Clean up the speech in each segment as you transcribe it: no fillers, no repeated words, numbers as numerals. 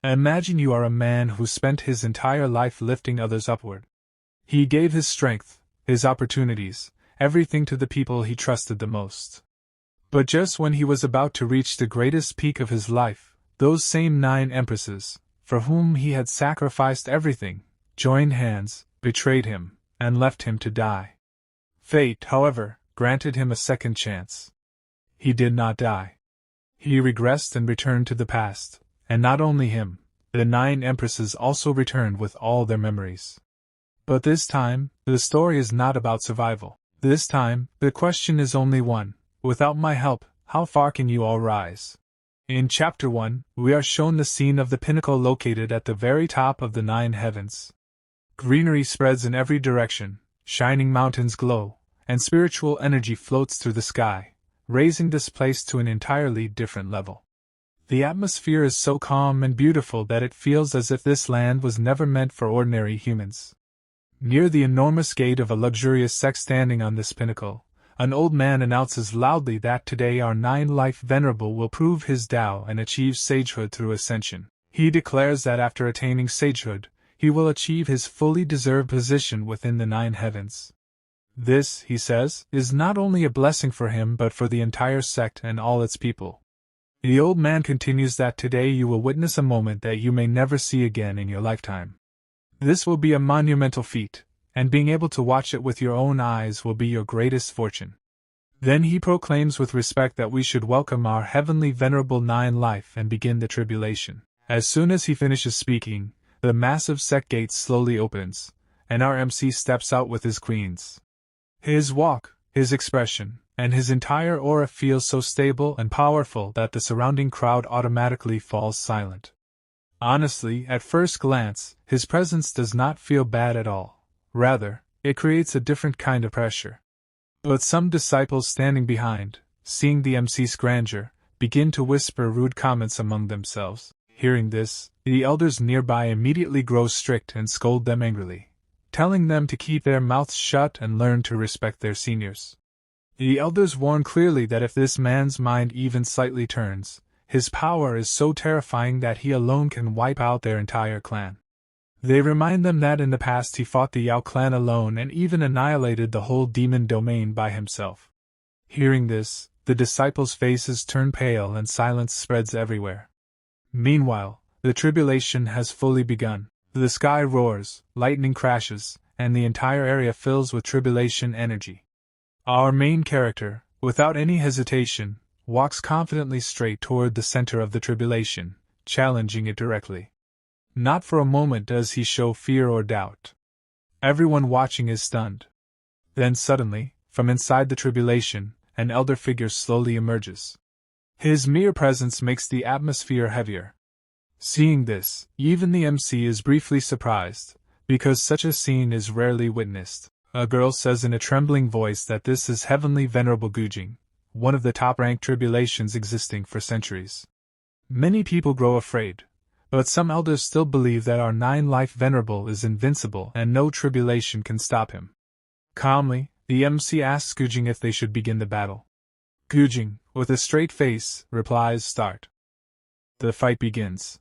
Imagine you are a man who spent his entire life lifting others upward. He gave his strength, his opportunities, everything to the people he trusted the most. But just when he was about to reach the greatest peak of his life, those same 9 empresses, for whom he had sacrificed everything, joined hands, betrayed him, and left him to die. Fate, however, granted him a second chance. He did not die. He regressed and returned to the past, and not only him, the 9 empresses also returned with all their memories. But this time, the story is not about survival. This time, the question is only one: without my help, how far can you all rise? In Chapter 1, we are shown the scene of the pinnacle located at the very top of the 9 heavens. Greenery spreads in every direction, shining mountains glow, and spiritual energy floats through the sky, raising this place to an entirely different level. The atmosphere is so calm and beautiful that it feels as if this land was never meant for ordinary humans. Near the enormous gate of a luxurious sect standing on this pinnacle, an old man announces loudly that today our Nine-Lives Venerable will prove his Tao and achieve sagehood through ascension. He declares that after attaining sagehood, he will achieve his fully deserved position within the 9 heavens. This, he says, is not only a blessing for him but for the entire sect and all its people. The old man continues that today you will witness a moment that you may never see again in your lifetime. This will be a monumental feat, and being able to watch it with your own eyes will be your greatest fortune. Then he proclaims with respect that we should welcome our heavenly venerable 9-life and begin the tribulation. As soon as he finishes speaking, the massive sect gate slowly opens, and our MC steps out with his queens. His walk, his expression, and his entire aura feels so stable and powerful that the surrounding crowd automatically falls silent. Honestly, at first glance, his presence does not feel bad at all. Rather, it creates a different kind of pressure. But some disciples standing behind, seeing the MC's grandeur, begin to whisper rude comments among themselves. Hearing this, the elders nearby immediately grow strict and scold them angrily, telling them to keep their mouths shut and learn to respect their seniors. The elders warn clearly that if this man's mind even slightly turns, his power is so terrifying that he alone can wipe out their entire clan. They remind them that in the past he fought the Yao clan alone and even annihilated the whole demon domain by himself. Hearing this, the disciples' faces turn pale and silence spreads everywhere. Meanwhile, the tribulation has fully begun. The sky roars, lightning crashes, and the entire area fills with tribulation energy. Our main character, without any hesitation, walks confidently straight toward the center of the tribulation, challenging it directly. Not for a moment does he show fear or doubt. Everyone watching is stunned. Then suddenly, from inside the tribulation, an elder figure slowly emerges. His mere presence makes the atmosphere heavier. Seeing this, even the MC is briefly surprised, because such a scene is rarely witnessed. A girl says in a trembling voice that this is Heavenly Venerable Gujing, one of the top-ranked tribulations existing for centuries. Many people grow afraid, but some elders still believe that our 9-life Venerable is invincible and no tribulation can stop him. Calmly, the MC asks Gujing if they should begin the battle. Gujing, with a straight face, replies, "Start." The fight begins.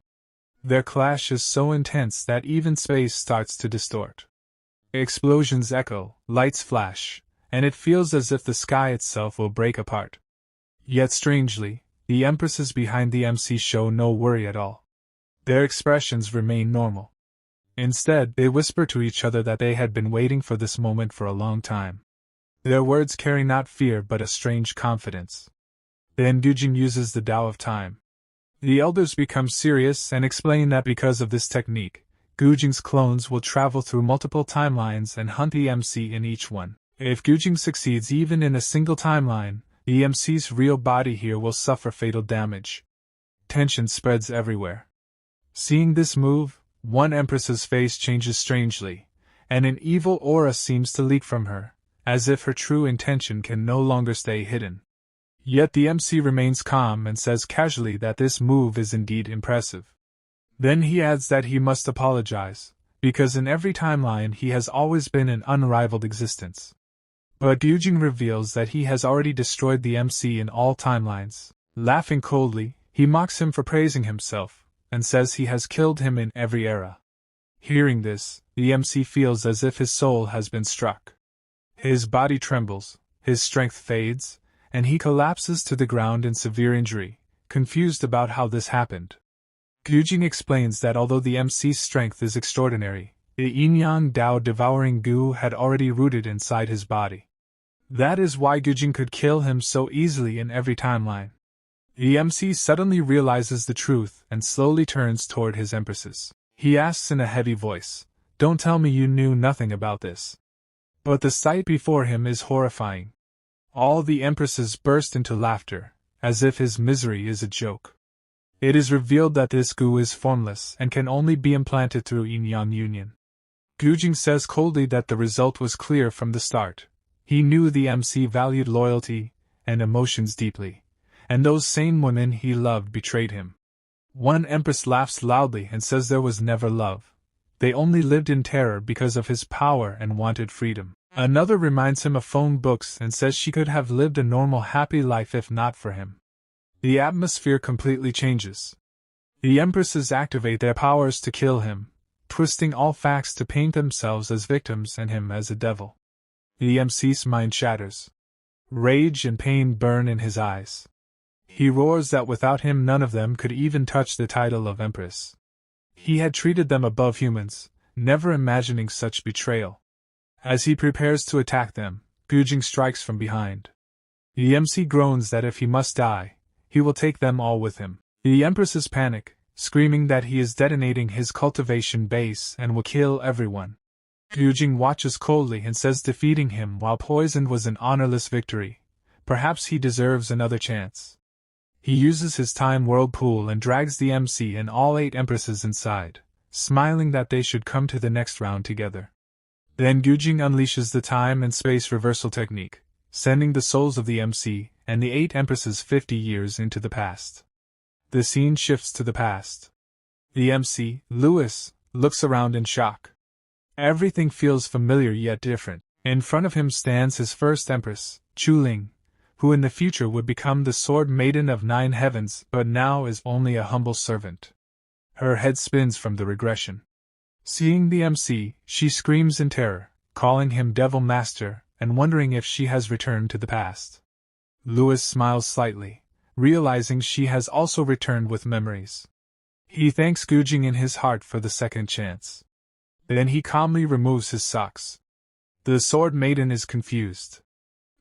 Their clash is so intense that even space starts to distort. Explosions echo, lights flash, and it feels as if the sky itself will break apart. Yet strangely, the empresses behind the MC show no worry at all. Their expressions remain normal. Instead, they whisper to each other that they had been waiting for this moment for a long time. Their words carry not fear but a strange confidence. Then Gujing uses the Tao of Time. The elders become serious and explain that because of this technique, Gujing's clones will travel through multiple timelines and hunt the MC in each one. If Gujing succeeds even in a single timeline, the MC's real body here will suffer fatal damage. Tension spreads everywhere. Seeing this move, one Empress's face changes strangely, and an evil aura seems to leak from her, as if her true intention can no longer stay hidden. Yet the MC remains calm and says casually that this move is indeed impressive. Then he adds that he must apologize, because in every timeline he has always been an unrivaled existence. But Gujing reveals that he has already destroyed the MC in all timelines. Laughing coldly, he mocks him for praising himself, and says he has killed him in every era. Hearing this, the MC feels as if his soul has been struck. His body trembles, his strength fades, and he collapses to the ground in severe injury, confused about how this happened. Gyujing explains that although the MC's strength is extraordinary, the yin-yang Dao devouring goo had already rooted inside his body. That is why Gyujing could kill him so easily in every timeline. The MC suddenly realizes the truth and slowly turns toward his empresses. He asks in a heavy voice, "Don't tell me you knew nothing about this." But the sight before him is horrifying. All the empresses burst into laughter, as if his misery is a joke. It is revealed that this goo is formless and can only be implanted through yin-yang union. Gyujing says coldly that the result was clear from the start. He knew the MC valued loyalty and emotions deeply, and those same women he loved betrayed him. One empress laughs loudly and says there was never love. They only lived in terror because of his power and wanted freedom. Another reminds him of phone books and says she could have lived a normal happy life if not for him. The atmosphere completely changes. The empresses activate their powers to kill him, twisting all facts to paint themselves as victims and him as a devil. The MC's mind shatters. Rage and pain burn in his eyes. He roars that without him none of them could even touch the title of Empress. He had treated them above humans, never imagining such betrayal. As he prepares to attack them, Gyujing strikes from behind. The MC groans that if he must die, he will take them all with him. The empresses panic, screaming that he is detonating his cultivation base and will kill everyone. Gyujing watches coldly and says defeating him while poisoned was an honorless victory. Perhaps he deserves another chance. He uses his time whirlpool and drags the MC and all 8 empresses inside, smiling that they should come to the next round together. Then Gyujing unleashes the time and space reversal technique, sending the souls of the MC and the 8 empresses 50 years into the past. The scene shifts to the past. The MC, Louis, looks around in shock. Everything feels familiar yet different. In front of him stands his first empress, Hong Ling, who in the future would become the Sword Maiden of 9 heavens but now is only a humble servant. Her head spins from the regression. Seeing the MC, she screams in terror, calling him Devil Master and wondering if she has returned to the past. Louis smiles slightly, realizing she has also returned with memories. He thanks Gyujing in his heart for the second chance. Then he calmly removes his socks. The Sword Maiden is confused.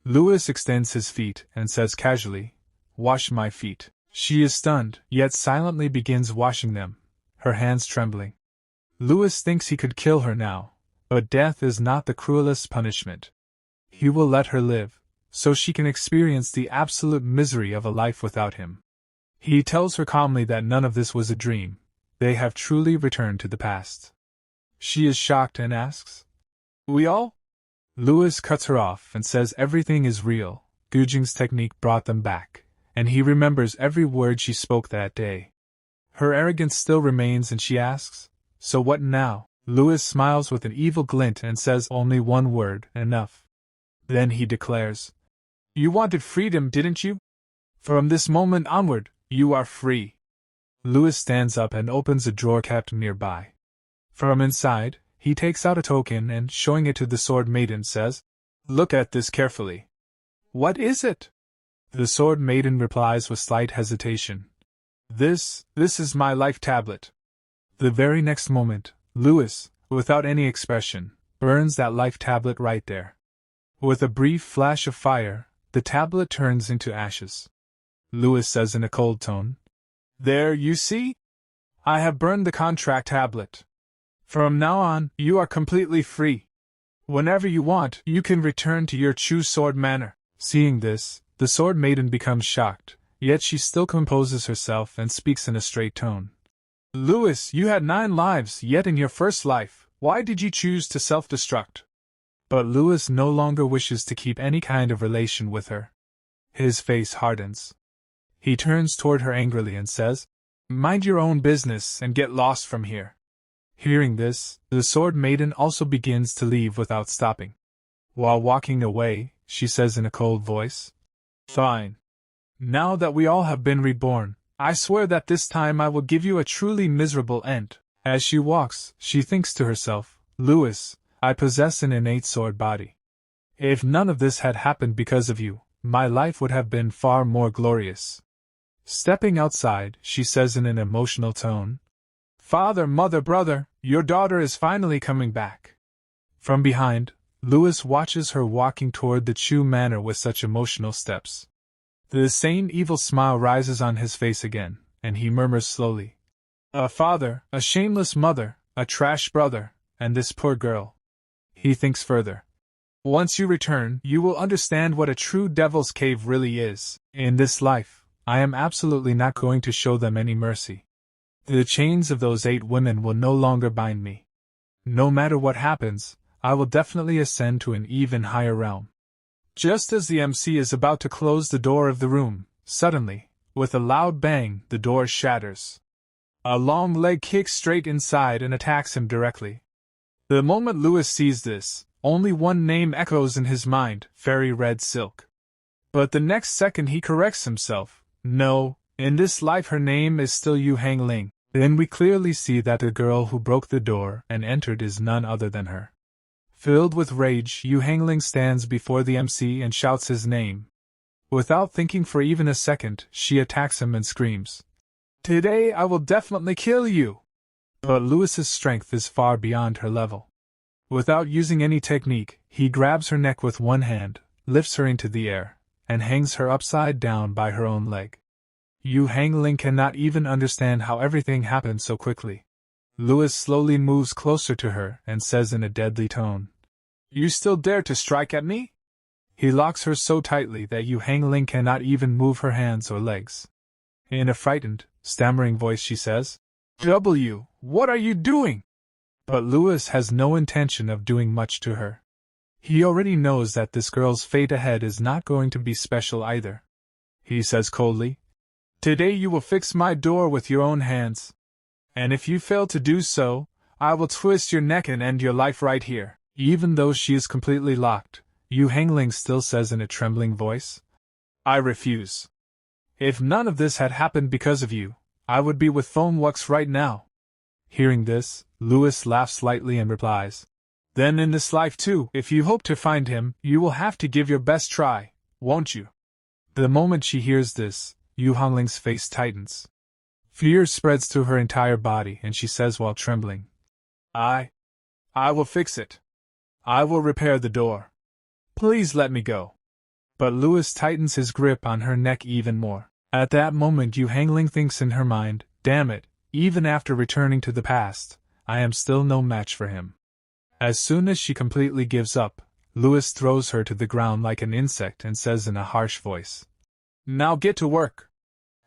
Louis extends his feet and says casually, "Wash my feet." She is stunned, yet silently begins washing them, her hands trembling. Louis thinks he could kill her now, but death is not the cruelest punishment. He will let her live, so she can experience the absolute misery of a life without him. He tells her calmly that none of this was a dream, they have truly returned to the past. She is shocked and asks, "We all?" Louis cuts her off and says everything is real. Gyujing's technique brought them back, and he remembers every word she spoke that day. Her arrogance still remains and she asks, "So what now?" Louis smiles with an evil glint and says only one word, "Enough." Then he declares, "You wanted freedom, didn't you? From this moment onward, you are free." Louis stands up and opens a drawer kept nearby. From inside, he takes out a token and, showing it to the Sword Maiden, says, "Look at this carefully." "What is it?" The Sword Maiden replies with slight hesitation. This is my life tablet." The very next moment, Louis, without any expression, burns that life tablet right there. With a brief flash of fire, the tablet turns into ashes. Louis says in a cold tone, "There, you see? I have burned the contract tablet. From now on, you are completely free. Whenever you want, you can return to your true sword manner." Seeing this, the Sword Maiden becomes shocked, yet she still composes herself and speaks in a straight tone. "Louis, you had 9 lives, yet in your first life, why did you choose to self-destruct?" But Louis no longer wishes to keep any kind of relation with her. His face hardens. He turns toward her angrily and says, "Mind your own business and get lost from here." Hearing this, the Sword Maiden also begins to leave without stopping. While walking away, she says in a cold voice, "Fine. Now that we all have been reborn, I swear that this time I will give you a truly miserable end. As she walks, she thinks to herself, Louis, I possess an innate sword body. If none of this had happened because of you, my life would have been far more glorious. Stepping outside, she says in an emotional tone, Father, mother, brother, your daughter is finally coming back. From behind, Louis watches her walking toward the Chu manor with such emotional steps. The same evil smile rises on his face again, and he murmurs slowly, A father, a shameless mother, a trash brother, and this poor girl. He thinks further. Once you return, you will understand what a true devil's cave really is. In this life, I am absolutely not going to show them any mercy. The chains of those 8 women will no longer bind me. No matter what happens, I will definitely ascend to an even higher realm. Just as the MC is about to close the door of the room, suddenly, with a loud bang, the door shatters. A long leg kicks straight inside and attacks him directly. The moment Louis sees this, only one name echoes in his mind, Fairy Red Silk. But the next second he corrects himself. No, in this life her name is still Hong Ling. Then we clearly see that the girl who broke the door and entered is none other than her. Filled with rage, Hong Ling stands before the MC and shouts his name. Without thinking for even a second, she attacks him and screams, Today I will definitely kill you! But Louis's strength is far beyond her level. Without using any technique, he grabs her neck with one hand, lifts her into the air, and hangs her upside down by her own leg. Hong Ling cannot even understand how everything happened so quickly. Louis slowly moves closer to her and says in a deadly tone, You still dare to strike at me? He locks her so tightly that Hong Ling cannot even move her hands or legs. In a frightened, stammering voice she says, What are you doing? But Louis has no intention of doing much to her. He already knows that this girl's fate ahead is not going to be special either. He says coldly, Today you will fix my door with your own hands. And if you fail to do so, I will twist your neck and end your life right here. Even though she is completely locked, Hong Ling still says in a trembling voice, I refuse. If none of this had happened because of you, I would be with Foamwux right now. Hearing this, Louis laughs lightly and replies, Then in this life too, if you hope to find him, you will have to give your best try, won't you? The moment she hears this, Hong Ling's face tightens. Fear spreads through her entire body and she says while trembling, I will fix it. I will repair the door. Please let me go. But Louis tightens his grip on her neck even more. At that moment Hong Ling thinks in her mind, Damn it, even after returning to the past, I am still no match for him. As soon as she completely gives up, Louis throws her to the ground like an insect and says in a harsh voice, Now get to work.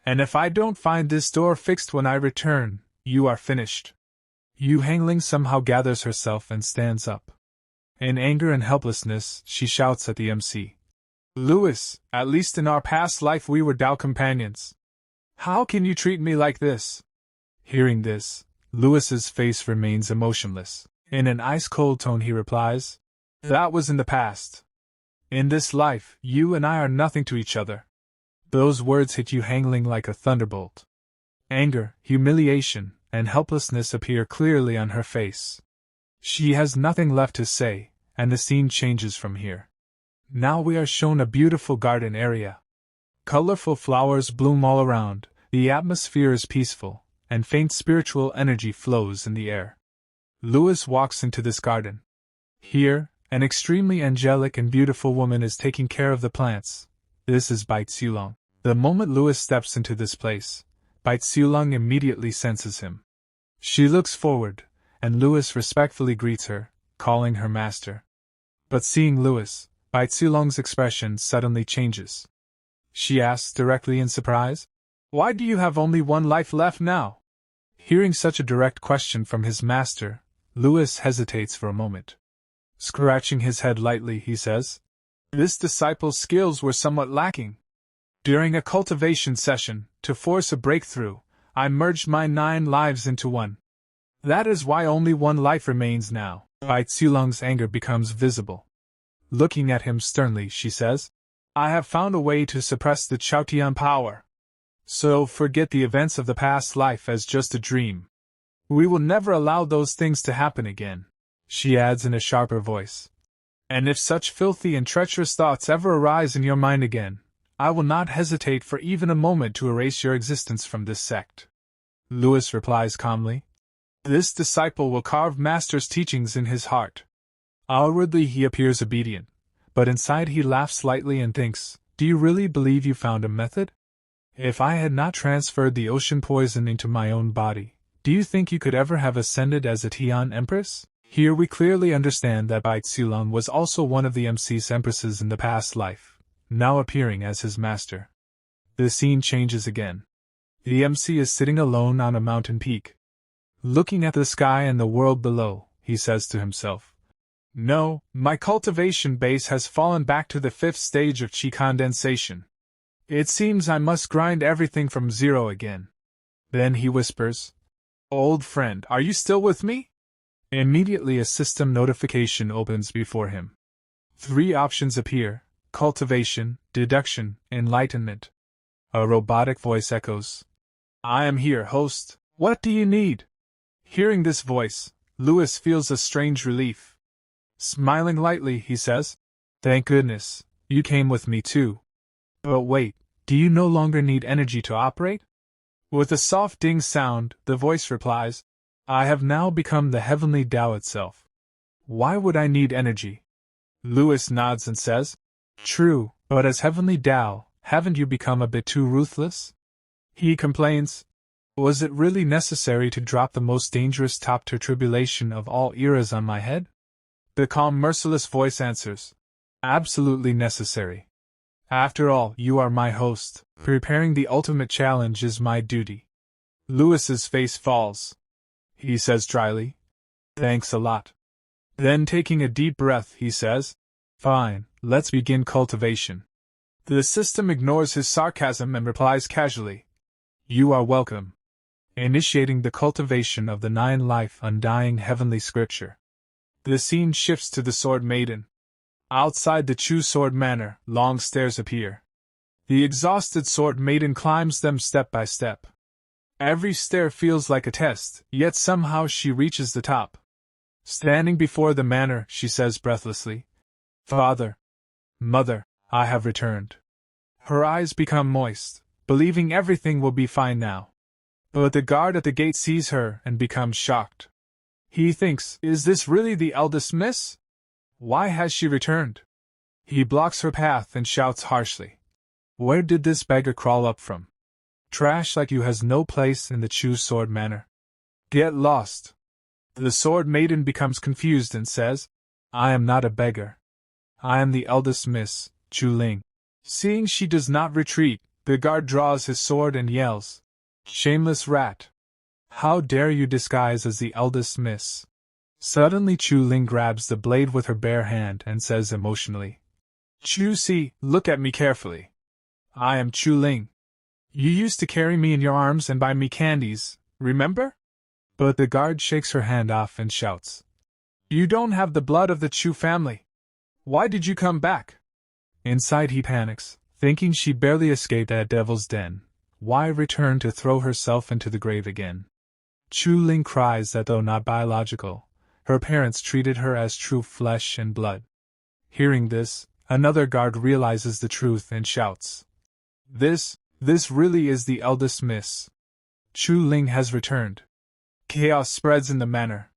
And if I don't find this door fixed when I return, you are finished. Hong Ling somehow gathers herself and stands up. In anger and helplessness, she shouts at the MC, Louis, at least in our past life we were Tao companions. How can you treat me like this? Hearing this, Louis's face remains emotionless. In an ice-cold tone he replies, That was in the past. In this life, you and I are nothing to each other. Those words hit Hong Ling like a thunderbolt. Anger, humiliation, and helplessness appear clearly on her face. She has nothing left to say, and the scene changes from here. Now we are shown a beautiful garden area. Colorful flowers bloom all around, the atmosphere is peaceful, and faint spiritual energy flows in the air. Louis walks into this garden. Here, an extremely angelic and beautiful woman is taking care of the plants. This is Bai Tsulong. The moment Louis steps into this place, Bai Tsulong immediately senses him. She looks forward, and Louis respectfully greets her, calling her master. But seeing Louis, Bai Tsulong's expression suddenly changes. She asks directly in surprise, Why do you have only one life left now? Hearing such a direct question from his master, Louis hesitates for a moment. Scratching his head lightly, he says, This disciple's skills were somewhat lacking. During a cultivation session, to force a breakthrough, I merged my 9 lives into one. That is why only one life remains now. Bai Tsulong's anger becomes visible. Looking at him sternly, she says, I have found a way to suppress the Chaotian power. So forget the events of the past life as just a dream. We will never allow those things to happen again, she adds in a sharper voice. And if such filthy and treacherous thoughts ever arise in your mind again, I will not hesitate for even a moment to erase your existence from this sect. Louis replies calmly. This disciple will carve Master's teachings in his heart. Outwardly he appears obedient, but inside he laughs lightly and thinks, do you really believe you found a method? If I had not transferred the ocean poison into my own body, do you think you could ever have ascended as a Tian Empress? Here we clearly understand that Bai Tsulong was also one of the MC's Empresses in the past life, now appearing as his master. The scene changes again. The MC is sitting alone on a mountain peak. Looking at the sky and the world below, he says to himself, no, my cultivation base has fallen back to the 5th stage of chi condensation. It seems I must grind everything from zero again. Then he whispers, old friend, are you still with me? Immediately a system notification opens before him. 3 options appear: cultivation, deduction, enlightenment. A robotic voice echoes, I am here, host. What do you need? Hearing this voice, Louis feels a strange relief. Smiling lightly, he says, thank goodness, you came with me too. But wait, do you no longer need energy to operate? With a soft ding sound, the voice replies, I have now become the heavenly Tao itself. Why would I need energy? Louis nods and says, true, but as heavenly Tao, haven't you become a bit too ruthless? He complains, was it really necessary to drop the most dangerous top-tier tribulation of all eras on my head? The calm, merciless voice answers, absolutely necessary. After all, you are my host. Preparing the ultimate challenge is my duty. Louis's face falls. He says dryly, thanks a lot. Then taking a deep breath, he says, fine, let's begin cultivation. The system ignores his sarcasm and replies casually, you are welcome. Initiating the cultivation of the 9-life undying heavenly scripture. The scene shifts to the Sword Maiden. Outside the Chu Sword Manor, long stairs appear. The exhausted Sword Maiden climbs them step by step. Every stair feels like a test, yet somehow she reaches the top. Standing before the manor, she says breathlessly, Father, Mother, I have returned. Her eyes become moist, believing everything will be fine now. But the guard at the gate sees her and becomes shocked. He thinks, is this really the eldest miss? Why has she returned? He blocks her path and shouts harshly, where did this beggar crawl up from? Trash like you has no place in the Chu Sword Manor. Get lost. The Sword Maiden becomes confused and says, I am not a beggar. I am the eldest miss, Chu Ling. Seeing she does not retreat, the guard draws his sword and yells, shameless rat. How dare you disguise as the eldest miss? Suddenly Chu Ling grabs the blade with her bare hand and says emotionally, Chu Si, look at me carefully. I am Chu Ling. You used to carry me in your arms and buy me candies, remember? But the guard shakes her hand off and shouts, you don't have the blood of the Chu family. Why did you come back? Inside he panics, thinking she barely escaped that devil's den. Why return to throw herself into the grave again? Chu Ling cries that though not biological, her parents treated her as true flesh and blood. Hearing this, another guard realizes the truth and shouts, This really is the eldest miss. Chu Ling has returned. Chaos spreads in the manor.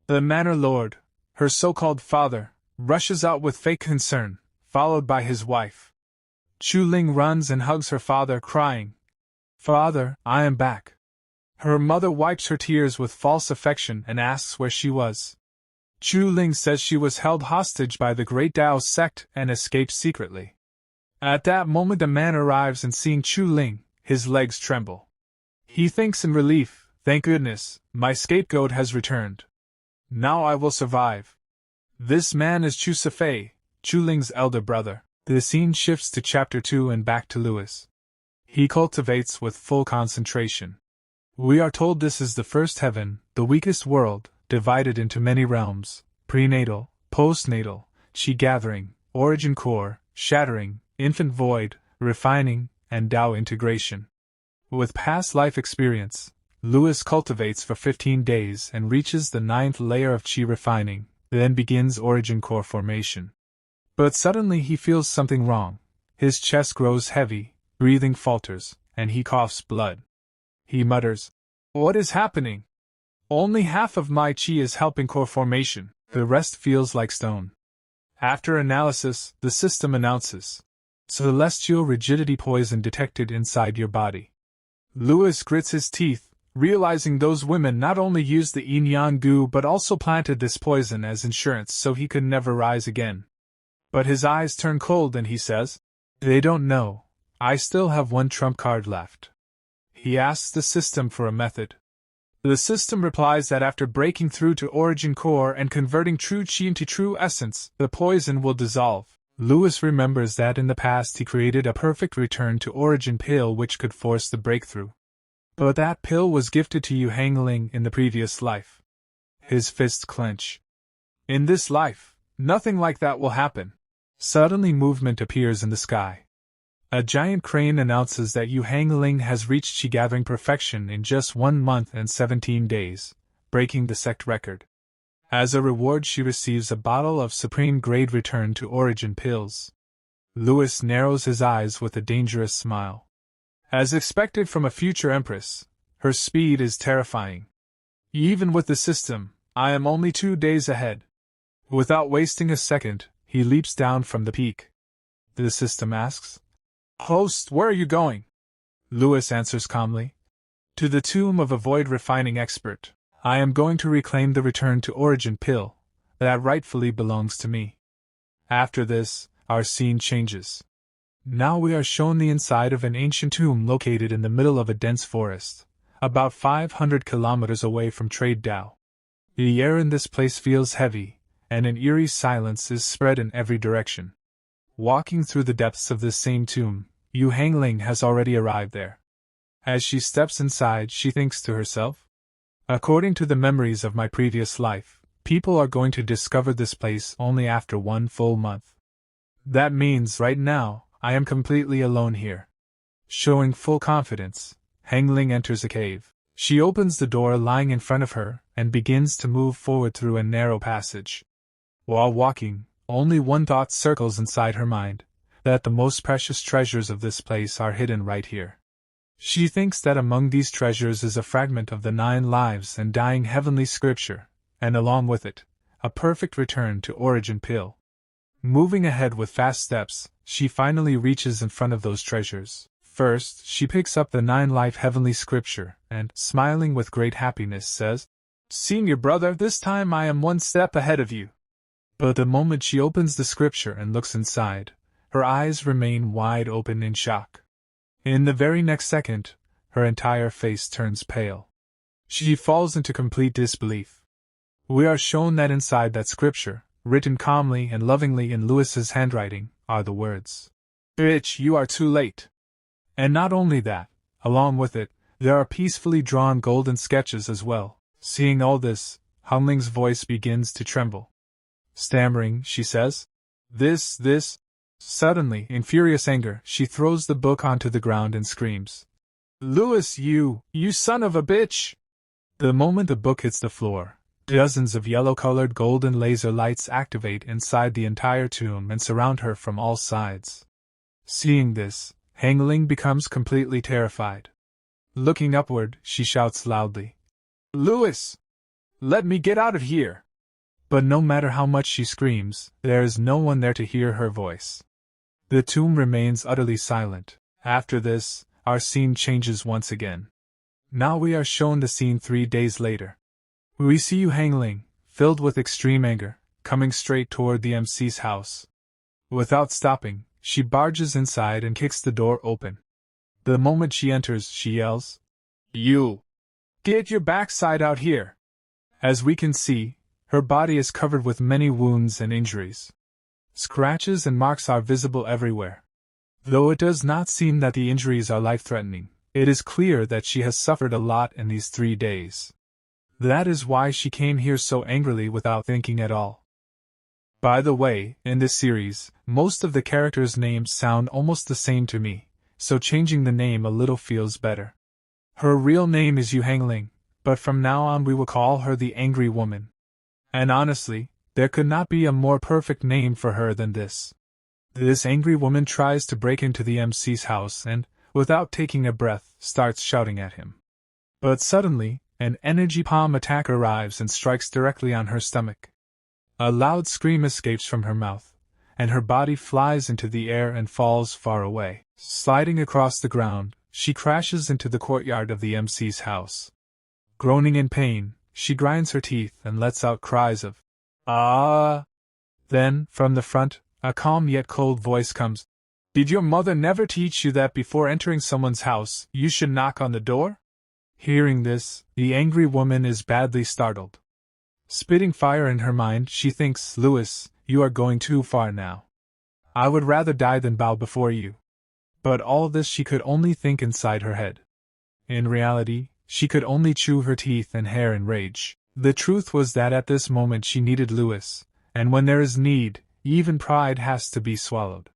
The manor lord, her so-called father, rushes out with fake concern, followed by his wife. Chu Ling runs and hugs her father, crying, Father, I am back. Her mother wipes her tears with false affection and asks where she was. Chu Ling says she was held hostage by the Great Tao sect and escaped secretly. At that moment the man arrives and seeing Chu Ling, his legs tremble. He thinks in relief, thank goodness, my scapegoat has returned. Now I will survive. This man is Chu Sifei, Chu Ling's elder brother. The scene shifts to chapter 2 and back to Louis. He cultivates with full concentration. We are told this is the first heaven, the weakest world, divided into many realms: prenatal, postnatal, chi gathering, origin core, shattering, infant void, refining, and Tao integration. With past life experience, Lewis cultivates for 15 days and reaches the 9th layer of chi refining, then begins origin core formation. But suddenly he feels something wrong. His chest grows heavy, breathing falters, and he coughs blood. He mutters, "What is happening? Only half of my chi is helping core formation, the rest feels like stone." After analysis, the system announces, "Celestial rigidity poison detected inside your body." Lewis grits his teeth, realizing those women not only used the yin-yang goo but also planted this poison as insurance so he could never rise again. But his eyes turn cold and he says, "They don't know. I still have one trump card left." He asks the system for a method. The system replies that after breaking through to origin core and converting true chi into true essence, the poison will dissolve. Lewis remembers that in the past he created a perfect return to origin pill which could force the breakthrough. But that pill was gifted to Hong Ling in the previous life. His fists clench. In this life, nothing like that will happen. Suddenly movement appears in the sky. A giant crane announces that Hong Ling has reached chi-gathering perfection in just 1 month and 17 days, breaking the sect record. As a reward she receives a bottle of supreme-grade return to origin pills. Lewis narrows his eyes with a dangerous smile. As expected from a future empress, her speed is terrifying. Even with the system, I am only 2 days ahead. Without wasting a second, he leaps down from the peak. The system asks, "Host, where are you going?" Lewis answers calmly, "To the tomb of a void refining expert. I am going to reclaim the return to origin pill that rightfully belongs to me." After this, our scene changes. Now we are shown the inside of an ancient tomb located in the middle of a dense forest, about 500 kilometers away from Trade Dao. The air in this place feels heavy, and an eerie silence is spread in every direction. Walking through the depths of this same tomb, Hong Ling has already arrived there. As she steps inside, she thinks to herself, "According to the memories of my previous life, people are going to discover this place only after 1 full month. That means right now, I am completely alone here." Showing full confidence, Hong Ling enters a cave. She opens the door lying in front of her and begins to move forward through a narrow passage. While walking, only one thought circles inside her mind, that the most precious treasures of this place are hidden right here. She thinks that among these treasures is a fragment of the 9 lives and dying heavenly scripture, and along with it, a perfect return to origin pill. Moving ahead with fast steps, she finally reaches in front of those treasures. First, she picks up the 9-life heavenly scripture and, smiling with great happiness, says, "Senior brother, this time I am 1 step ahead of you." But the moment she opens the scripture and looks inside, her eyes remain wide open in shock. In the very next second, her entire face turns pale. She falls into complete disbelief. We are shown that inside that scripture, written calmly and lovingly in Lewis's handwriting, are the words, "Bitch, you are too late." And not only that, along with it, there are peacefully drawn golden sketches as well. Seeing all this, Hong Ling's voice begins to tremble. Stammering, she says, This. Suddenly, in furious anger, she throws the book onto the ground and screams, "Lewis, you son of a bitch!" The moment the book hits the floor, dozens of yellow-colored golden laser lights activate inside the entire tomb and surround her from all sides. Seeing this, Hong Ling becomes completely terrified. Looking upward, she shouts loudly, "Lewis! Let me get out of here!" But no matter how much she screams, there is no one there to hear her voice. The tomb remains utterly silent. After this, our scene changes once again. Now we are shown the scene 3 days later. We see Hong Ling, filled with extreme anger, coming straight toward the MC's house. Without stopping, she barges inside and kicks the door open. The moment she enters, she yells, "You! Get your backside out here!" As we can see, her body is covered with many wounds and injuries. Scratches and marks are visible everywhere. Though it does not seem that the injuries are life-threatening, it is clear that she has suffered a lot in these 3 days. That is why she came here so angrily without thinking at all. By the way, in this series, most of the characters' names sound almost the same to me, so changing the name a little feels better. Her real name is Hong Ling, but from now on we will call her the Angry Woman. And honestly, there could not be a more perfect name for her than this. This angry woman tries to break into the MC's house and, without taking a breath, starts shouting at him. But suddenly, an energy palm attack arrives and strikes directly on her stomach. A loud scream escapes from her mouth, and her body flies into the air and falls far away. Sliding across the ground, she crashes into the courtyard of the MC's house. Groaning in pain, she grinds her teeth and lets out cries of, "Ah!" Then, from the front, a calm yet cold voice comes. "Did your mother never teach you that before entering someone's house, you should knock on the door?" Hearing this, the angry woman is badly startled. Spitting fire in her mind, she thinks, "Louis, you are going too far now. I would rather die than bow before you." But all this she could only think inside her head. In reality, she could only chew her teeth and hair in rage. The truth was that at this moment she needed Louis, and when there is need, even pride has to be swallowed.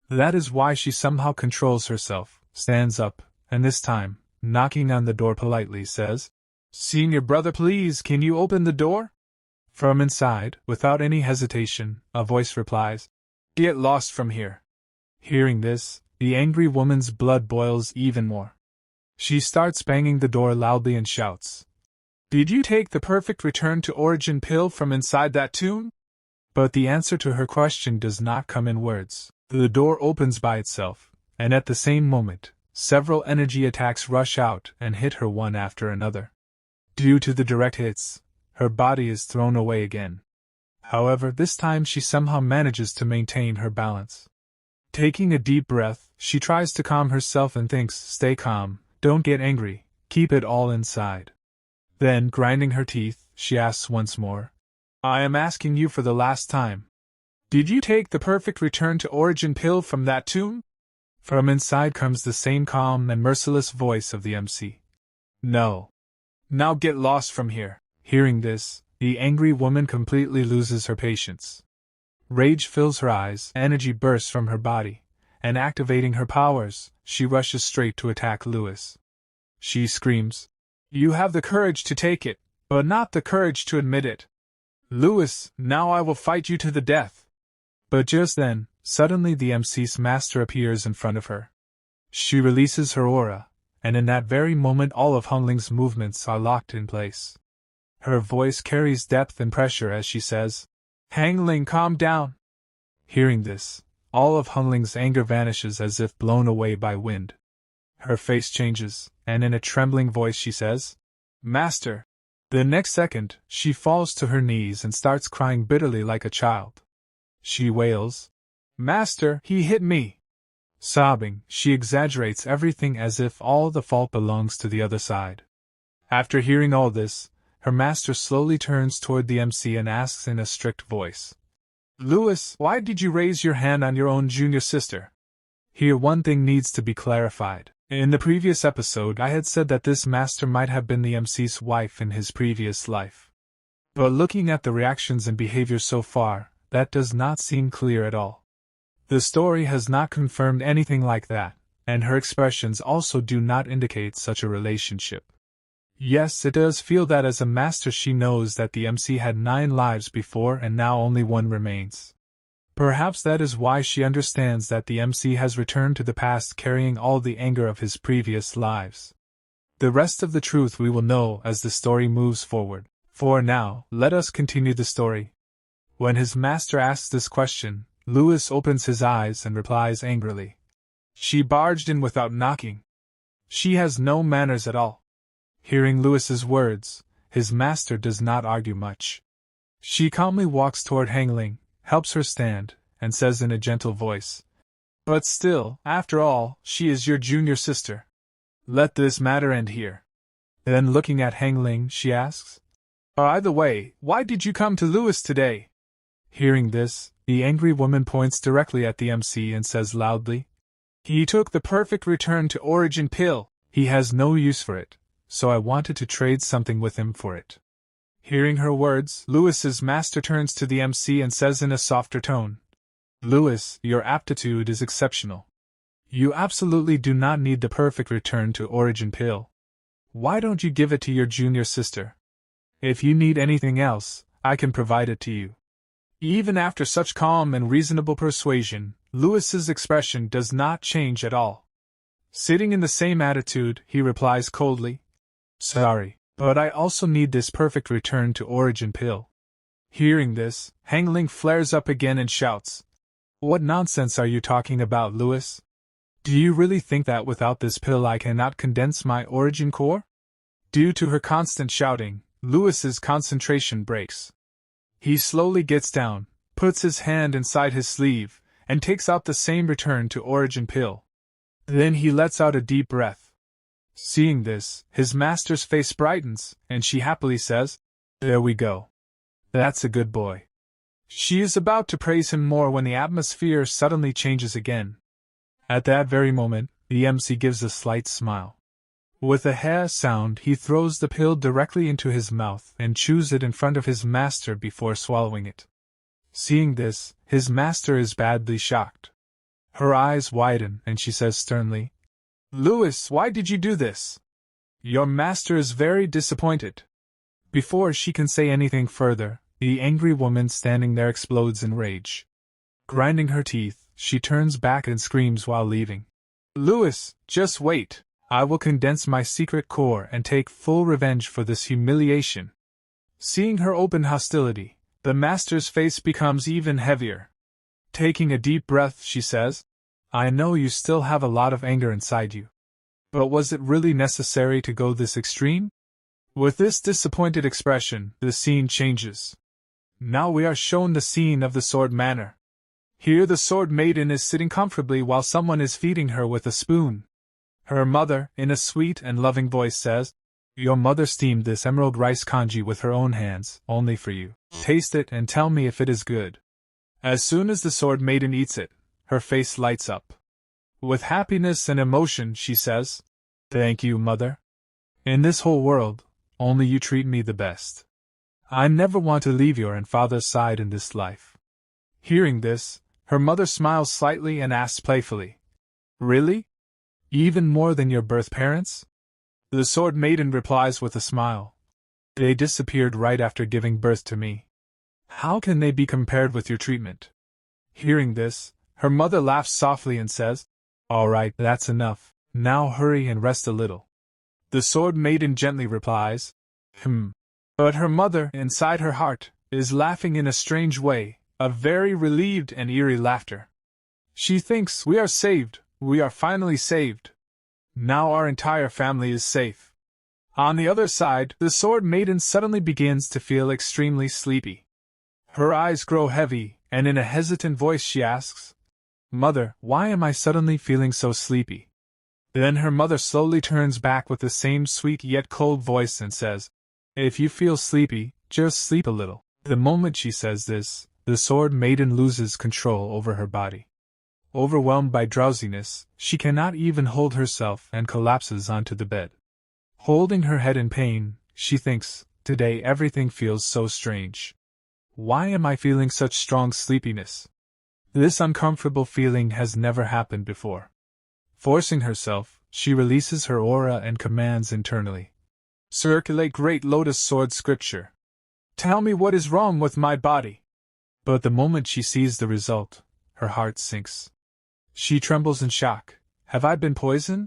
That is why she somehow controls herself, stands up, and this time, knocking on the door politely, says, "Senior brother, please, can you open the door?" From inside, without any hesitation, a voice replies, "Get lost from here." Hearing this, the angry woman's blood boils even more. She starts banging the door loudly and shouts, "Did you take the perfect return to origin pill from inside that tomb?" But the answer to her question does not come in words. The door opens by itself, and at the same moment, several energy attacks rush out and hit her one after another. Due to the direct hits, her body is thrown away again. However, this time she somehow manages to maintain her balance. Taking a deep breath, she tries to calm herself and thinks, "Stay calm, don't get angry, keep it all inside." Then, grinding her teeth, she asks once more, "I am asking you for the last time. Did you take the perfect return to origin pill from that tomb?" From inside comes the same calm and merciless voice of the MC. "No. Now get lost from here." Hearing this, the angry woman completely loses her patience. Rage fills her eyes, energy bursts from her body, and activating her powers, she rushes straight to attack Louis. She screams, "You have the courage to take it, but not the courage to admit it. Louis, now I will fight you to the death." But just then, suddenly the MC's master appears in front of her. She releases her aura, and in that very moment all of Hong Ling's movements are locked in place. Her voice carries depth and pressure as she says, "Hong Ling, calm down." Hearing this, all of Hong Ling's anger vanishes as if blown away by wind. Her face changes, and in a trembling voice she says, "Master." The next second, she falls to her knees and starts crying bitterly like a child. She wails, "Master, he hit me." Sobbing, she exaggerates everything as if all the fault belongs to the other side. After hearing all this, her master slowly turns toward the MC and asks in a strict voice, "Louis, why did you raise your hand on your own junior sister?" Here one thing needs to be clarified. In the previous episode I had said that this master might have been the MC's wife in his previous life. But looking at the reactions and behavior so far, that does not seem clear at all. The story has not confirmed anything like that, and her expressions also do not indicate such a relationship. Yes, it does feel that as a master she knows that the MC had 9 lives before and now only 1 remains. Perhaps that is why she understands that the MC has returned to the past carrying all the anger of his previous lives. The rest of the truth we will know as the story moves forward. For now, let us continue the story. When his master asks this question, Louis opens his eyes and replies angrily, "She barged in without knocking. She has no manners at all." Hearing Louis's words, his master does not argue much. She calmly walks toward Hong Ling, helps her stand, and says in a gentle voice, "But still, after all, she is your junior sister. Let this matter end here." Then looking at Hong Ling, she asks, "By the way, why did you come to Louis today?" Hearing this, the angry woman points directly at the MC and says loudly, "He took the perfect return to origin pill. He has no use for it, so I wanted to trade something with him for it." Hearing her words, Louis's master turns to the MC and says in a softer tone, "Louis, your aptitude is exceptional. You absolutely do not need the perfect return to origin pill. Why don't you give it to your junior sister? If you need anything else, I can provide it to you. Even after such calm and reasonable persuasion, Louis's expression does not change at all. Sitting in the same attitude, he replies coldly, Sorry, but I also need this perfect return to origin pill. Hearing this, Hong Ling flares up again and shouts, What nonsense are you talking about, Louis? Do you really think that without this pill I cannot condense my origin core? Due to her constant shouting, Louis's concentration breaks. He slowly gets down, puts his hand inside his sleeve, and takes out the same return to origin pill. Then he lets out a deep breath. Seeing this, his master's face brightens, and she happily says, There we go. That's a good boy. She is about to praise him more when the atmosphere suddenly changes again. At that very moment, the MC gives a slight smile. With a "heh" sound, he throws the pill directly into his mouth and chews it in front of his master before swallowing it. Seeing this, his master is badly shocked. Her eyes widen and she says sternly, Louis, why did you do this? Your master is very disappointed. Before she can say anything further, the angry woman standing there explodes in rage. Grinding her teeth, she turns back and screams while leaving. Louis, just wait. I will condense my secret core and take full revenge for this humiliation. Seeing her open hostility, the master's face becomes even heavier. Taking a deep breath, she says, I know you still have a lot of anger inside you. But was it really necessary to go this extreme? With this disappointed expression, the scene changes. Now we are shown the scene of the Sword Manor. Here the Sword Maiden is sitting comfortably while someone is feeding her with a spoon. Her mother, in a sweet and loving voice, says, Your mother steamed this emerald rice congee with her own hands, only for you. Taste it and tell me if it is good. As soon as the Sword Maiden eats it, her face lights up. With happiness and emotion, she says, Thank you, mother. In this whole world, only you treat me the best. I never want to leave your and father's side in this life. Hearing this, her mother smiles slightly and asks playfully, Really? Even more than your birth parents? The Sword Maiden replies with a smile. They disappeared right after giving birth to me. How can they be compared with your treatment? Hearing this, her mother laughs softly and says, All right, that's enough. Now hurry and rest a little. The Sword Maiden gently replies, But her mother, inside her heart, is laughing in a strange way, a very relieved and eerie laughter. She thinks, We are saved. We are finally saved. Now our entire family is safe. On the other side, the Sword Maiden suddenly begins to feel extremely sleepy. Her eyes grow heavy, and in a hesitant voice she asks, Mother, why am I suddenly feeling so sleepy? Then her mother slowly turns back with the same sweet yet cold voice and says, If you feel sleepy, just sleep a little. The moment she says this, the Sword Maiden loses control over her body. Overwhelmed by drowsiness, she cannot even hold herself and collapses onto the bed. Holding her head in pain, she thinks, Today everything feels so strange. Why am I feeling such strong sleepiness? This uncomfortable feeling has never happened before. Forcing herself, she releases her aura and commands internally, Circulate Great Lotus Sword Scripture. Tell me what is wrong with my body. But the moment she sees the result, her heart sinks. She trembles in shock. Have I been poisoned?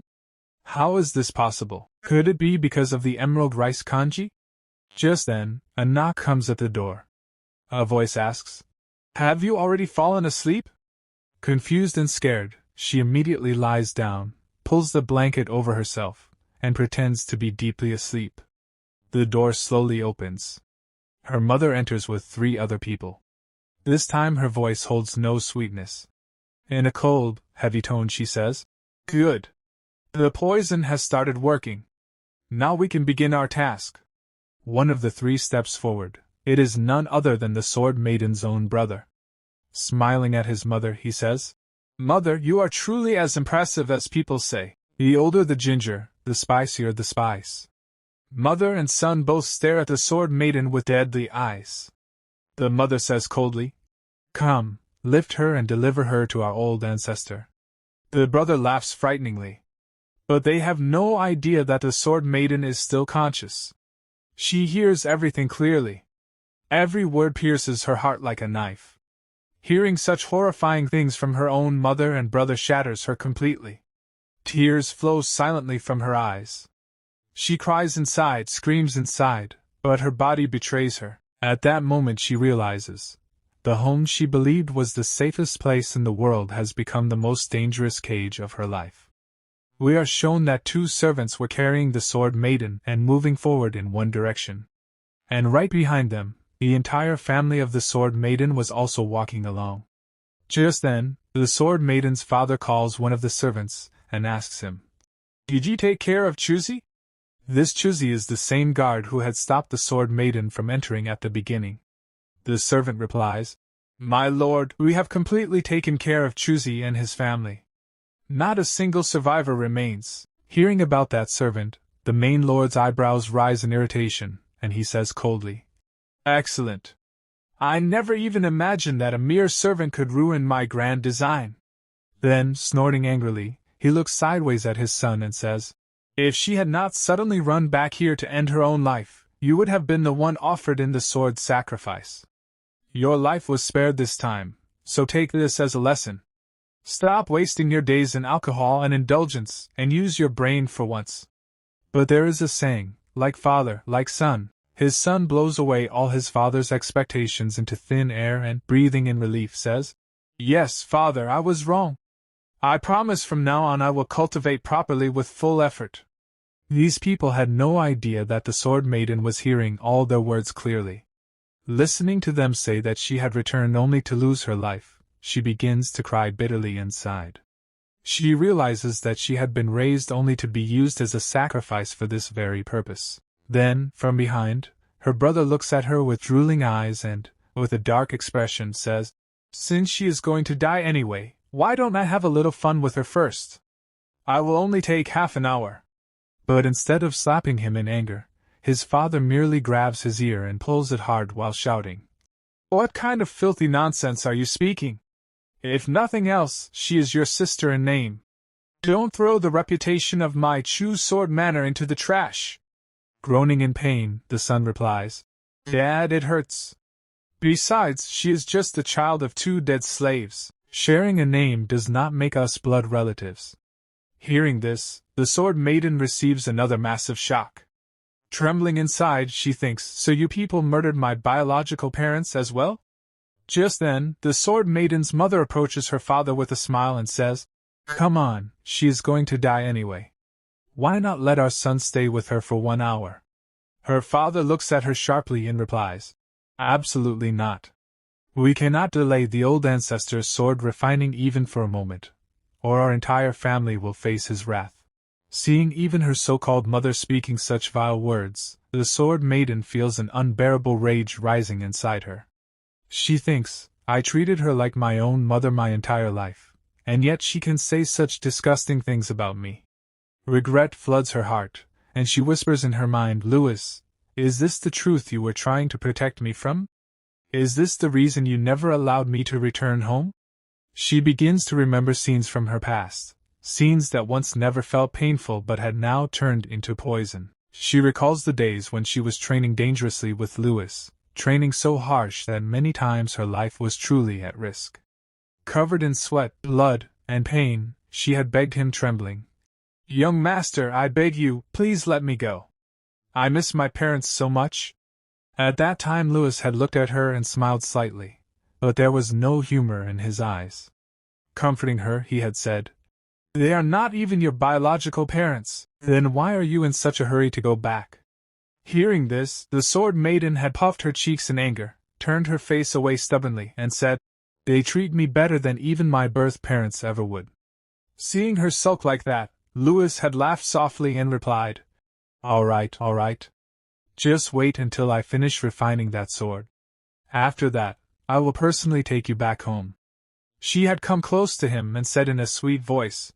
How is this possible? Could it be because of the emerald rice congee? Just then, a knock comes at the door. A voice asks, Have you already fallen asleep? Confused and scared, she immediately lies down, pulls the blanket over herself, and pretends to be deeply asleep. The door slowly opens. Her mother enters with 3 other people. This time her voice holds no sweetness. In a cold, heavy tone she says, Good. The poison has started working. Now we can begin our task. One of the 3 steps forward. It is none other than the Sword Maiden's own brother. Smiling at his mother, he says, Mother, you are truly as impressive as people say. The older the ginger, the spicier the spice. Mother and son both stare at the Sword Maiden with deadly eyes. The mother says coldly, Come, lift her and deliver her to our old ancestor. The brother laughs frighteningly. But they have no idea that the Sword Maiden is still conscious. She hears everything clearly. Every word pierces her heart like a knife. Hearing such horrifying things from her own mother and brother shatters her completely. Tears flow silently from her eyes. She cries inside, screams inside, but her body betrays her. At that moment she realizes, the home she believed was the safest place in the world has become the most dangerous cage of her life. We are shown that two servants were carrying the Sword Maiden and moving forward in one direction. And right behind them, the entire family of the Sword Maiden was also walking along. Just then, the Sword Maiden's father calls one of the servants and asks him, "Did you take care of Chuzi?" This Chuzi is the same guard who had stopped the Sword Maiden from entering at the beginning. The servant replies, "My lord, we have completely taken care of Chuzi and his family. Not a single survivor remains." Hearing about that servant, the main lord's eyebrows rise in irritation, and he says coldly, "Excellent. I never even imagined that a mere servant could ruin my grand design." Then, snorting angrily, he looks sideways at his son and says, "If she had not suddenly run back here to end her own life, you would have been the one offered in the sword sacrifice. Your life was spared this time, so take this as a lesson. Stop wasting your days in alcohol and indulgence, and use your brain for once." But there is a saying, like father, like son. His son blows away all his father's expectations into thin air and, breathing in relief, says, "Yes, father, I was wrong. I promise from now on I will cultivate properly with full effort." These people had no idea that the Sword Maiden was hearing all their words clearly. Listening to them say that she had returned only to lose her life, she begins to cry bitterly inside. She realizes that she had been raised only to be used as a sacrifice for this very purpose. Then, from behind, her brother looks at her with drooling eyes and, with a dark expression, says, "Since she is going to die anyway, why don't I have a little fun with her first? I will only take half an hour." But instead of slapping him in anger, his father merely grabs his ear and pulls it hard while shouting, "What kind of filthy nonsense are you speaking? If nothing else, she is your sister in name. Don't throw the reputation of my Chu Sword Manor into the trash." Groaning in pain, the son replies, "Dad, it hurts. Besides, she is just the child of two dead slaves. Sharing a name does not make us blood relatives." Hearing this, the Sword Maiden receives another massive shock. Trembling inside, she thinks, "So you people murdered my biological parents as well?" Just then, the Sword Maiden's mother approaches her father with a smile and says, "Come on, she is going to die anyway. Why not let our son stay with her for 1 hour?" Her father looks at her sharply and replies, "Absolutely not. We cannot delay the old ancestor's sword refining even for a moment, or our entire family will face his wrath." Seeing even her so-called mother speaking such vile words, the Sword Maiden feels an unbearable rage rising inside her. She thinks, "I treated her like my own mother my entire life, and yet she can say such disgusting things about me." Regret floods her heart, and she whispers in her mind, "Louis, is this the truth you were trying to protect me from? Is this the reason you never allowed me to return home?" She begins to remember scenes from her past, scenes that once never felt painful but had now turned into poison. She recalls the days when she was training dangerously with Louis, training so harsh that many times her life was truly at risk. Covered in sweat, blood, and pain, she had begged him trembling, "Young master, I beg you, please let me go. I miss my parents so much." At that time Louis had looked at her and smiled slightly, but there was no humor in his eyes. Comforting her, he had said, "They are not even your biological parents, then why are you in such a hurry to go back?" Hearing this, the Sword Maiden had puffed her cheeks in anger, turned her face away stubbornly, and said, "They treat me better than even my birth parents ever would." Seeing her sulk like that, Louis had laughed softly and replied, all right. Just wait until I finish refining that sword. After that, I will personally take you back home." She had come close to him and said in a sweet voice,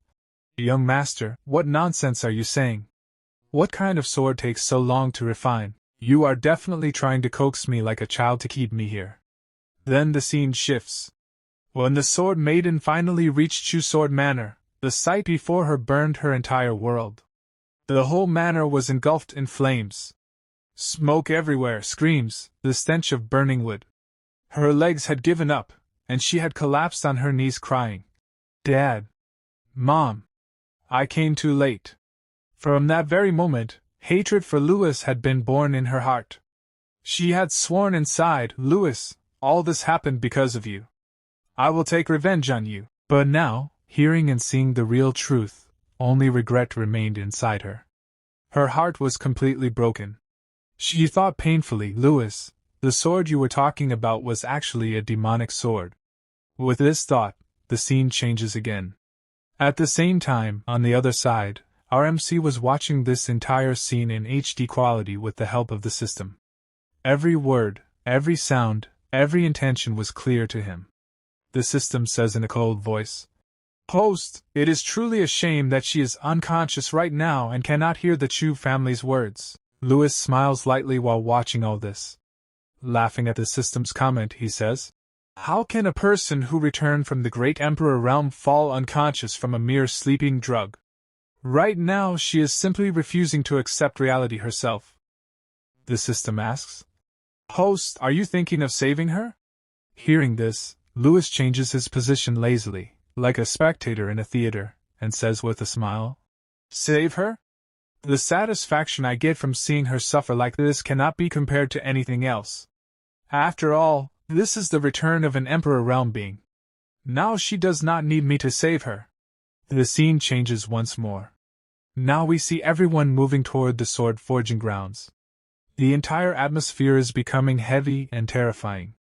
"Young master, what nonsense are you saying? What kind of sword takes so long to refine? You are definitely trying to coax me like a child to keep me here." Then the scene shifts. When the Sword Maiden finally reached Chu Sword Manor, The sight before her burned her entire world. The whole manor was engulfed in flames. Smoke everywhere, screams, the stench of burning wood. Her legs had given up, and she had collapsed on her knees crying, "Dad! Mom! I came too late." From that very moment, hatred for Louis had been born in her heart. She had sworn inside, "Louis, all this happened because of you. I will take revenge on you." But now, hearing and seeing the real truth, only regret remained inside her. Her heart was completely broken. She thought painfully, "Louis, the sword you were talking about was actually a demonic sword." With this thought, the scene changes again. At the same time, on the other side, our MC was watching this entire scene in HD quality with the help of the system. Every word, every sound, every intention was clear to him. The system says in a cold voice, "Host, it is truly a shame that she is unconscious right now and cannot hear the Chu family's words." Louis smiles lightly while watching all this. Laughing at the system's comment, he says, "How can a person who returned from the great emperor realm fall unconscious from a mere sleeping drug? Right now she is simply refusing to accept reality herself." The system asks, "Host, are you thinking of saving her?" Hearing this, Louis changes his position lazily, like a spectator in a theater, and says with a smile, "Save her? The satisfaction I get from seeing her suffer like this cannot be compared to anything else. After all, this is the return of an Emperor realm being. Now she does not need me to save her." The scene changes once more. Now we see everyone moving toward the sword forging grounds. The entire atmosphere is becoming heavy and terrifying.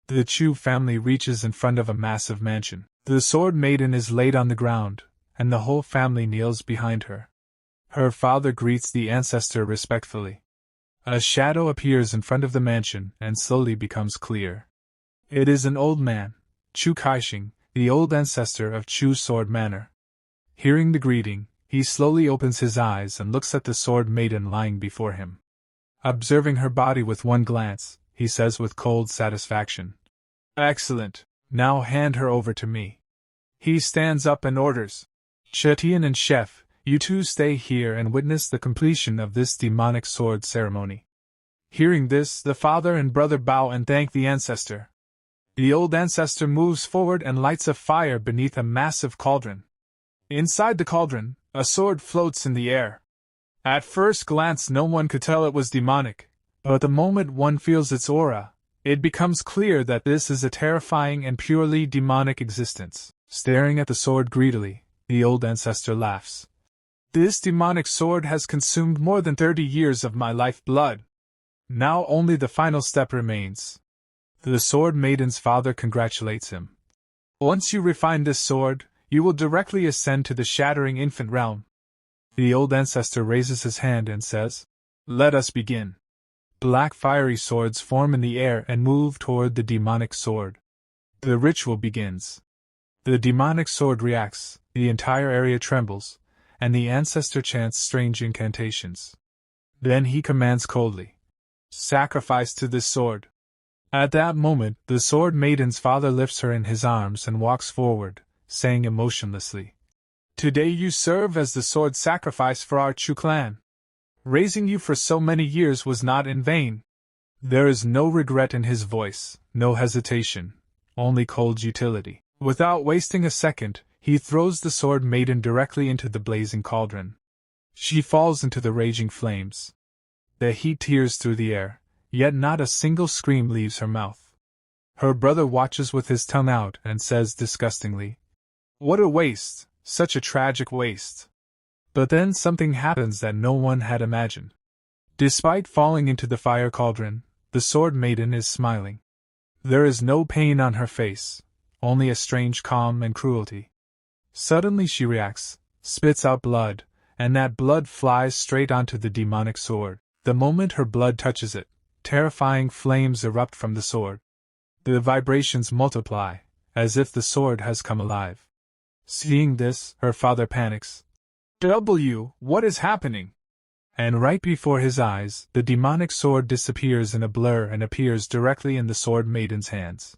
The Chu family reaches in front of a massive mansion. The Sword Maiden is laid on the ground, and the whole family kneels behind her. Her father greets the ancestor respectfully. A shadow appears in front of the mansion and slowly becomes clear. It is an old man, Chu Kaixing, the old ancestor of Chu Sword Manor. Hearing the greeting, he slowly opens his eyes and looks at the Sword Maiden lying before him. Observing her body with one glance, he says with cold satisfaction, "Excellent, now hand her over to me." He stands up and orders, "Chetian and Chef, you two stay here and witness the completion of this demonic sword ceremony." Hearing this, the father and brother bow and thank the ancestor. The old ancestor moves forward and lights a fire beneath a massive cauldron. Inside the cauldron, a sword floats in the air. At first glance no one could tell it was demonic, but the moment one feels its aura, it becomes clear that this is a terrifying and purely demonic existence. Staring at the sword greedily, the old ancestor laughs. "This demonic sword has consumed more than 30 years of my life blood. Now only the final step remains." The Sword Maiden's father congratulates him. "Once you refine this sword, you will directly ascend to the shattering infant realm." The old ancestor raises his hand and says, "Let us begin." Black fiery swords form in the air and move toward the demonic sword. The ritual begins. The demonic sword reacts, the entire area trembles, and the ancestor chants strange incantations. Then he commands coldly, "Sacrifice to this sword." At that moment, the Sword Maiden's father lifts her in his arms and walks forward, saying emotionlessly, "Today you serve as the sword sacrifice for our Chu clan. Raising you for so many years was not in vain." There is no regret in his voice, no hesitation, only cold utility. Without wasting a second, he throws the Sword Maiden directly into the blazing cauldron. She falls into the raging flames. The heat tears through the air, yet not a single scream leaves her mouth. Her brother watches with his tongue out and says disgustingly, "What a waste, such a tragic waste." But then something happens that no one had imagined. Despite falling into the fire cauldron, the Sword Maiden is smiling. There is no pain on her face, only a strange calm and cruelty. Suddenly she reacts, spits out blood, and that blood flies straight onto the demonic sword. The moment her blood touches it, terrifying flames erupt from the sword. The vibrations multiply, as if the sword has come alive. Seeing this, her father panics. What is happening?" And right before his eyes, the demonic sword disappears in a blur and appears directly in the Sword Maiden's hands.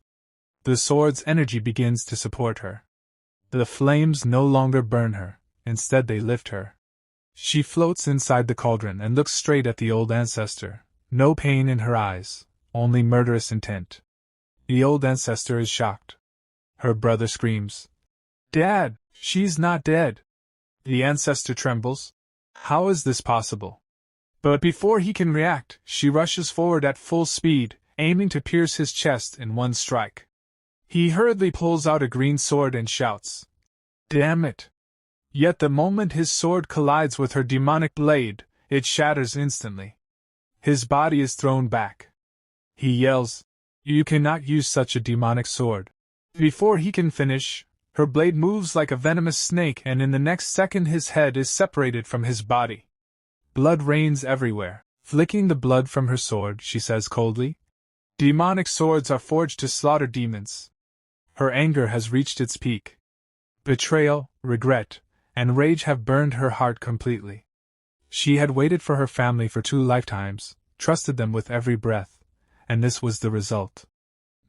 The sword's energy begins to support her. The flames no longer burn her, instead they lift her. She floats inside the cauldron and looks straight at the old ancestor, no pain in her eyes, only murderous intent. The old ancestor is shocked. Her brother screams, "Dad, she's not dead!" The ancestor trembles. How is this possible? But before he can react, she rushes forward at full speed, aiming to pierce his chest in one strike. He hurriedly pulls out a green sword and shouts, "Damn it!" Yet the moment his sword collides with her demonic blade, it shatters instantly. His body is thrown back. He yells, "You cannot use such a demonic sword." Before he can finish, her blade moves like a venomous snake, and in the next second his head is separated from his body. Blood rains everywhere. Flicking the blood from her sword, she says coldly, "Demonic swords are forged to slaughter demons." Her anger has reached its peak. Betrayal, regret, and rage have burned her heart completely. She had waited for her family for 2 lifetimes, trusted them with every breath, and this was the result.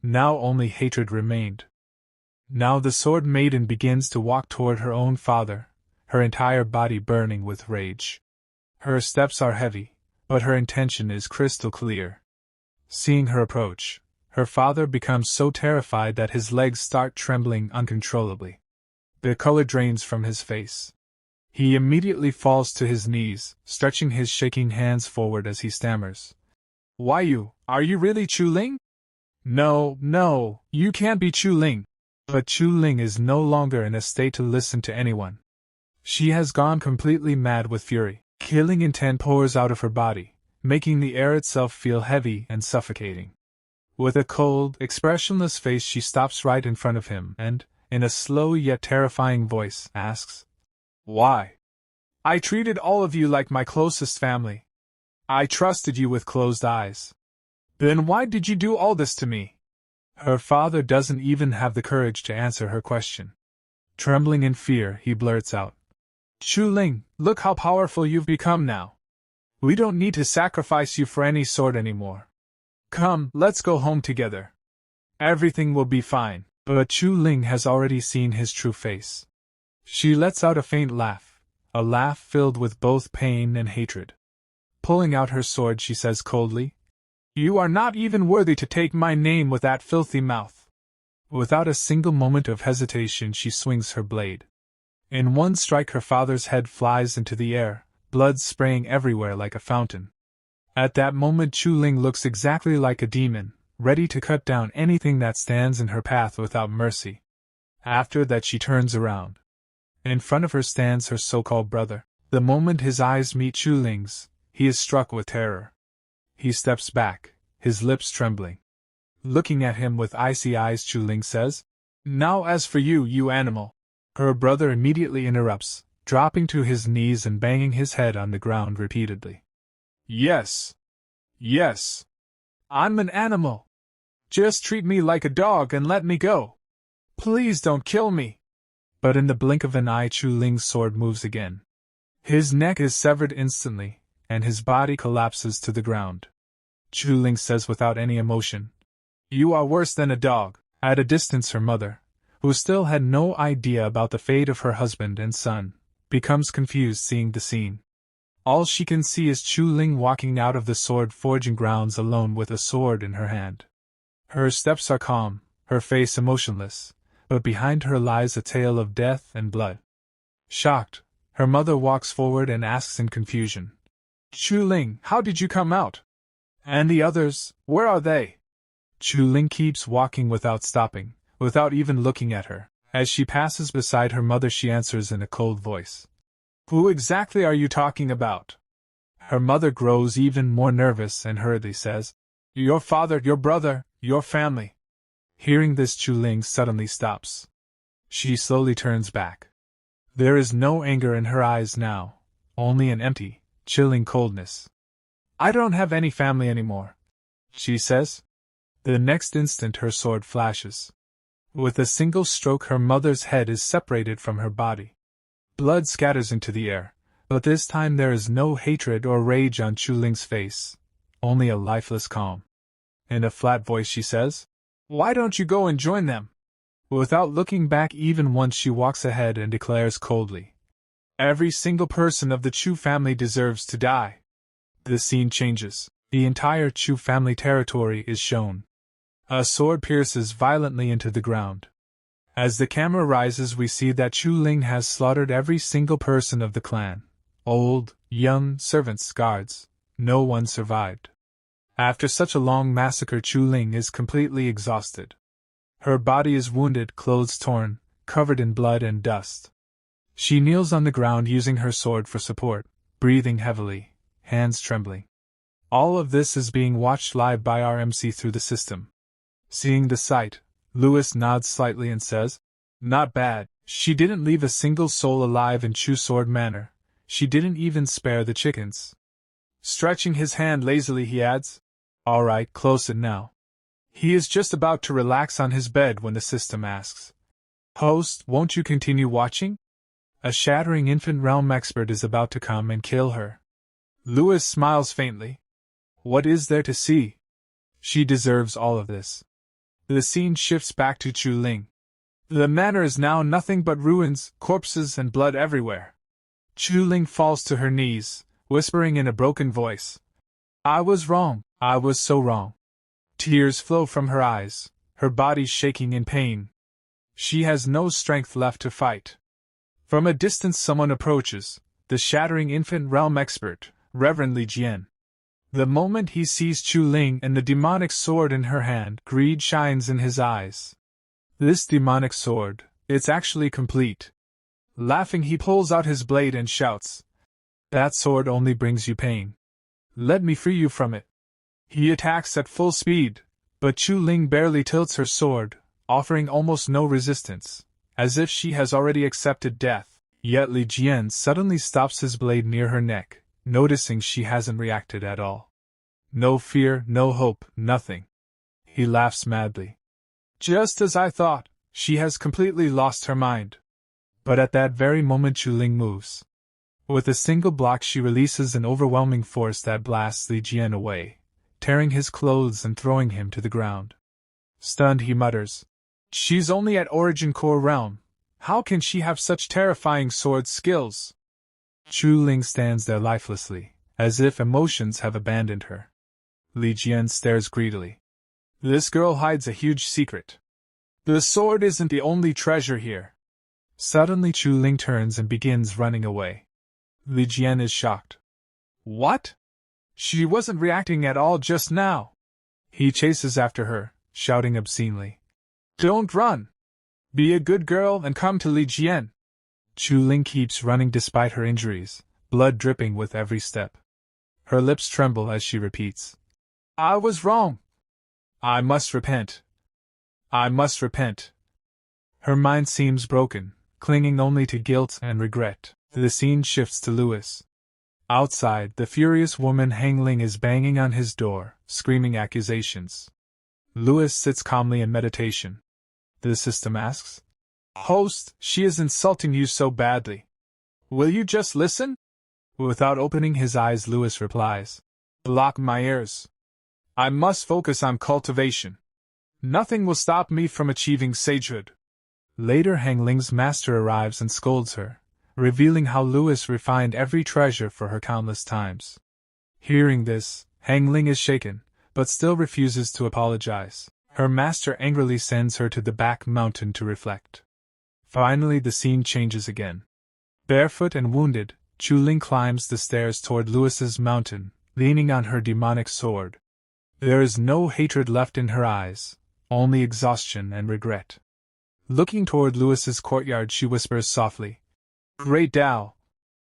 Now only hatred remained. Now the Sword Maiden begins to walk toward her own father, her entire body burning with rage. Her steps are heavy, but her intention is crystal clear. Seeing her approach, her father becomes so terrified that his legs start trembling uncontrollably. The color drains from his face. He immediately falls to his knees, stretching his shaking hands forward as he stammers, "Why you? Are you really Chu Ling?" No, you can't be Chu Ling." But Chu Ling is no longer in a state to listen to anyone. She has gone completely mad with fury. Killing intent pours out of her body, making the air itself feel heavy and suffocating. With a cold, expressionless face she stops right in front of him and, in a slow yet terrifying voice, asks, "Why? I treated all of you like my closest family. I trusted you with closed eyes. Then why did you do all this to me?" Her father doesn't even have the courage to answer her question. Trembling in fear, he blurts out, "Chu Ling, look how powerful you've become now. We don't need to sacrifice you for any sword anymore. Come, let's go home together. Everything will be fine." But Chu Ling has already seen his true face. She lets out a faint laugh, a laugh filled with both pain and hatred. Pulling out her sword, she says coldly, "You are not even worthy to take my name with that filthy mouth." Without a single moment of hesitation, she swings her blade. In one strike, her father's head flies into the air, blood spraying everywhere like a fountain. At that moment, Chu Ling looks exactly like a demon, ready to cut down anything that stands in her path without mercy. After that, she turns around. In front of her stands her so-called brother. The moment his eyes meet Chu Ling's, he is struck with terror. He steps back, his lips trembling. Looking at him with icy eyes, Chu Ling says, "Now as for you, you animal." Her brother immediately interrupts, dropping to his knees and banging his head on the ground repeatedly. Yes, I'm an animal. Just treat me like a dog and let me go. Please don't kill me." But in the blink of an eye, Chu Ling's sword moves again. His neck is severed instantly, and his body collapses to the ground. Chu Ling says without any emotion, "You are worse than a dog." At a distance, her mother, who still had no idea about the fate of her husband and son, becomes confused seeing the scene. All she can see is Chu Ling walking out of the sword forging grounds alone with a sword in her hand. Her steps are calm, her face emotionless, but behind her lies a tale of death and blood. Shocked, her mother walks forward and asks in confusion, "Chu Ling, how did you come out? And the others, where are they?" Chu Ling keeps walking without stopping, without even looking at her. As she passes beside her mother, she answers in a cold voice, "Who exactly are you talking about?" Her mother grows even more nervous and hurriedly says, "Your father, your brother, your family." Hearing this, Chu Ling suddenly stops. She slowly turns back. There is no anger in her eyes now, only an empty, chilling coldness. "I don't have any family anymore," she says. The next instant her sword flashes. With a single stroke, her mother's head is separated from her body. Blood scatters into the air, but this time there is no hatred or rage on Chu Ling's face, only a lifeless calm. In a flat voice she says, "Why don't you go and join them? Without looking back even once, she walks ahead and declares coldly, "Every single person of the Chu family deserves to die." The scene changes. The entire Chu family territory is shown. A sword pierces violently into the ground. As the camera rises, we see that Chu Ling has slaughtered every single person of the clan. Old, young, servants, guards. No one survived. After such a long massacre, Chu Ling is completely exhausted. Her body is wounded, clothes torn, covered in blood and dust. She kneels on the ground using her sword for support, breathing heavily, hands trembling. All of this is being watched live by our MC through the system. Seeing the sight, Lewis nods slightly and says, "Not bad. She didn't leave a single soul alive in Chu sword manner. She didn't even spare the chickens." Stretching his hand lazily, he adds, "All right, close it now." He is just about to relax on his bed when the system asks, "Host, won't you continue watching? A shattering infant realm expert is about to come and kill her." Lewis smiles faintly. What is there to see? She deserves all of this. The scene shifts back to Chu Ling. The manor is now nothing but ruins, corpses, and blood everywhere. Chu Ling falls to her knees, whispering in a broken voice, "I was wrong, I was so wrong." Tears flow from her eyes, her body shaking in pain. She has no strength left to fight. From a distance someone approaches, the shattering infant realm expert, Reverend Li Jian. The moment he sees Chu Ling and the demonic sword in her hand, greed shines in his eyes. This demonic sword, it's actually complete. Laughing, he pulls out his blade and shouts, "That sword only brings you pain. Let me free you from it." He attacks at full speed, but Chu Ling barely tilts her sword, offering almost no resistance, as if she has already accepted death. Yet Li Jian suddenly stops his blade near her neck, noticing she hasn't reacted at all. No fear, no hope, nothing. He laughs madly. "Just as I thought, she has completely lost her mind." But at that very moment Chu Ling moves. With a single block she releases an overwhelming force that blasts Li Jian away, tearing his clothes and throwing him to the ground. Stunned, he mutters, "She's only at Origin Core Realm. How can she have such terrifying sword skills?" Chu Ling stands there lifelessly, as if emotions have abandoned her. Li Jian stares greedily. This girl hides a huge secret. The sword isn't the only treasure here. Suddenly Chu Ling turns and begins running away. Li Jian is shocked. What? She wasn't reacting at all just now. He chases after her, shouting obscenely, "Don't run! Be a good girl and come to Li Jian." Chu Ling keeps running despite her injuries, blood dripping with every step. Her lips tremble as she repeats, "I was wrong. I must repent. I must repent." Her mind seems broken, clinging only to guilt and regret. The scene shifts to Lewis. Outside, the furious woman Hong Ling is banging on his door, screaming accusations. Lewis sits calmly in meditation. The system asks, "Host, she is insulting you so badly. Will you just listen?" Without opening his eyes, Lewis replies, "Block my ears. I must focus on cultivation. Nothing will stop me from achieving sagehood." Later, Hong Ling's master arrives and scolds her, revealing how Lewis refined every treasure for her countless times. Hearing this, Hong Ling is shaken, but still refuses to apologize. Her master angrily sends her to the back mountain to reflect. Finally, the scene changes again. Barefoot and wounded, Chu Ling climbs the stairs toward Lewis's mountain, leaning on her demonic sword. There is no hatred left in her eyes, only exhaustion and regret. Looking toward Lewis's courtyard, she whispers softly, "Great Tao."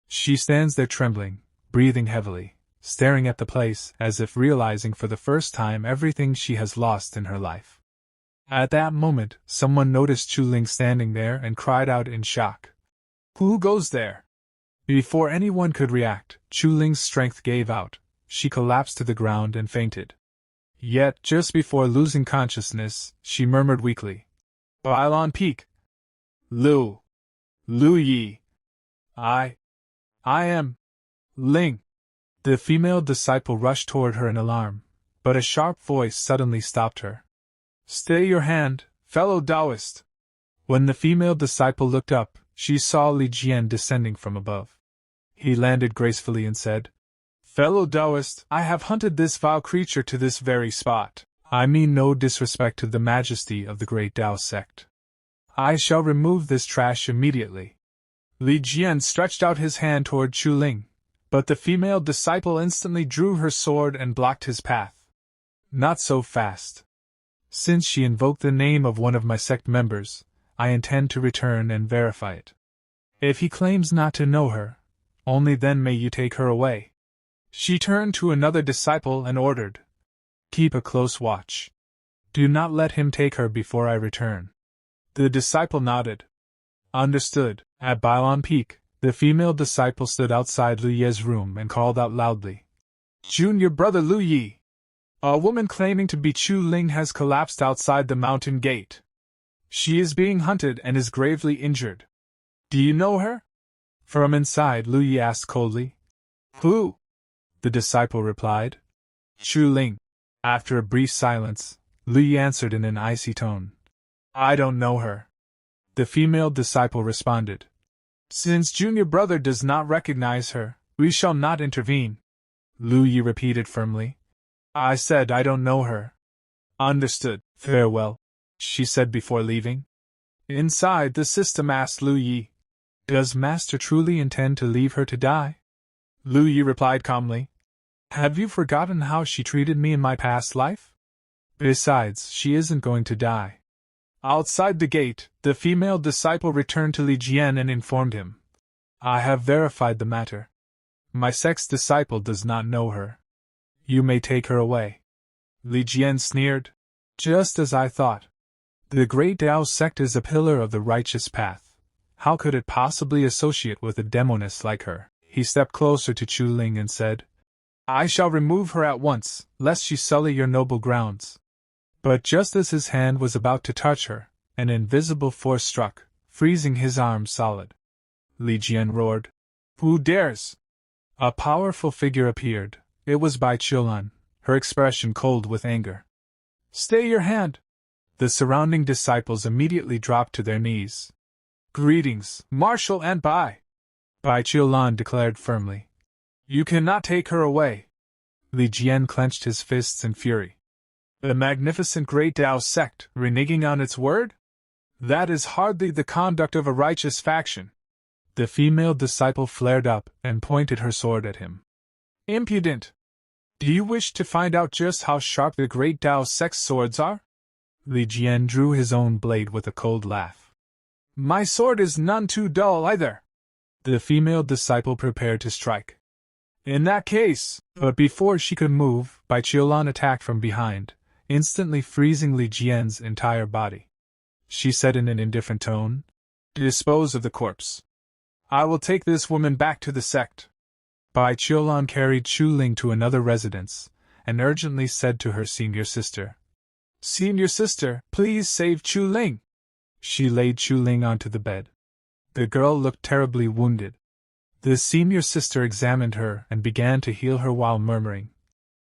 She stands there trembling, breathing heavily, staring at the place as if realizing for the first time everything she has lost in her life. At that moment, someone noticed Chu Ling standing there and cried out in shock, "Who goes there?" Before anyone could react, Chu Ling's strength gave out. She collapsed to the ground and fainted. Yet, just before losing consciousness, she murmured weakly, "Bylon Peak. Lu Yi. I am Ling." The female disciple rushed toward her in alarm, but a sharp voice suddenly stopped her. "Stay your hand, fellow Taoist. When the female disciple looked up, she saw Li Jian descending from above. He landed gracefully and said, "Fellow Taoist, I have hunted this vile creature to this very spot. I mean no disrespect to the majesty of the great Tao sect. I shall remove this trash immediately." Li Jian stretched out his hand toward Chu Ling, but the female disciple instantly drew her sword and blocked his path. "Not so fast. Since she invoked the name of one of my sect members, I intend to return and verify it. If he claims not to know her, only then may you take her away." She turned to another disciple and ordered, "Keep a close watch. Do not let him take her before I return." The disciple nodded. "Understood." At Bailon Peak, the female disciple stood outside Lu Ye's room and called out loudly, "Junior brother Lu Yi! A woman claiming to be Chu Ling has collapsed outside the mountain gate. She is being hunted and is gravely injured. Do you know her?" From inside, Lu Yi asked coldly. "Who?" the disciple replied. "Chu Ling." After a brief silence, Lu Yi answered in an icy tone, "I don't know her." The female disciple responded, "Since junior brother does not recognize her, we shall not intervene." Lu Yi repeated firmly, "I said I don't know her." "Understood. Farewell," she said before leaving. Inside, the system asked Lu Yi, "Does Master truly intend to leave her to die?" Lu Yi replied calmly, "Have you forgotten how she treated me in my past life? Besides, she isn't going to die." Outside the gate, the female disciple returned to Li Jian and informed him, "I have verified the matter. My sect's disciple does not know her. You may take her away." Li Jian sneered, "Just as I thought. The great Tao sect is a pillar of the righteous path. How could it possibly associate with a demoness like her?" He stepped closer to Chu Ling and said, "I shall remove her at once, lest she sully your noble grounds." But just as his hand was about to touch her, an invisible force struck, freezing his arm solid. Li Jian roared, "Who dares?" A powerful figure appeared. It was Bai Qiulan, her expression cold with anger. "Stay your hand!" The surrounding disciples immediately dropped to their knees. "Greetings, Marshal and Bai Qiulan declared firmly. "You cannot take her away." Li Jian clenched his fists in fury. The magnificent great Tao sect, reneging on its word? That is hardly the conduct of a righteous faction. The female disciple flared up and pointed her sword at him. "Impudent! Do you wish to find out just how sharp the great Tao sect's swords are?" Li Jian drew his own blade with a cold laugh. "My sword is none too dull either." The female disciple prepared to strike. "In that case," but before she could move, Bai Qiulan attacked from behind, instantly freezing Li Jian's entire body. She said in an indifferent tone, "Dispose of the corpse. I will take this woman back to the sect." Bai Qiulan carried Chu Ling to another residence, and urgently said to her senior sister, "Senior sister, please save Chu Ling." She laid Chu Ling onto the bed. The girl looked terribly wounded. The senior sister examined her and began to heal her while murmuring,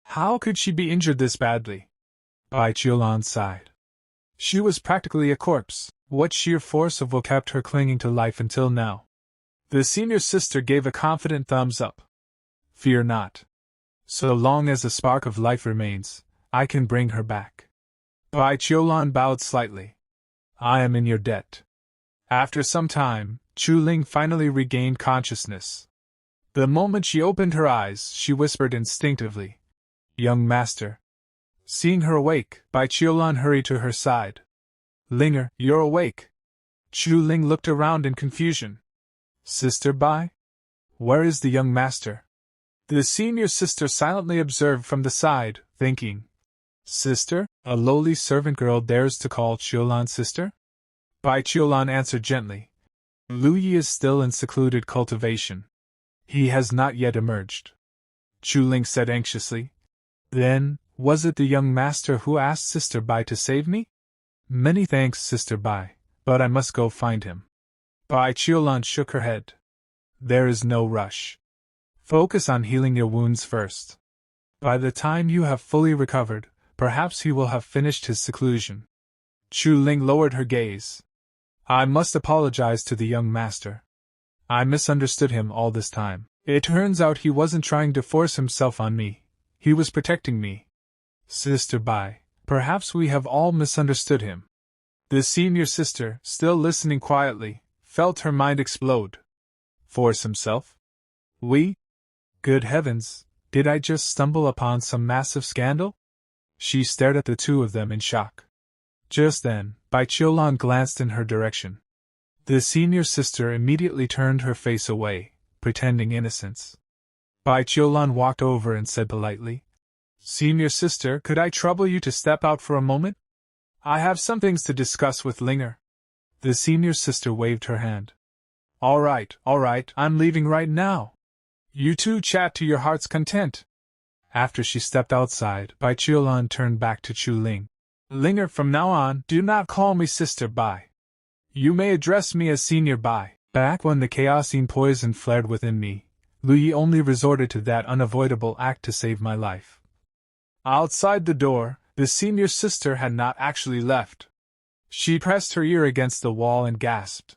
"How could she be injured this badly?" Bai Qiulan sighed. She was practically a corpse. What sheer force of will kept her clinging to life until now? The senior sister gave a confident thumbs up. "Fear not. So long as a spark of life remains, I can bring her back." Bai Qiulan bowed slightly. "I am in your debt." After some time, Chu Ling finally regained consciousness. The moment she opened her eyes, she whispered instinctively, "Young master." Seeing her awake, Bai Qiulan hurried to her side. "Linger, you're awake." Chu Ling looked around in confusion. "Sister Bai? Where is the young master?" The senior sister silently observed from the side, thinking, "Sister? A lowly servant girl dares to call Qiulan sister?" Bai Qiulan answered gently, "Lu Yi is still in secluded cultivation. He has not yet emerged." Chu Ling said anxiously, "Then, was it the young master who asked Sister Bai to save me?" "Many thanks, Sister Bai, but I must go find him." Bai Qiulan shook her head. "There is no rush. Focus on healing your wounds first. By the time you have fully recovered, perhaps he will have finished his seclusion." Chu Ling lowered her gaze. I must apologize to the young master. I misunderstood him all this time. It turns out he wasn't trying to force himself on me. He was protecting me. Sister Bai, perhaps we have all misunderstood him. The senior sister, still listening quietly, felt her mind explode. Force himself? We? Good heavens, did I just stumble upon some massive scandal? She stared at the two of them in shock. Just then, Bai Qiulan glanced in her direction. The senior sister immediately turned her face away, pretending innocence. Bai Qiulan walked over and said politely, Senior sister, could I trouble you to step out for a moment? I have some things to discuss with Linger. The senior sister waved her hand. All right, I'm leaving right now. You two chat to your heart's content. After she stepped outside, Bai Qiulan turned back to Chu Ling. Linger, from now on, do not call me Sister Bai. You may address me as Senior Bai. Back when the chaosine poison flared within me, Lu Yi only resorted to that unavoidable act to save my life. Outside the door, the senior sister had not actually left. She pressed her ear against the wall and gasped.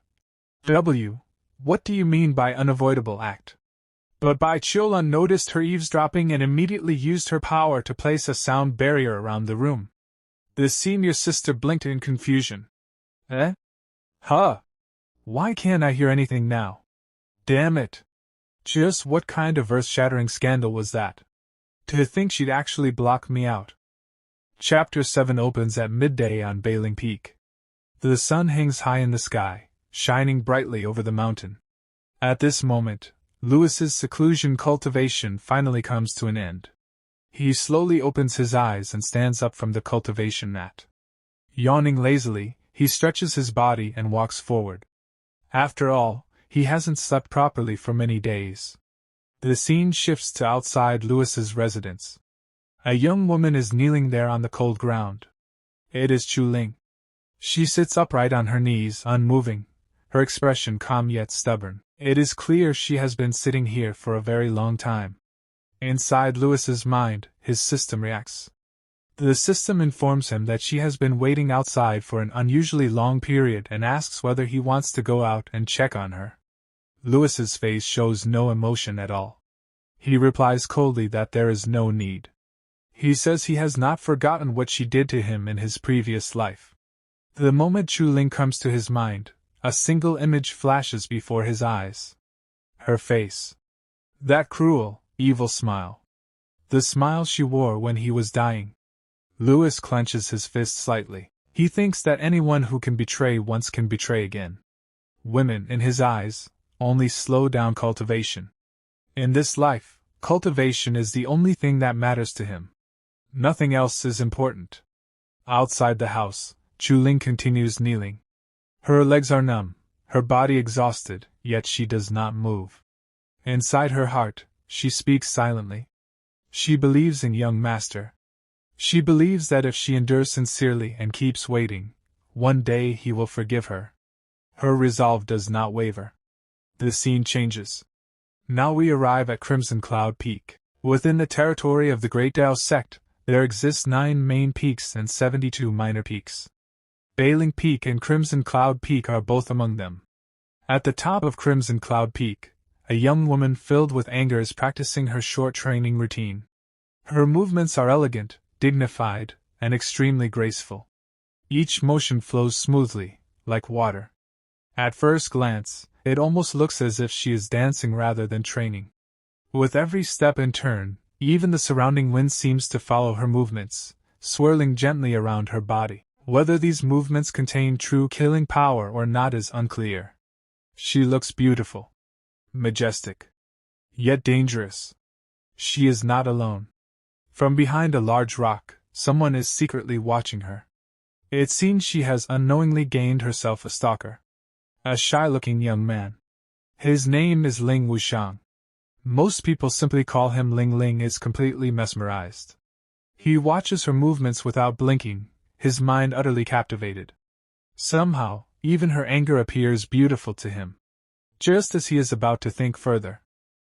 What do you mean by unavoidable act? But Bai Qiulan noticed her eavesdropping and immediately used her power to place a sound barrier around the room. The senior sister blinked in confusion. Eh? Huh? Why can't I hear anything now? Damn it. Just what kind of earth-shattering scandal was that? To think she'd actually block me out. Chapter 7 opens at midday on Bailing Peak. The sun hangs high in the sky, shining brightly over the mountain. At this moment, Louis's seclusion cultivation finally comes to an end. He slowly opens his eyes and stands up from the cultivation mat. Yawning lazily, he stretches his body and walks forward. After all, he hasn't slept properly for many days. The scene shifts to outside Louis's residence. A young woman is kneeling there on the cold ground. It is Chu Ling. She sits upright on her knees, unmoving, her expression calm yet stubborn. It is clear she has been sitting here for a very long time. Inside Louis's mind, his system reacts. The system informs him that she has been waiting outside for an unusually long period and asks whether he wants to go out and check on her. Louis's face shows no emotion at all. He replies coldly that there is no need. He says he has not forgotten what she did to him in his previous life. The moment Chu Ling comes to his mind, a single image flashes before his eyes. Her face. That cruel, evil smile. The smile she wore when he was dying. Louis clenches his fist slightly. He thinks that anyone who can betray once can betray again. Women, in his eyes, only slow down cultivation. In this life, cultivation is the only thing that matters to him. Nothing else is important. Outside the house, Chu Ling continues kneeling. Her legs are numb, her body exhausted, yet she does not move. Inside her heart, she speaks silently. She believes in young master. She believes that if she endures sincerely and keeps waiting, one day he will forgive her. Her resolve does not waver. The scene changes. Now we arrive at Crimson Cloud Peak. Within the territory of the Great Tao sect, there exist 9 main peaks and 72 minor peaks. Bailing Peak and Crimson Cloud Peak are both among them. At the top of Crimson Cloud Peak, a young woman filled with anger is practicing her short training routine. Her movements are elegant, dignified, and extremely graceful. Each motion flows smoothly, like water. At first glance, it almost looks as if she is dancing rather than training. With every step and turn, even the surrounding wind seems to follow her movements, swirling gently around her body. Whether these movements contain true killing power or not is unclear. She looks beautiful, majestic, yet dangerous. She is not alone. From behind a large rock, someone is secretly watching her. It seems she has unknowingly gained herself a stalker. A shy-looking young man. His name is Ling Wushang. Most people simply call him Ling. Ling is completely mesmerized. He watches her movements without blinking, his mind utterly captivated. Somehow, even her anger appears beautiful to him. Just as he is about to think further,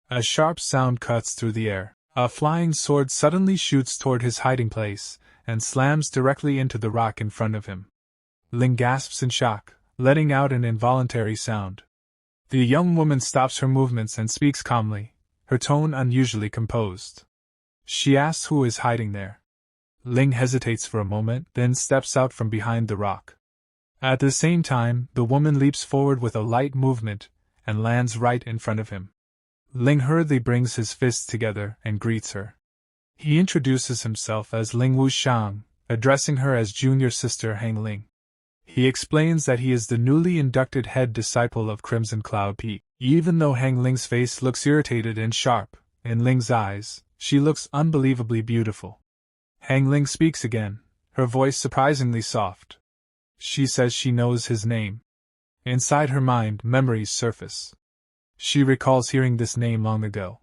a sharp sound cuts through the air. A flying sword suddenly shoots toward his hiding place, and slams directly into the rock in front of him. Ling gasps in shock, letting out an involuntary sound. The young woman stops her movements and speaks calmly, her tone unusually composed. She asks who is hiding there. Ling hesitates for a moment, then steps out from behind the rock. At the same time, the woman leaps forward with a light movement and lands right in front of him. Ling hurriedly brings his fists together and greets her. He introduces himself as Ling Wuxiang, addressing her as junior sister Hong Ling. He explains that he is the newly inducted head disciple of Crimson Cloud Peak. Even though Hong Ling's face looks irritated and sharp, in Ling's eyes, she looks unbelievably beautiful. Hong Ling speaks again, her voice surprisingly soft. She says she knows his name. Inside her mind, memories surface. She recalls hearing this name long ago.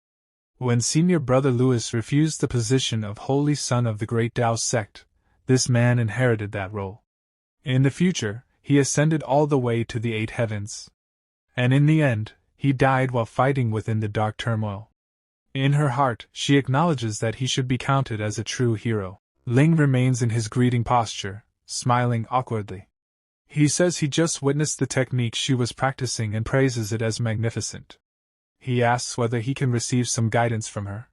When senior brother Louis refused the position of Holy Son of the Great Tao sect, this man inherited that role. In the future, he ascended all the way to the 8 heavens. And in the end, he died while fighting within the dark turmoil. In her heart, she acknowledges that he should be counted as a true hero. Ling remains in his greeting posture, smiling awkwardly. He says he just witnessed the technique she was practicing and praises it as magnificent. He asks whether he can receive some guidance from her.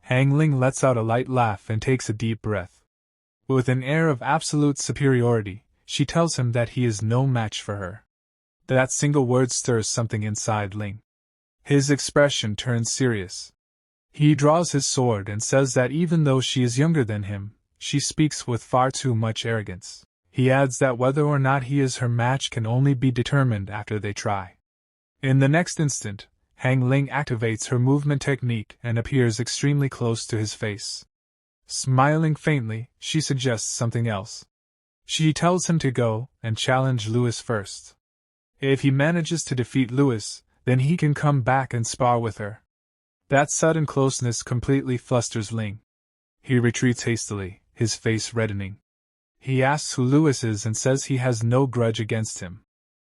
Hong Ling lets out a light laugh and takes a deep breath. With an air of absolute superiority, she tells him that he is no match for her. That single word stirs something inside Ling. His expression turns serious. He draws his sword and says that even though she is younger than him, she speaks with far too much arrogance. He adds that whether or not he is her match can only be determined after they try. In the next instant, Hong Ling activates her movement technique and appears extremely close to his face. Smiling faintly, she suggests something else. She tells him to go and challenge Louis first. If he manages to defeat Louis, then he can come back and spar with her. That sudden closeness completely flusters Ling. He retreats hastily, his face reddening. He asks who Louis is and says he has no grudge against him.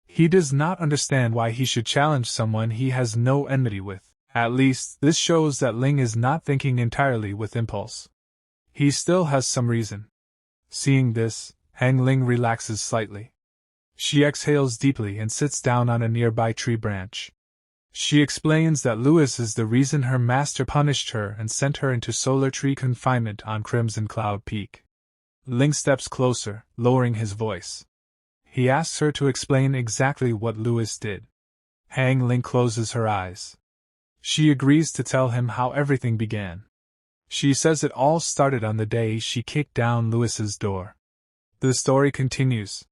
He does not understand why he should challenge someone he has no enmity with. At least, this shows that Ling is not thinking entirely with impulse. He still has some reason. Seeing this, Hong Ling relaxes slightly. She exhales deeply and sits down on a nearby tree branch. She explains that Louis is the reason her master punished her and sent her into solar tree confinement on Crimson Cloud Peak. Ling steps closer, lowering his voice. He asks her to explain exactly what Louis did. Hong Ling closes her eyes. She agrees to tell him how everything began. She says it all started on the day she kicked down Louis's door. The story continues.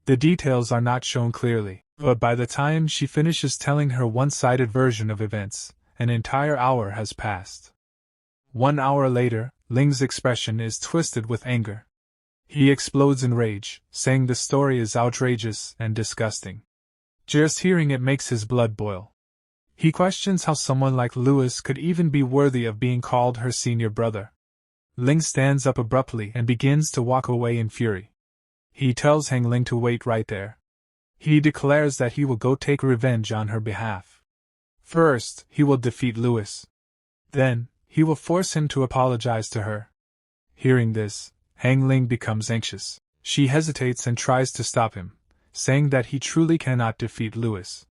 The details are not shown clearly, but by the time she finishes telling her one-sided version of events, an entire hour has passed. 1 hour later, Ling's expression is twisted with anger. He explodes in rage, saying the story is outrageous and disgusting. Just hearing it makes his blood boil. He questions how someone like Louis could even be worthy of being called her senior brother. Ling stands up abruptly and begins to walk away in fury. He tells Hong Ling to wait right there. He declares that he will go take revenge on her behalf. First, he will defeat Louis. Then, he will force him to apologize to her. Hearing this, Hong Ling becomes anxious. She hesitates and tries to stop him, saying that he truly cannot defeat Louis.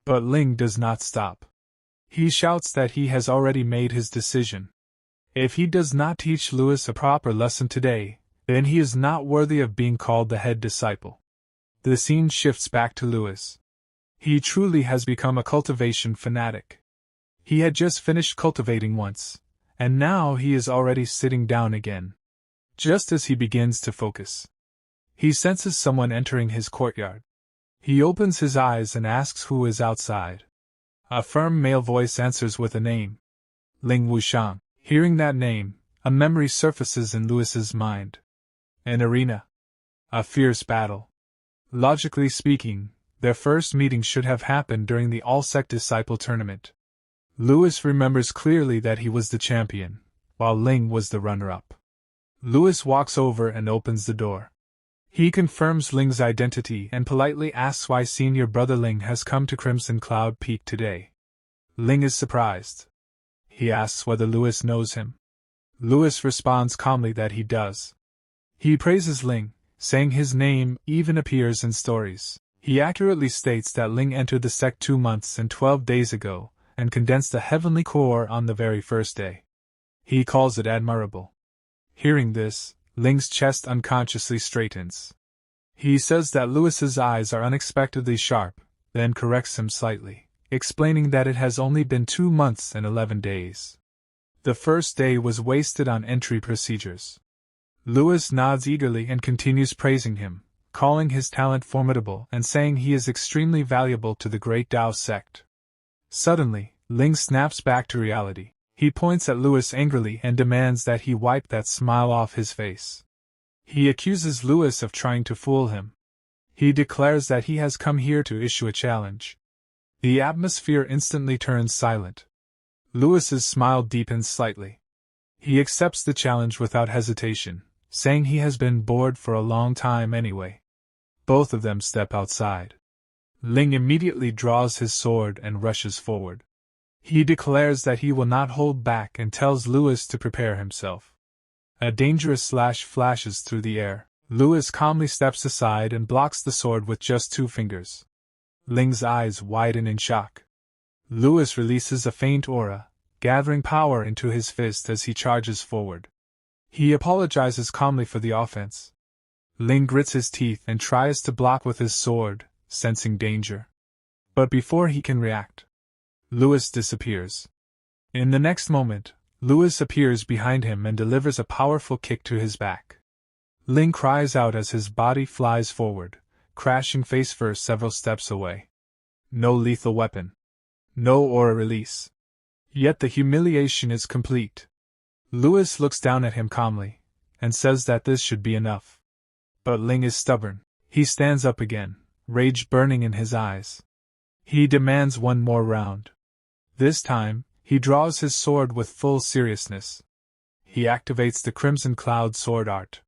But Ling does not stop. He shouts that he has already made his decision. If he does not teach Louis a proper lesson today, then he is not worthy of being called the head disciple. The scene shifts back to Louis. He truly has become a cultivation fanatic. He had just finished cultivating once, and now he is already sitting down again. Just as he begins to focus, he senses someone entering his courtyard. He opens his eyes and asks who is outside. A firm male voice answers with a name. Ling Wuxiang. Hearing that name, a memory surfaces in Louis's mind. An arena. A fierce battle. Logically speaking, their first meeting should have happened during the All-Sect Disciple Tournament. Louis remembers clearly that he was the champion, while Ling was the runner-up. Louis walks over and opens the door. He confirms Ling's identity and politely asks why senior brother Ling has come to Crimson Cloud Peak today. Ling is surprised. He asks whether Louis knows him. Louis responds calmly that he does. He praises Ling, saying his name even appears in stories. He accurately states that Ling entered the sect 2 months and 12 days ago, and condensed the heavenly core on the very first day. He calls it admirable. Hearing this, Ling's chest unconsciously straightens. He says that Louis's eyes are unexpectedly sharp, then corrects him slightly, explaining that it has only been 2 months and 11 days. The first day was wasted on entry procedures. Louis nods eagerly and continues praising him, calling his talent formidable and saying he is extremely valuable to the Great Tao sect. Suddenly, Ling snaps back to reality. He points at Louis angrily and demands that he wipe that smile off his face. He accuses Louis of trying to fool him. He declares that he has come here to issue a challenge. The atmosphere instantly turns silent. Louis's smile deepens slightly. He accepts the challenge without hesitation, saying he has been bored for a long time anyway. Both of them step outside. Ling immediately draws his sword and rushes forward. He declares that he will not hold back and tells Louis to prepare himself. A dangerous slash flashes through the air. Louis calmly steps aside and blocks the sword with just 2 fingers. Ling's eyes widen in shock. Louis releases a faint aura, gathering power into his fist as he charges forward. He apologizes calmly for the offense. Ling grits his teeth and tries to block with his sword, sensing danger. But before he can react, Louis disappears. In the next moment, Louis appears behind him and delivers a powerful kick to his back. Ling cries out as his body flies forward, crashing face first several steps away. No lethal weapon. No aura release. Yet the humiliation is complete. Louis looks down at him calmly, and says that this should be enough. But Ling is stubborn. He stands up again, rage burning in his eyes. He demands one more round. This time, he draws his sword with full seriousness. He activates the Crimson Cloud sword art.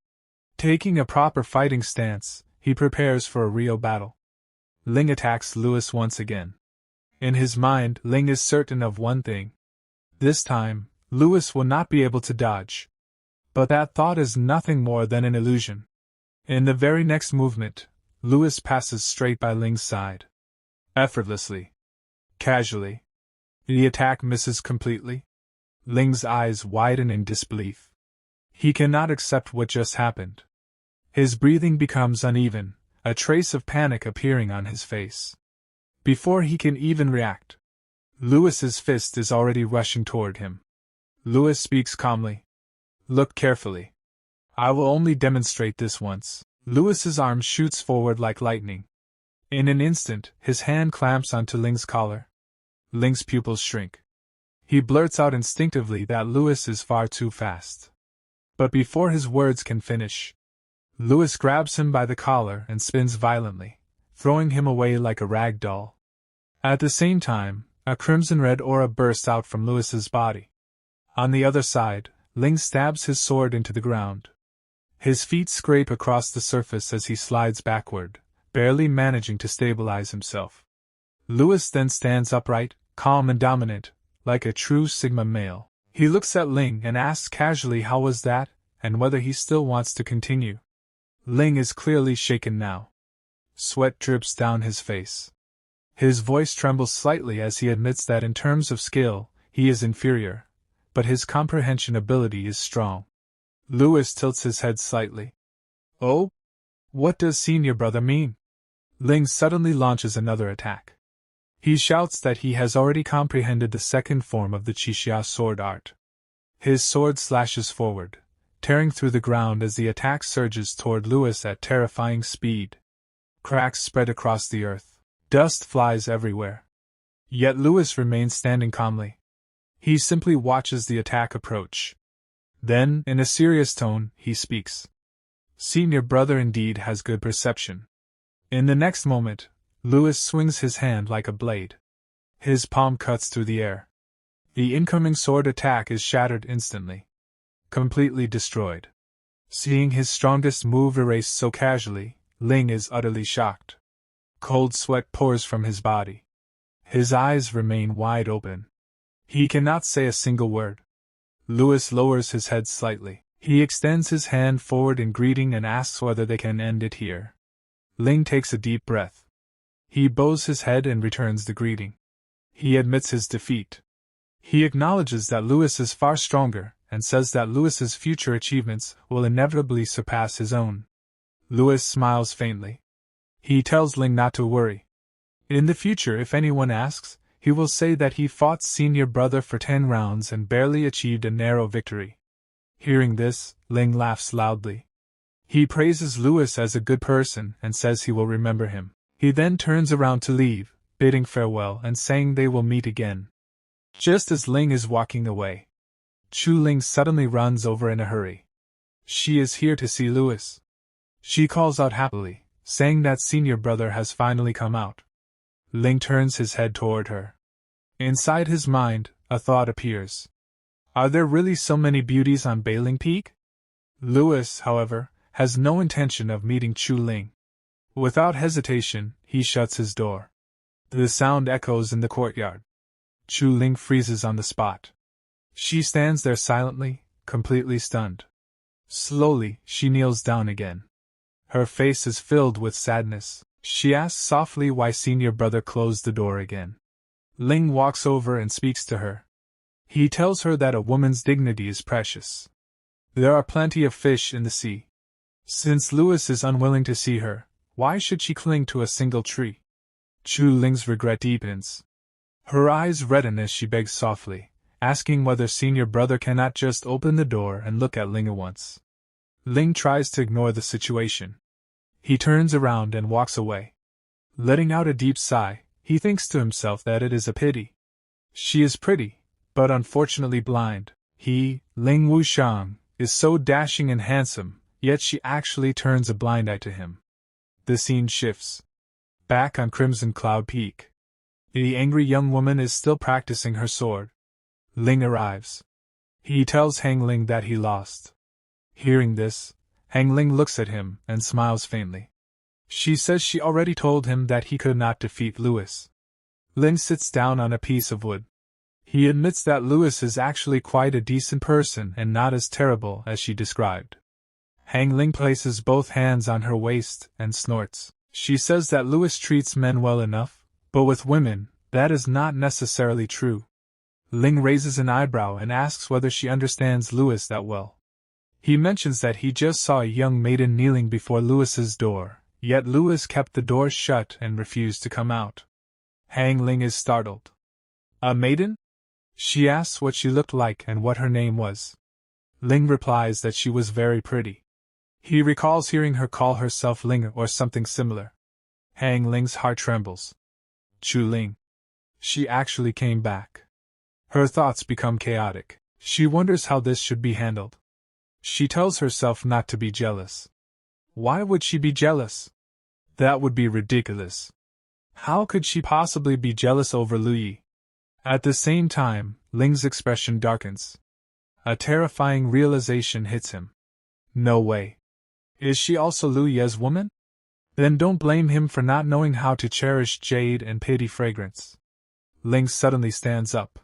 Taking a proper fighting stance, he prepares for a real battle. Ling attacks Louis once again. In his mind, Ling is certain of one thing. This time, Louis will not be able to dodge. But that thought is nothing more than an illusion. In the very next movement, Louis passes straight by Ling's side. Effortlessly. Casually. The attack misses completely. Ling's eyes widen in disbelief. He cannot accept what just happened. His breathing becomes uneven, a trace of panic appearing on his face. Before he can even react, Louis's fist is already rushing toward him. Louis speaks calmly. Look carefully. I will only demonstrate this once. Louis's arm shoots forward like lightning. In an instant, his hand clamps onto Ling's collar. Ling's pupils shrink. He blurts out instinctively that Louis is far too fast. But before his words can finish, Louis grabs him by the collar and spins violently, throwing him away like a rag doll. At the same time, a crimson-red aura bursts out from Louis's body. On the other side, Ling stabs his sword into the ground. His feet scrape across the surface as he slides backward, barely managing to stabilize himself. Louis then stands upright, calm and dominant, like a true Sigma male. He looks at Ling and asks casually how was that, and whether he still wants to continue. Ling is clearly shaken now. Sweat drips down his face. His voice trembles slightly as he admits that in terms of skill, he is inferior, but his comprehension ability is strong. Louis tilts his head slightly. Oh? What does senior brother mean? Ling suddenly launches another attack. He shouts that he has already comprehended the second form of the Qixia sword art. His sword slashes forward, tearing through the ground as the attack surges toward Louis at terrifying speed. Cracks spread across the earth. Dust flies everywhere. Yet Louis remains standing calmly. He simply watches the attack approach. Then, in a serious tone, he speaks. Senior brother indeed has good perception. In the next moment, Louis swings his hand like a blade. His palm cuts through the air. The incoming sword attack is shattered instantly. Completely destroyed. Seeing his strongest move erased so casually, Ling is utterly shocked. Cold sweat pours from his body. His eyes remain wide open. He cannot say a single word. Louis lowers his head slightly. He extends his hand forward in greeting and asks whether they can end it here. Ling takes a deep breath. He bows his head and returns the greeting. He admits his defeat. He acknowledges that Louis is far stronger, and says that Louis's future achievements will inevitably surpass his own. Louis smiles faintly. He tells Ling not to worry. In the future, if anyone asks, he will say that he fought senior brother for 10 rounds and barely achieved a narrow victory. Hearing this, Ling laughs loudly. He praises Louis as a good person and says he will remember him. He then turns around to leave, bidding farewell and saying they will meet again. Just as Ling is walking away, Chu Ling suddenly runs over in a hurry. She is here to see Louis. She calls out happily, saying that senior brother has finally come out. Ling turns his head toward her. Inside his mind, a thought appears. Are there really so many beauties on Bailing Peak? Louis, however, has no intention of meeting Chu Ling. Without hesitation, he shuts his door. The sound echoes in the courtyard. Chu Ling freezes on the spot. She stands there silently, completely stunned. Slowly, she kneels down again. Her face is filled with sadness. She asks softly why senior brother closed the door again. Ling walks over and speaks to her. He tells her that a woman's dignity is precious. There are plenty of fish in the sea. Since Louis is unwilling to see her, why should she cling to a single tree? Chu Ling's regret deepens. Her eyes redden as she begs softly, asking whether senior brother cannot just open the door and look at Ling at once. Ling tries to ignore the situation. He turns around and walks away. Letting out a deep sigh, he thinks to himself that it is a pity. She is pretty, but unfortunately blind. He, Ling Wushang, is so dashing and handsome, yet she actually turns a blind eye to him. The scene shifts. Back on Crimson Cloud Peak. The angry young woman is still practicing her sword. Ling arrives. He tells Hong Ling that he lost. Hearing this, Hong Ling looks at him and smiles faintly. She says she already told him that he could not defeat Louis. Ling sits down on a piece of wood. He admits that Louis is actually quite a decent person and not as terrible as she described. Hong Ling places both hands on her waist and snorts. She says that Louis treats men well enough, but with women, that is not necessarily true. Ling raises an eyebrow and asks whether she understands Louis that well. He mentions that he just saw a young maiden kneeling before Louis's door, yet Louis kept the door shut and refused to come out. Hong Ling is startled. A maiden? She asks what she looked like and what her name was. Ling replies that she was very pretty. He recalls hearing her call herself Ling or something similar. Hong Ling's heart trembles. Chu Ling. She actually came back. Her thoughts become chaotic. She wonders how this should be handled. She tells herself not to be jealous. Why would she be jealous? That would be ridiculous. How could she possibly be jealous over Lu Yi? At the same time, Ling's expression darkens. A terrifying realization hits him. No way. Is she also Lu Yi's woman? Then don't blame him for not knowing how to cherish jade and pity fragrance. Ling suddenly stands up.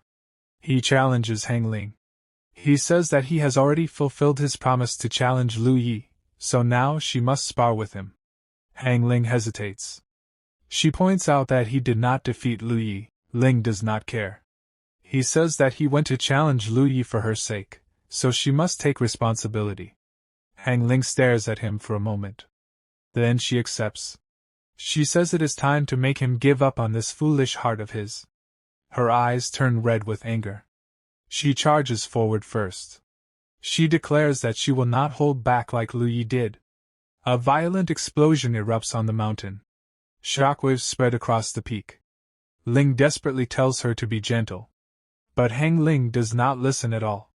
He challenges Hong Ling. He says that he has already fulfilled his promise to challenge Lu Yi, so now she must spar with him. Hong Ling hesitates. She points out that he did not defeat Lu Yi. Ling does not care. He says that he went to challenge Lu Yi for her sake, so she must take responsibility. Hong Ling stares at him for a moment. Then she accepts. She says it is time to make him give up on this foolish heart of his. Her eyes turn red with anger. She charges forward first. She declares that she will not hold back like Lu Yi did. A violent explosion erupts on the mountain. Shockwaves spread across the peak. Ling desperately tells her to be gentle. But Hong Ling does not listen at all.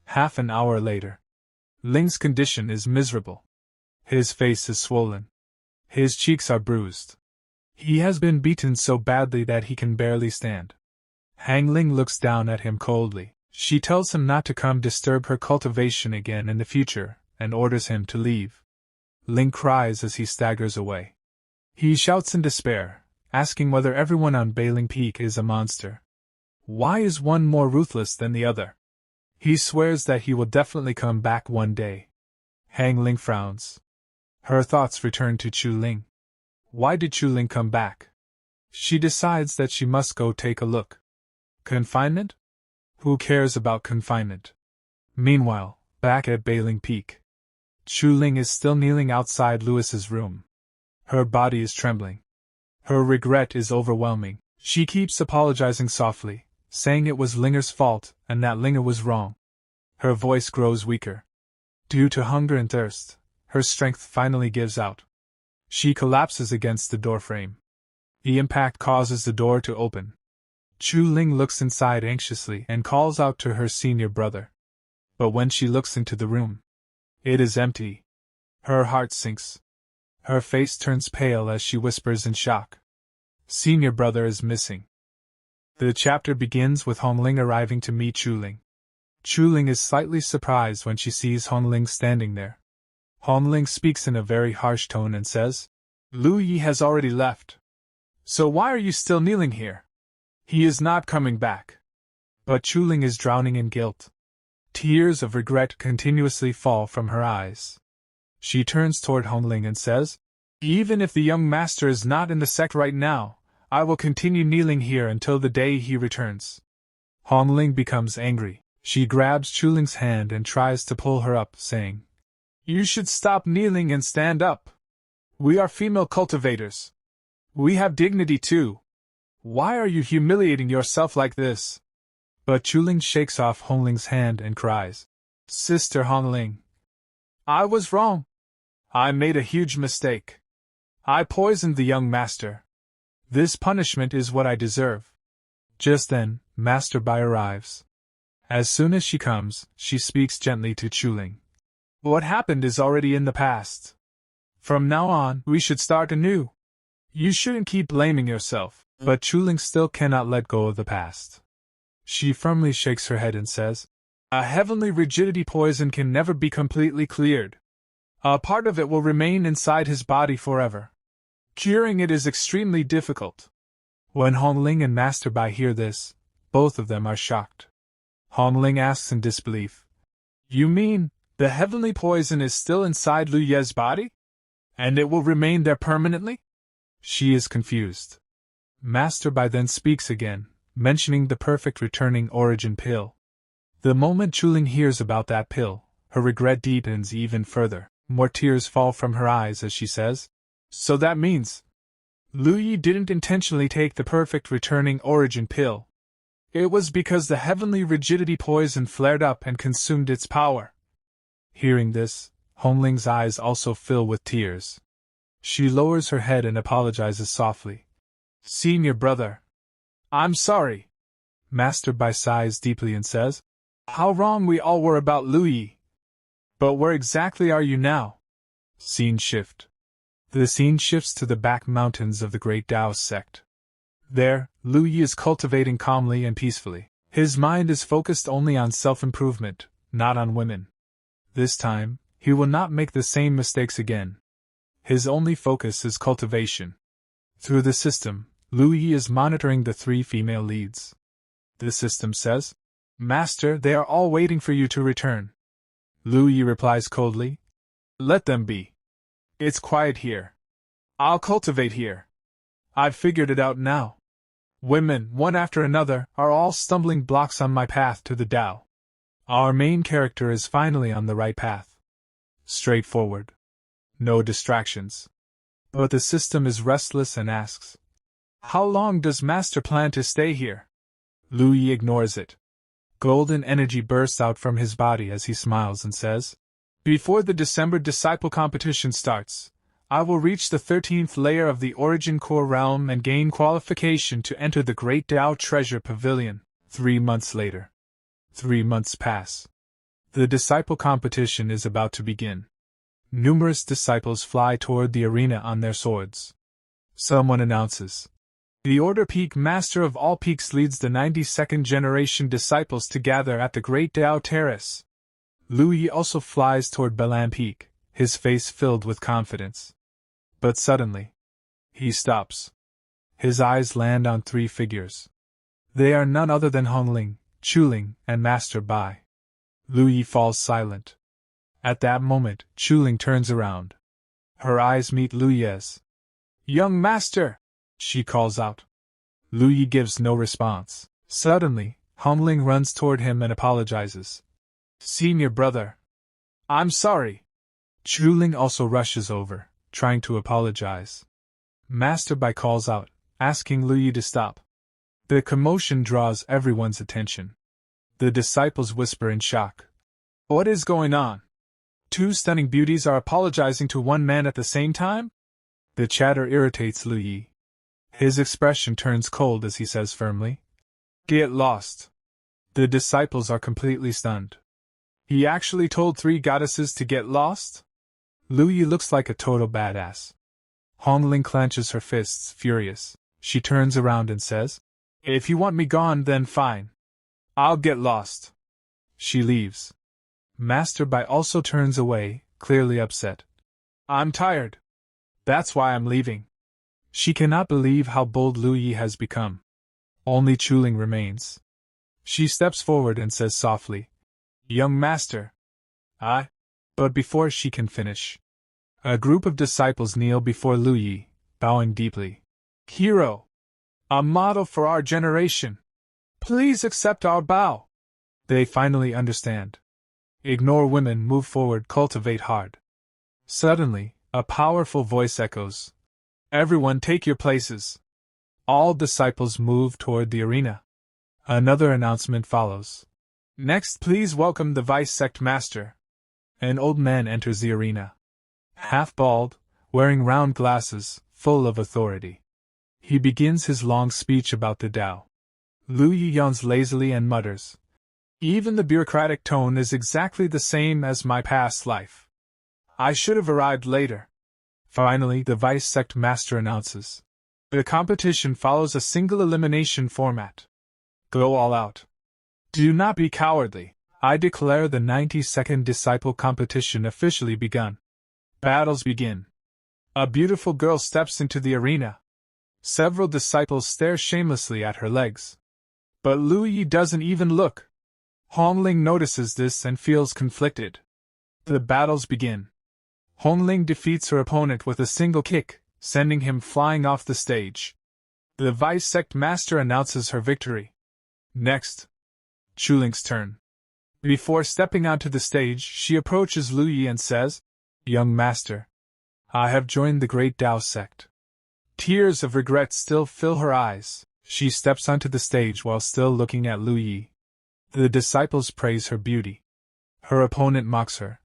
Half an hour later. Ling's condition is miserable. His face is swollen. His cheeks are bruised. He has been beaten so badly that he can barely stand. Hong Ling looks down at him coldly. She tells him not to come disturb her cultivation again in the future, and orders him to leave. Ling cries as he staggers away. He shouts in despair, asking whether everyone on Bailing Peak is a monster. Why is one more ruthless than the other? He swears that he will definitely come back one day. Hong Ling frowns. Her thoughts return to Chu Ling. Why did Chu Ling come back? She decides that she must go take a look. Confinement? Who cares about confinement? Meanwhile, back at Bailing Peak, Chu Ling is still kneeling outside Louis's room. Her body is trembling. Her regret is overwhelming. She keeps apologizing softly, saying it was Linger's fault and that Linger was wrong. Her voice grows weaker. Due to hunger and thirst, her strength finally gives out. She collapses against the doorframe. The impact causes the door to open. Chu Ling looks inside anxiously and calls out to her senior brother. But when she looks into the room, it is empty. Her heart sinks. Her face turns pale as she whispers in shock. Senior brother is missing. The chapter begins with Hong Ling arriving to meet Chu Ling. Chu Ling is slightly surprised when she sees Hong Ling standing there. Hong Ling speaks in a very harsh tone and says, Lu Yi has already left. So why are you still kneeling here? He is not coming back. But Chu Ling is drowning in guilt. Tears of regret continuously fall from her eyes. She turns toward Hong Ling and says, Even if the young master is not in the sect right now, I will continue kneeling here until the day he returns. Hong Ling becomes angry. She grabs Chu Ling's hand and tries to pull her up, saying, You should stop kneeling and stand up. We are female cultivators. We have dignity too. Why are you humiliating yourself like this? But Chu Ling shakes off Hong Ling's hand and cries, Sister Hong Ling, I was wrong. I made a huge mistake. I poisoned the young master. This punishment is what I deserve. Just then, Master Bai arrives. As soon as she comes, she speaks gently to Chu Ling. What happened is already in the past. From now on, we should start anew. You shouldn't keep blaming yourself. But Chu Ling still cannot let go of the past. She firmly shakes her head and says, A heavenly rigidity poison can never be completely cleared. A part of it will remain inside his body forever. Curing it is extremely difficult. When Hong Ling and Master Bai hear this, both of them are shocked. Hong Ling asks in disbelief, You mean, the heavenly poison is still inside Lu Ye's body? And it will remain there permanently? She is confused. Master Bai then speaks again, mentioning the perfect returning origin pill. The moment Chu Ling hears about that pill, her regret deepens even further. More tears fall from her eyes as she says, So that means Lu Yi didn't intentionally take the perfect returning origin pill. It was because the heavenly rigidity poison flared up and consumed its power. Hearing this, Hong Ling's eyes also fill with tears. She lowers her head and apologizes softly. Senior brother, I'm sorry. Master Bai sighs deeply and says, How wrong we all were about Lu Yi. But where exactly are you now? Scene shift. The scene shifts to the back mountains of the Great Taoist sect. There, Lu Yi is cultivating calmly and peacefully. His mind is focused only on self-improvement, not on women. This time, he will not make the same mistakes again. His only focus is cultivation. Through the system, Lu Yi is monitoring the 3 female leads. The system says, Master, they are all waiting for you to return. Lu Yi replies coldly, Let them be. It's quiet here. I'll cultivate here. I've figured it out now. Women, one after another, are all stumbling blocks on my path to the Tao. Our main character is finally on the right path. Straightforward. No distractions. But the system is restless and asks, How long does Master plan to stay here? Lu Yi ignores it. Golden energy bursts out from his body as he smiles and says, Before the December disciple competition starts, I will reach the 13th layer of the Origin Core realm and gain qualification to enter the Great Tao Treasure Pavilion. 3 months later. 3 months pass. The disciple competition is about to begin. Numerous disciples fly toward the arena on their swords. Someone announces, The Order Peak Master of all peaks leads the 92nd generation disciples to gather at the Great Tao Terrace. Lu Yi also flies toward Balan Peak, his face filled with confidence. But suddenly, he stops. His eyes land on 3 figures. They are none other than Hong Ling, Chu Ling, and Master Bai. Lu Yi falls silent. At that moment, Chu Ling turns around. Her eyes meet Lu Ye's. Young master! she calls out. Lu Yi gives no response. Suddenly, Hong Ling runs toward him and apologizes. Senior brother. I'm sorry. Chu Ling also rushes over, trying to apologize. Master Bai calls out, asking Lu Yi to stop. The commotion draws everyone's attention. The disciples whisper in shock. What is going on? Two stunning beauties are apologizing to one man at the same time? The chatter irritates Lu Yi. His expression turns cold as he says firmly, Get lost. The disciples are completely stunned. He actually told 3 goddesses to get lost? Lu Yi looks like a total badass. Hong Ling clenches her fists, furious. She turns around and says, If you want me gone, then fine. I'll get lost. She leaves. Master Bai also turns away, clearly upset. I'm tired. That's why I'm leaving. She cannot believe how bold Lu Yi has become. Only Chu Ling remains. She steps forward and says softly, Young master. But before she can finish, a group of disciples kneel before Lu Yi, bowing deeply. Hero! A model for our generation! Please accept our bow! They finally understand. Ignore women, move forward, cultivate hard. Suddenly, a powerful voice echoes. Everyone take your places. All disciples move toward the arena. Another announcement follows. Next, please welcome the Vice Sect Master. An old man enters the arena. Half-bald, wearing round glasses, full of authority. He begins his long speech about the Tao. Lu Yi yawns lazily and mutters, Even the bureaucratic tone is exactly the same as my past life. I should have arrived later. Finally, the Vice Sect Master announces. The competition follows a single elimination format. Go all out. Do not be cowardly. I declare the 92nd Disciple competition officially begun. Battles begin. A beautiful girl steps into the arena. Several disciples stare shamelessly at her legs. But Lu Yi doesn't even look. Hong Ling notices this and feels conflicted. The battles begin. Hong Ling defeats her opponent with a single kick, sending him flying off the stage. The Vice Sect Master announces her victory. Next, Chu Ling's turn. Before stepping onto the stage, she approaches Lu Yi and says, Young master, I have joined the Great Tao sect. Tears of regret still fill her eyes. She steps onto the stage while still looking at Lu Yi. The disciples praise her beauty. Her opponent mocks her.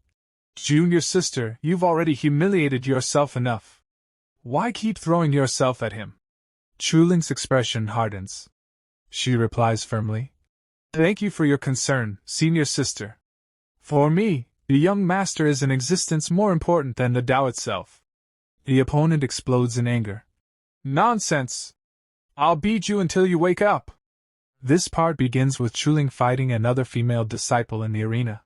Junior sister, you've already humiliated yourself enough. Why keep throwing yourself at him? Chu Ling's expression hardens. She replies firmly, Thank you for your concern, senior sister. For me, the young master is an existence more important than the Tao itself. The opponent explodes in anger. Nonsense! I'll beat you until you wake up! This part begins with Chu Ling fighting another female disciple in the arena.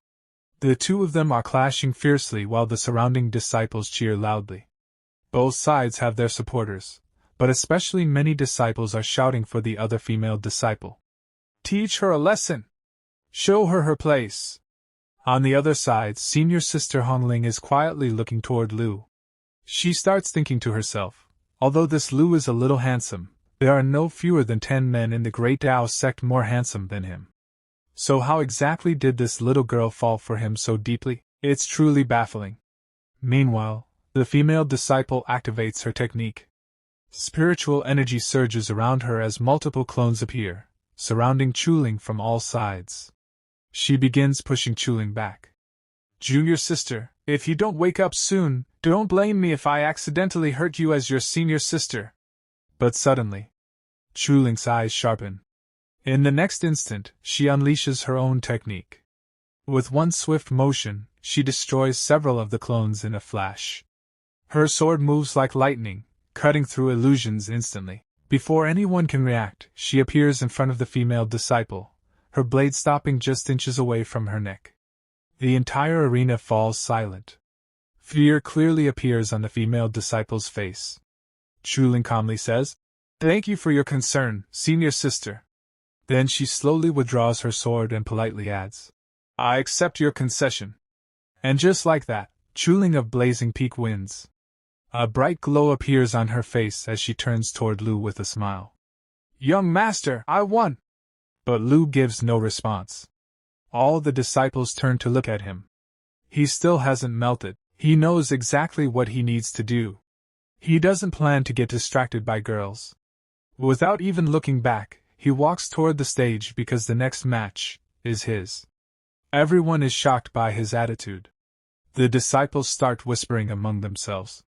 The two of them are clashing fiercely while the surrounding disciples cheer loudly. Both sides have their supporters, but especially many disciples are shouting for the other female disciple. Teach her a lesson! Show her her place! On the other side, senior sister Hong Ling is quietly looking toward Lu. She starts thinking to herself, although this Lu is a little handsome, there are no fewer than 10 men in the Great Tao sect more handsome than him. So how exactly did this little girl fall for him so deeply? It's truly baffling. Meanwhile, the female disciple activates her technique. Spiritual energy surges around her as multiple clones appear, surrounding Chu Ling from all sides. She begins pushing Chu Ling back. Junior sister, if you don't wake up soon, don't blame me if I accidentally hurt you as your senior sister. But suddenly, Chu Ling's eyes sharpen. In the next instant, she unleashes her own technique. With one swift motion, she destroys several of the clones in a flash. Her sword moves like lightning, cutting through illusions instantly. Before anyone can react, she appears in front of the female disciple, her blade stopping just inches away from her neck. The entire arena falls silent. Fear clearly appears on the female disciple's face. Chu Ling calmly says, Thank you for your concern, senior sister. Then she slowly withdraws her sword and politely adds, I accept your concession. And just like that, Chu Ling of Blazing Peak wins. A bright glow appears on her face as she turns toward Lu with a smile. Young master, I won! But Lu gives no response. All the disciples turn to look at him. He still hasn't melted. He knows exactly what he needs to do. He doesn't plan to get distracted by girls. Without even looking back, he walks toward the stage because the next match is his. Everyone is shocked by his attitude. The disciples start whispering among themselves.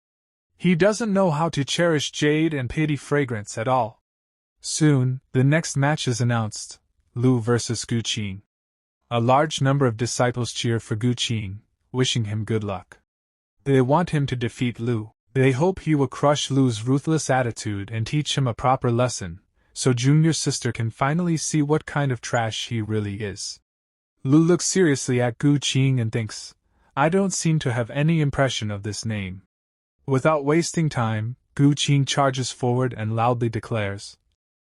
He doesn't know how to cherish jade and pity fragrance at all. Soon, the next match is announced, Lu versus Gu Qing. A large number of disciples cheer for Gu Qing, wishing him good luck. They want him to defeat Lu. They hope he will crush Lu's ruthless attitude and teach him a proper lesson, so Junior Sister can finally see what kind of trash he really is. Lu looks seriously at Gu Qing and thinks, I don't seem to have any impression of this name. Without wasting time, Gu Qing charges forward and loudly declares,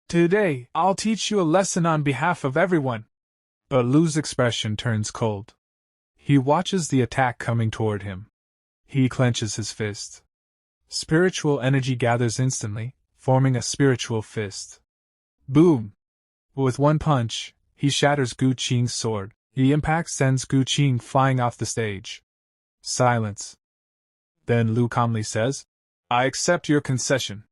Today, I'll teach you a lesson on behalf of everyone. But Lu's expression turns cold. He watches the attack coming toward him. He clenches his fist. Spiritual energy gathers instantly, forming a spiritual fist. Boom! With one punch, he shatters Gu Qing's sword. The impact sends Gu Qing flying off the stage. Silence. Then Lu calmly says, I accept your concession.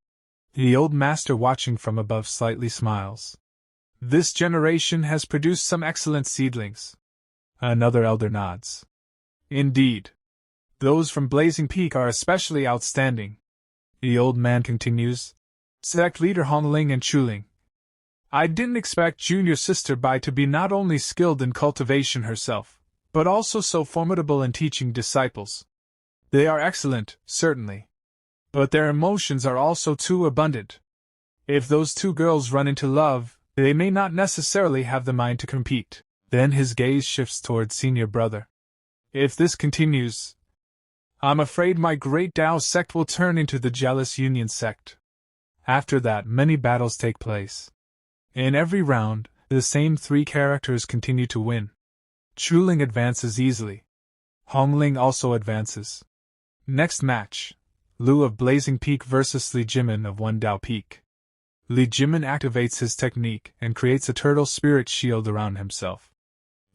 The old master watching from above slightly smiles. This generation has produced some excellent seedlings. Another elder nods. Indeed. Those from Blazing Peak are especially outstanding. The old man continues. Sect leader Hong Ling and Chuling. I didn't expect Junior Sister Bai to be not only skilled in cultivation herself, but also so formidable in teaching disciples. They are excellent, certainly. But their emotions are also too abundant. If those two girls run into love, they may not necessarily have the mind to compete. Then his gaze shifts toward senior brother. If this continues, I'm afraid my great Tao sect will turn into the Jealous Union sect. After that, many battles take place. In every round, the same three characters continue to win. Chuling advances easily. Hong Ling also advances. Next match, Lu of Blazing Peak versus Li Jimin of One Dao Peak. Li Jimin activates his technique and creates a turtle spirit shield around himself.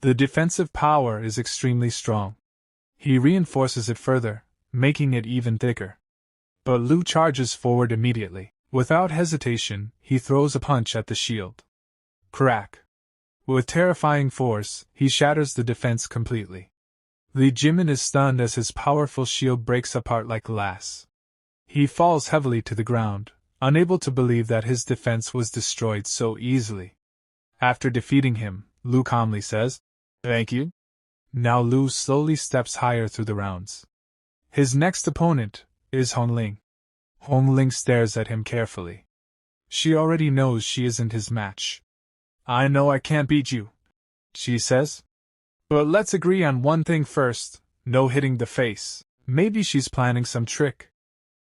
The defensive power is extremely strong. He reinforces it further, making it even thicker. But Lu charges forward immediately. Without hesitation, he throws a punch at the shield. Crack! With terrifying force, he shatters the defense completely. Li Jimin is stunned as his powerful shield breaks apart like glass. He falls heavily to the ground, unable to believe that his defense was destroyed so easily. After defeating him, Lu calmly says, Thank you. Now Lu slowly steps higher through the rounds. His next opponent is Hong Ling. Hong Ling stares at him carefully. She already knows she isn't his match. I know I can't beat you, she says. But let's agree on one thing first, no hitting the face. Maybe she's planning some trick.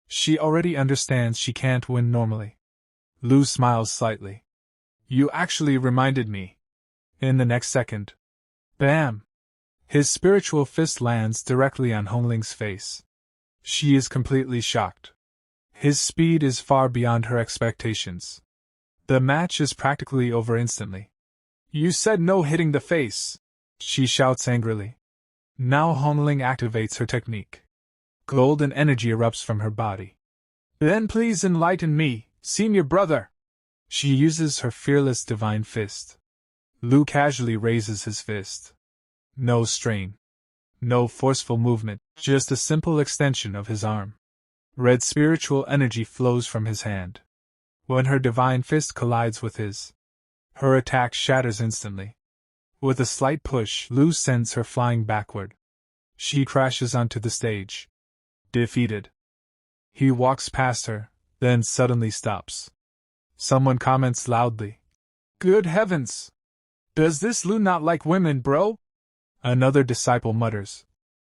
She already understands she can't win normally. Lu smiles slightly. You actually reminded me. In the next second. Bam! His spiritual fist lands directly on Hong Ling's face. She is completely shocked. His speed is far beyond her expectations. The match is practically over instantly. You said no hitting the face, she shouts angrily. Now Hong Ling activates her technique. Golden energy erupts from her body. Then please enlighten me, senior brother. She uses her fearless divine fist. Lu casually raises his fist. No strain. No forceful movement, just a simple extension of his arm. Red spiritual energy flows from his hand. When her divine fist collides with his, her attack shatters instantly. With a slight push, Lu sends her flying backward. She crashes onto the stage. Defeated. He walks past her, then suddenly stops. Someone comments loudly. Good heavens! Does this Lu not like women, bro? Another disciple mutters.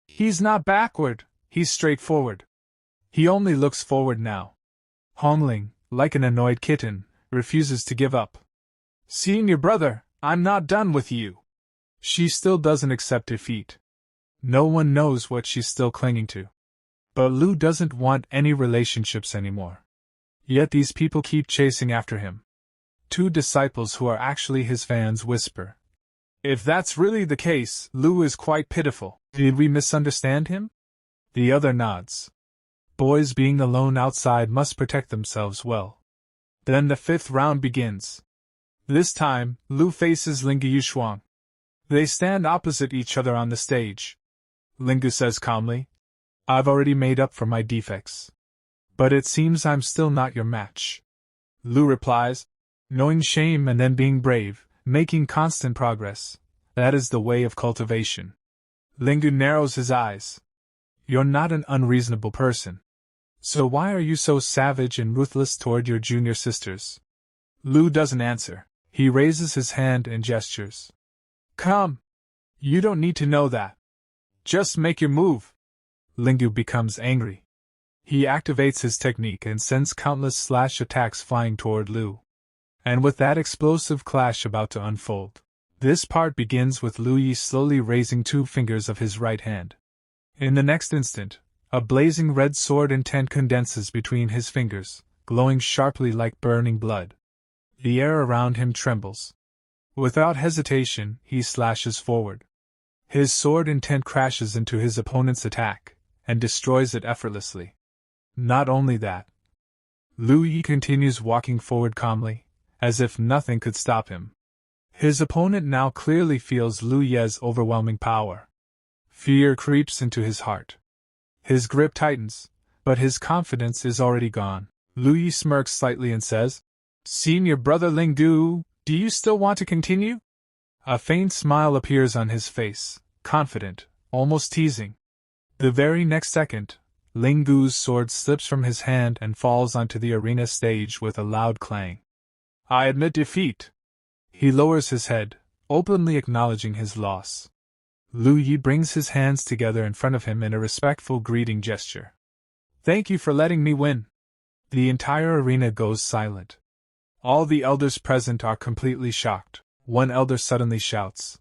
He's not backward, he's straightforward. He only looks forward now. Hong Ling, like an annoyed kitten, refuses to give up. Senior brother, I'm not done with you. She still doesn't accept defeat. No one knows what she's still clinging to. But Lu doesn't want any relationships anymore. Yet these people keep chasing after him. 2 disciples who are actually his fans whisper. If that's really the case, Lu is quite pitiful. Did we misunderstand him? The other nods. Boys being alone outside must protect themselves well. Then the 5th round begins. This time, Lu faces Lingu Shuang. They stand opposite each other on the stage. Lingu says calmly, I've already made up for my defects. But it seems I'm still not your match. Lu replies, knowing shame and then being brave, making constant progress. That is the way of cultivation. Lingu narrows his eyes. You're not an unreasonable person. So why are you so savage and ruthless toward your junior sisters? Lu doesn't answer. He raises his hand and gestures. Come. You don't need to know that. Just make your move. Lingu becomes angry. He activates his technique and sends countless slash attacks flying toward Lu. And with that explosive clash about to unfold, this part begins with Lu Yi slowly raising 2 fingers of his right hand. In the next instant, a blazing red sword intent condenses between his fingers, glowing sharply like burning blood. The air around him trembles. Without hesitation, he slashes forward. His sword intent crashes into his opponent's attack, and destroys it effortlessly. Not only that, Lu Yi continues walking forward calmly, as if nothing could stop him. His opponent now clearly feels Lu Yi's overwhelming power. Fear creeps into his heart. His grip tightens, but his confidence is already gone. Lu Yi smirks slightly and says, Senior brother Lingu, do you still want to continue? A faint smile appears on his face, confident, almost teasing. The very next second, Lingu's sword slips from his hand and falls onto the arena stage with a loud clang. I admit defeat. He lowers his head, openly acknowledging his loss. Lu Yi brings his hands together in front of him in a respectful greeting gesture. Thank you for letting me win. The entire arena goes silent. All the elders present are completely shocked. One elder suddenly shouts,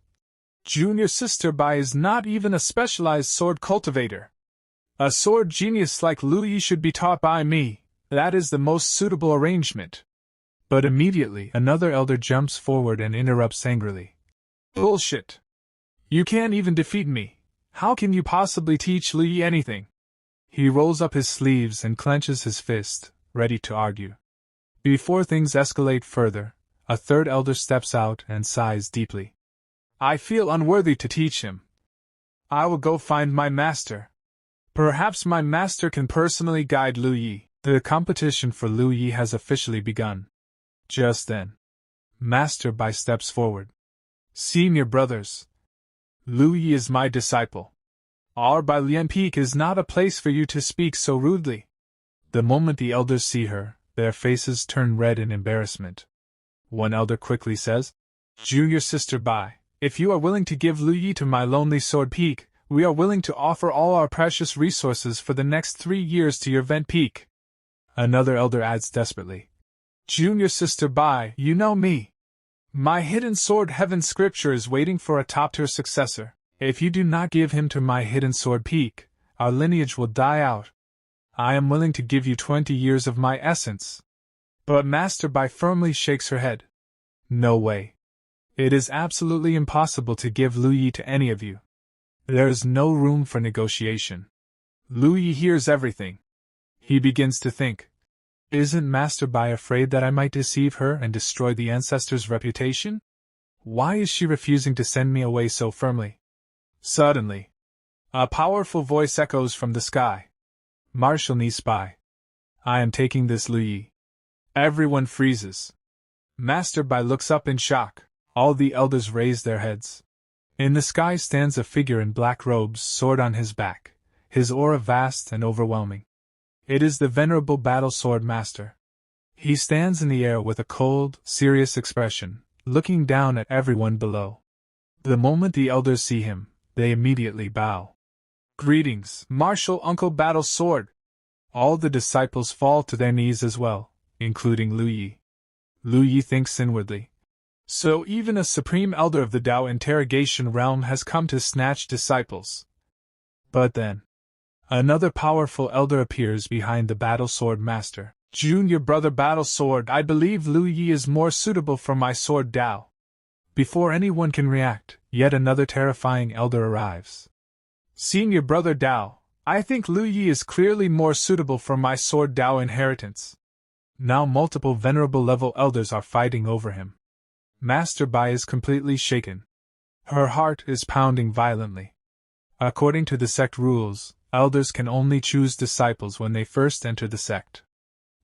Junior Sister Bai is not even a specialized sword cultivator. A sword genius like Lu Yi should be taught by me. That is the most suitable arrangement. But immediately another elder jumps forward and interrupts angrily. Bullshit. You can't even defeat me. How can you possibly teach Lu Yi anything? He rolls up his sleeves and clenches his fist, ready to argue. Before things escalate further, a 3rd elder steps out and sighs deeply. I feel unworthy to teach him. I will go find my master. Perhaps my master can personally guide Lu Yi. The competition for Lu Yi has officially begun. Just then, Master Bai steps forward. Senior brothers, Lu Yi is my disciple. Our Bailian Peak is not a place for you to speak so rudely. The moment the elders see her, their faces turn red in embarrassment. One elder quickly says, Junior Sister Bai, if you are willing to give Lu Yi to my lonely sword peak, we are willing to offer all our precious resources for the next 3 years to your vent peak. Another elder adds desperately, Junior Sister Bai, you know me. My hidden sword Heaven Scripture is waiting for a top-tier successor. If you do not give him to my hidden sword peak, our lineage will die out. I am willing to give you 20 years of my essence. But Master Bai firmly shakes her head. No way. It is absolutely impossible to give Lu Yi to any of you. There is no room for negotiation. Lu Yi hears everything. He begins to think. Isn't Master Bai afraid that I might deceive her and destroy the ancestors' reputation? Why is she refusing to send me away so firmly? Suddenly, a powerful voice echoes from the sky. Marshal Ni Spy. I am taking this Lu Yi. Everyone freezes. Master Bai looks up in shock. All the elders raise their heads. In the sky stands a figure in black robes, sword on his back, his aura vast and overwhelming. It is the Venerable Battle Sword Master. He stands in the air with a cold, serious expression, looking down at everyone below. The moment the elders see him, they immediately bow. Greetings, Martial Uncle Battle Sword! All the disciples fall to their knees as well, including Lu Yi. Lu Yi thinks inwardly. So even a supreme elder of the Tao interrogation realm has come to snatch disciples. But then, Another powerful elder appears behind the Battle Sword Master. Junior brother Battle Sword, I believe Lu Yi is more suitable for my sword Dao. Before anyone can react, yet another terrifying elder arrives. Senior brother Dao, I think Lu Yi is clearly more suitable for my sword Dao inheritance. Now multiple venerable level elders are fighting over him. Master Bai is completely shaken. Her heart is pounding violently. According to the sect rules, elders can only choose disciples when they first enter the sect.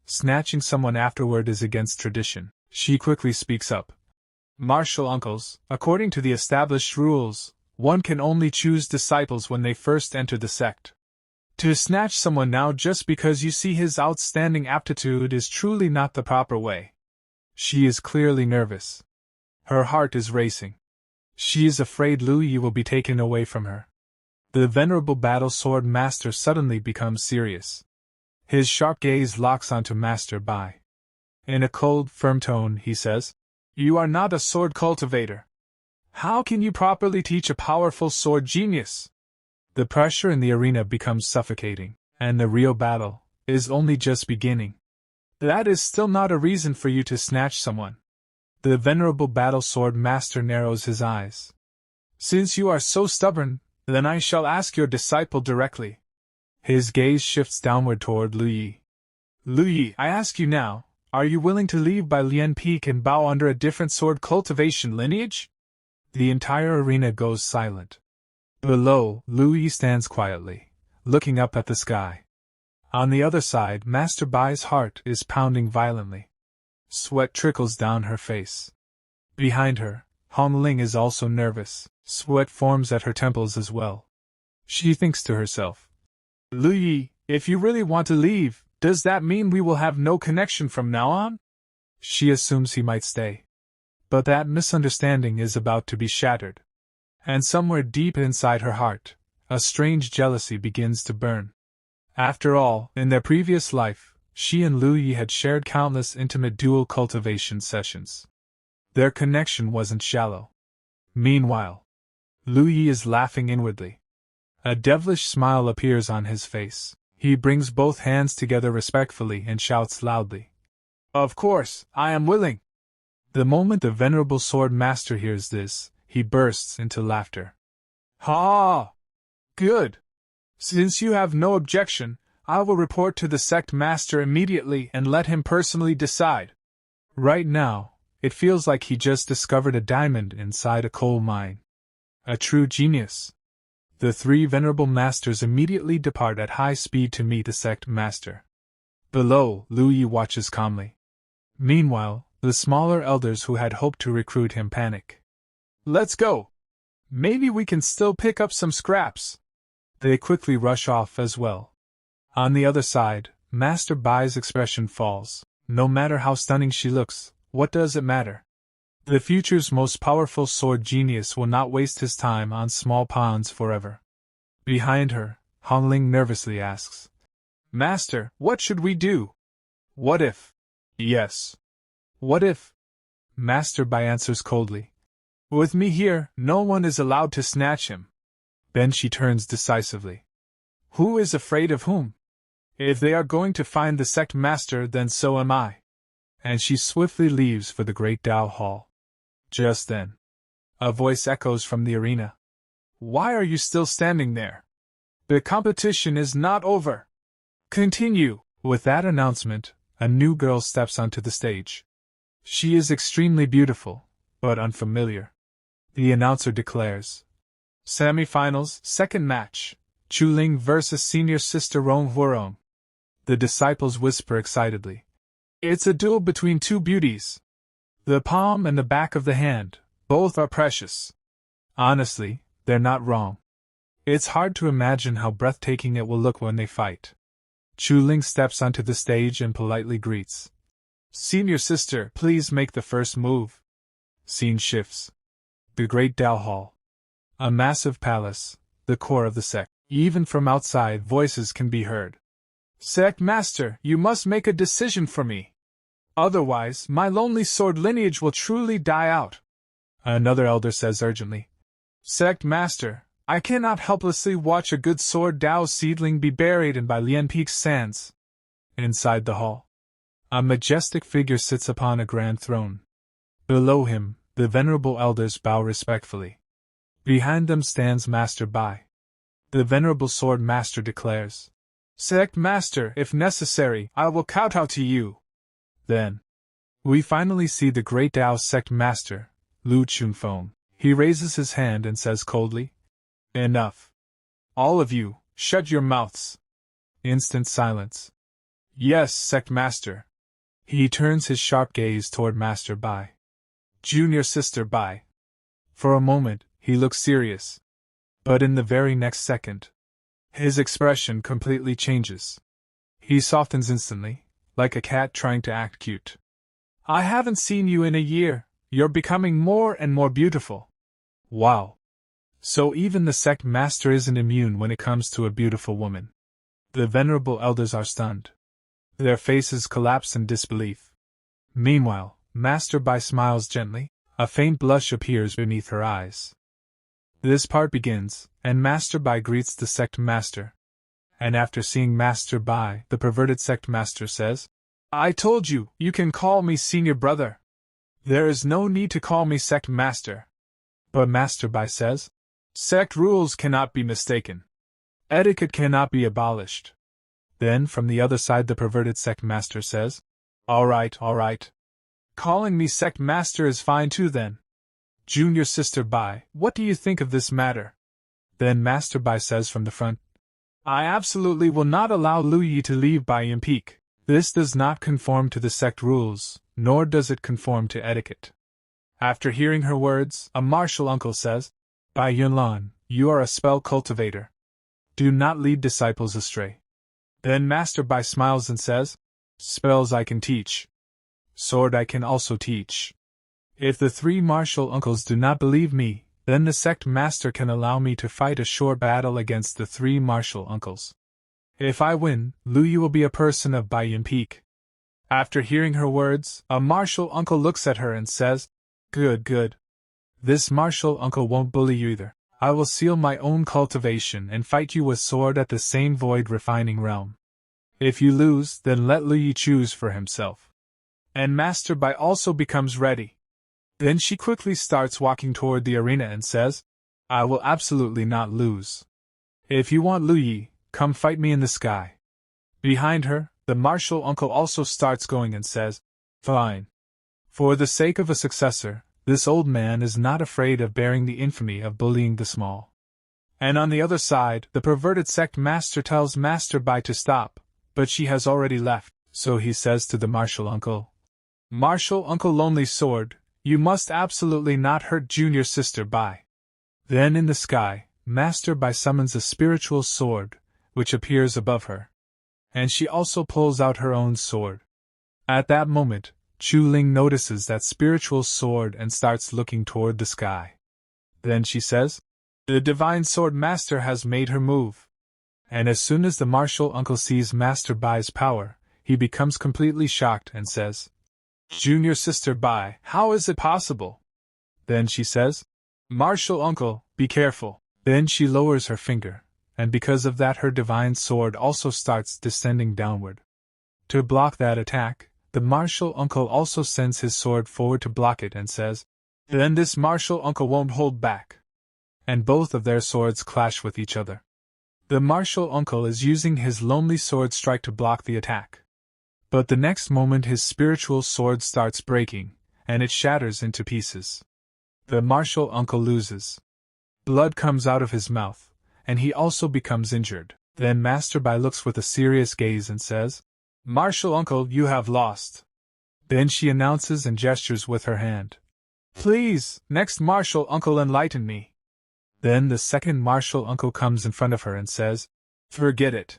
Snatching someone afterward is against tradition. She quickly speaks up. Martial uncles, according to the established rules, one can only choose disciples when they first enter the sect. To snatch someone now just because you see his outstanding aptitude is truly not the proper way. She is clearly nervous. Her heart is racing. She is afraid Lu Yi will be taken away from her. The venerable Battle Sword Master suddenly becomes serious. His sharp gaze locks onto Master Bai. In a cold, firm tone, he says, "You are not a sword cultivator. How can you properly teach a powerful sword genius?" The pressure in the arena becomes suffocating, and the real battle is only just beginning. That is still not a reason for you to snatch someone. The venerable Battle Sword Master narrows his eyes. Since you are so stubborn, then I shall ask your disciple directly. His gaze shifts downward toward Lu Yi. Lu Yi, I ask you now, are you willing to leave Bai Lian Peak and bow under a different sword cultivation lineage? The entire arena goes silent. Below, Lu Yi stands quietly, looking up at the sky. On the other side, Master Bai's heart is pounding violently. Sweat trickles down her face. Behind her, Hong Ling is also nervous. Sweat forms at her temples as well. She thinks to herself, Lu Yi, if you really want to leave, does that mean we will have no connection from now on? She assumes he might stay. But that misunderstanding is about to be shattered. And somewhere deep inside her heart, a strange jealousy begins to burn. After all, in their previous life, she and Lu Yi had shared countless intimate dual cultivation sessions. Their connection wasn't shallow. Meanwhile, Lu Yi is laughing inwardly. A devilish smile appears on his face. He brings both hands together respectfully and shouts loudly, "Of course, I am willing!" The moment the venerable sword master hears this, he bursts into laughter. "Ha! Good! Since you have no objection, I will report to the sect master immediately and let him personally decide." Right now, it feels like he just discovered a diamond inside a coal mine. A true genius. The three venerable masters immediately depart at high speed to meet the sect master. Below, Lu Yi watches calmly. Meanwhile, the smaller elders who had hoped to recruit him panic. "Let's go! Maybe we can still pick up some scraps." They quickly rush off as well. On the other side, Master Bai's expression falls. No matter how stunning she looks, what does it matter? The future's most powerful sword genius will not waste his time on small pawns forever. Behind her, Hong Ling nervously asks, "Master, what should we do? What if?" "Yes. What if?" Master Bai answers coldly. "With me here, no one is allowed to snatch him." Then she turns decisively. "Who is afraid of whom? If they are going to find the sect master, then so am I." And she swiftly leaves for the Great Dao Hall. Just then, a voice echoes from the arena. "Why are you still standing there? The competition is not over. Continue." With that announcement, a new girl steps onto the stage. She is extremely beautiful, but unfamiliar. The announcer declares, "Semifinals, second match, Chu Ling versus senior sister Rong Huorong." The disciples whisper excitedly, "It's a duel between two beauties. The palm and the back of the hand, both are precious." Honestly, they're not wrong. It's hard to imagine how breathtaking it will look when they fight. Chu Ling steps onto the stage and politely greets. "Senior sister, please make the first move." Scene shifts. The Great Dao Hall. A massive palace, the core of the sect. Even from outside, voices can be heard. "Sect master, you must make a decision for me. Otherwise, my lonely sword lineage will truly die out." Another elder says urgently, "Sect master, I cannot helplessly watch a good sword Dao seedling be buried in by Lian Peak's sands. Inside the hall, a majestic figure sits upon a grand throne. Below him, the venerable elders bow respectfully. Behind them stands Master Bai. The venerable sword master declares, "Sect Master, if necessary, I will kowtow to you." Then, we finally see the great Dao sect master, Lu Chunfeng. He raises his hand and says coldly, "Enough. All of you, shut your mouths." Instant silence. "Yes, sect master." He turns his sharp gaze toward Master Bai. "Junior sister Bai." For a moment, he looks serious. But in the very next second, his expression completely changes. He softens instantly, like a cat trying to act cute. "I haven't seen you in a year. You're becoming more and more beautiful." Wow. So even the sect master isn't immune when it comes to a beautiful woman. The venerable elders are stunned. Their faces collapse in disbelief. Meanwhile, Master Bai smiles gently. A faint blush appears beneath her eyes. This part begins, and Master Bai greets the sect master. And after seeing Master Bai, the perverted sect master says, "I told you, you can call me senior brother. There is no need to call me sect master." But Master Bai says, "Sect rules cannot be mistaken. Etiquette cannot be abolished." Then from the other side the perverted sect master says, all right. Calling me sect master is fine too then. Junior sister Bai, what do you think of this matter?" Then Master Bai says from the front, "I absolutely will not allow Lu Yi to leave Baiyan Peak. This does not conform to the sect rules, nor does it conform to etiquette." After hearing her words, a martial uncle says, "Bai Yunlan, you are a spell cultivator. Do not lead disciples astray." Then Master Bai smiles and says, "Spells I can teach. Sword I can also teach. If the three martial uncles do not believe me, then the sect master can allow me to fight a short battle against the three martial uncles. If I win, Lu Yi will be a person of Baiyan Peak." After hearing her words, a martial uncle looks at her and says, Good. This martial uncle won't bully you either. I will seal my own cultivation and fight you with sword at the same void refining realm. If you lose, then let Lu Yi choose for himself." And Master Bai also becomes ready. Then she quickly starts walking toward the arena and says, "I will absolutely not lose. If you want Lu Yi, come fight me in the sky." Behind her, the martial uncle also starts going and says, "Fine." For the sake of a successor, this old man is not afraid of bearing the infamy of bullying the small. And on the other side, the perverted sect master tells Master Bai to stop, but she has already left, so he says to the martial uncle, "Martial Uncle Lonely Sword, you must absolutely not hurt junior sister Bai." Then in the sky, Master Bai summons a spiritual sword, which appears above her. And she also pulls out her own sword. At that moment, Chu Ling notices that spiritual sword and starts looking toward the sky. Then she says, "The Divine Sword Master has made her move." And as soon as the martial uncle sees Master Bai's power, he becomes completely shocked and says, "Junior sister Bai, how is it possible?" Then she says, "Martial uncle, be careful." Then she lowers her finger, and because of that her divine sword also starts descending downward. To block that attack, the martial uncle also sends his sword forward to block it and says, "Then this martial uncle won't hold back." And both of their swords clash with each other. The martial uncle is using his lonely sword strike to block the attack. But the next moment his spiritual sword starts breaking, and it shatters into pieces. The martial uncle loses. Blood comes out of his mouth, and he also becomes injured. Then Master Bai looks with a serious gaze and says, "Martial uncle, you have lost." Then she announces and gestures with her hand, "Please, next martial uncle, enlighten me." Then the second martial uncle comes in front of her and says, "Forget it.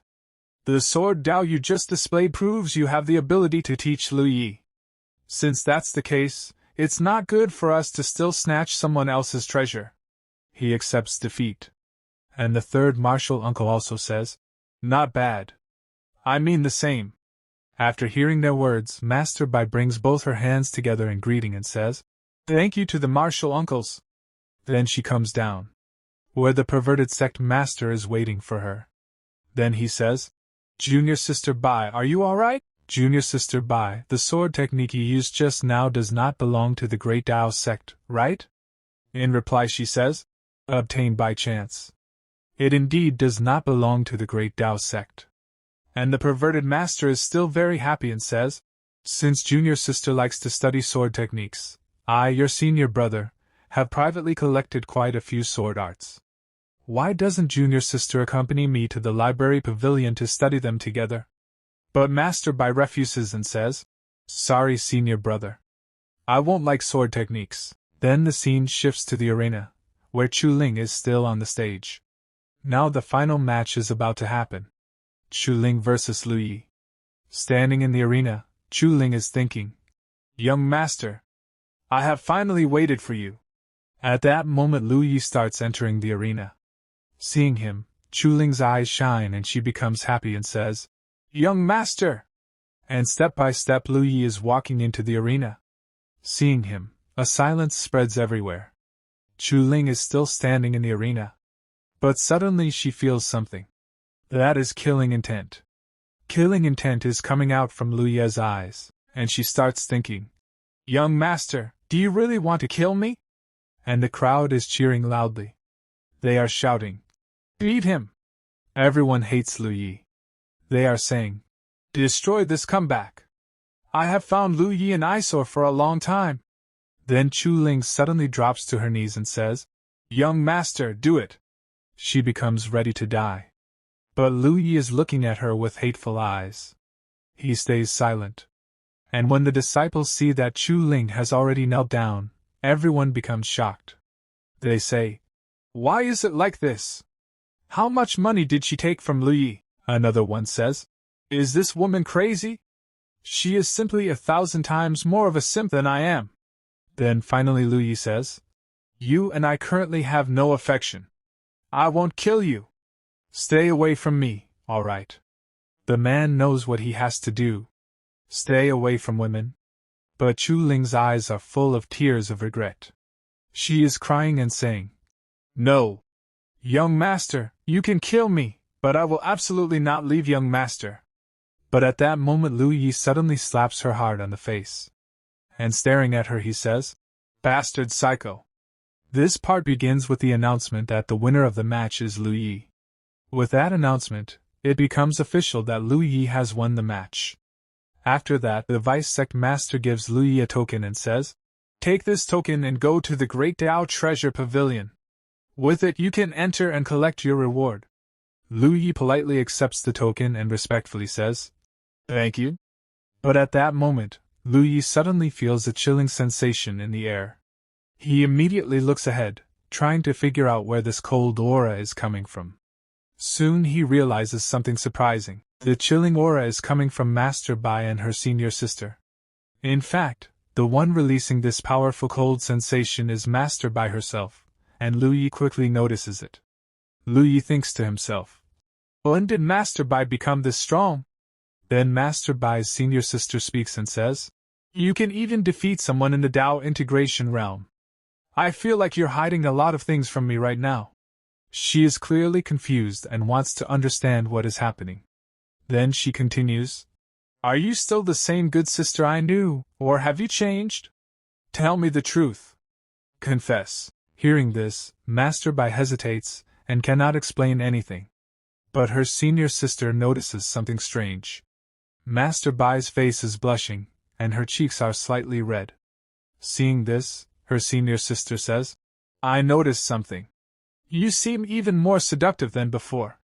The sword Dao you just displayed proves you have the ability to teach Lu Yi. Since that's the case, it's not good for us to still snatch someone else's treasure." He accepts defeat. And the third martial uncle also says, "Not bad. I mean the same." After hearing their words, Master Bai brings both her hands together in greeting and says, "Thank you to the martial uncles." Then she comes down. where the perverted sect master is waiting for her. Then he says, "Junior Sister Bai, are you alright?" "Junior Sister Bai, the sword technique you used just now does not belong to the Great Tao sect, right?" In reply she says, "Obtained by chance. It indeed does not belong to the Great Tao sect." And the perverted master is still very happy and says, "Since Junior Sister likes to study sword techniques, I, your senior brother, have privately collected quite a few sword arts. Why doesn't Junior Sister accompany me to the library pavilion to study them together?" But Master Bai refuses and says, "Sorry, senior brother. I won't like sword techniques." Then the scene shifts to the arena, where Chu Ling is still on the stage. Now the final match is about to happen. Chu Ling versus Lu Yi. Standing in the arena, Chu Ling is thinking, "Young master, I have finally waited for you." At that moment Lu Yi starts entering the arena. Seeing him, Chu Ling's eyes shine and she becomes happy and says, "Young master!" And step by step Lu Yi is walking into the arena. Seeing him, a silence spreads everywhere. Chu Ling is still standing in the arena. But suddenly she feels something. That is killing intent. Killing intent is coming out from Lu Yi's eyes, and she starts thinking, "Young master, do you really want to kill me?" And the crowd is cheering loudly. They are shouting, "Beat him!" Everyone hates Lu Yi. They are saying, "Destroy this comeback. I have found Lu Yi an eyesore for a long time." Then Chu Ling suddenly drops to her knees and says, "Young master, do it." She becomes ready to die. But Lu Yi is looking at her with hateful eyes. He stays silent. And when the disciples see that Chu Ling has already knelt down, everyone becomes shocked. They say, "Why is it like this? How much money did she take from Lu Yi?" Another one says, "Is this woman crazy? She is simply 1,000 times more of a simp than I am." Then finally Lu Yi says, "You and I currently have no affection. I won't kill you. Stay away from me, all right?" The man knows what he has to do. Stay away from women. But Chu Ling's eyes are full of tears of regret. She is crying and saying, "No. Young master, you can kill me, but I will absolutely not leave young master." But at that moment Lu Yi suddenly slaps her hard on the face. And staring at her he says, "Bastard psycho." This part begins with the announcement that the winner of the match is Lu Yi. With that announcement, it becomes official that Lu Yi has won the match. After that, the vice sect master gives Lu Yi a token and says, "Take this token and go to the Great Tao Treasure Pavilion. With it you can enter and collect your reward." Lu Yi politely accepts the token and respectfully says, "Thank you." But at that moment, Lu Yi suddenly feels a chilling sensation in the air. He immediately looks ahead, trying to figure out where this cold aura is coming from. Soon he realizes something surprising. The chilling aura is coming from Master Bai and her senior sister. In fact, the one releasing this powerful cold sensation is Master Bai herself, and Lu Yi quickly notices it. Lu Yi thinks to himself, "When did Master Bai become this strong?" Then Master Bai's senior sister speaks and says, "You can even defeat someone in the Tao integration realm. I feel like you're hiding a lot of things from me right now." She is clearly confused and wants to understand what is happening. Then she continues, "Are you still the same good sister I knew, or have you changed? Tell me the truth. Confess." Hearing this, Master Bai hesitates and cannot explain anything. But her senior sister notices something strange. Master Bai's face is blushing, and her cheeks are slightly red. Seeing this, her senior sister says, "I noticed something. You seem even more seductive than before.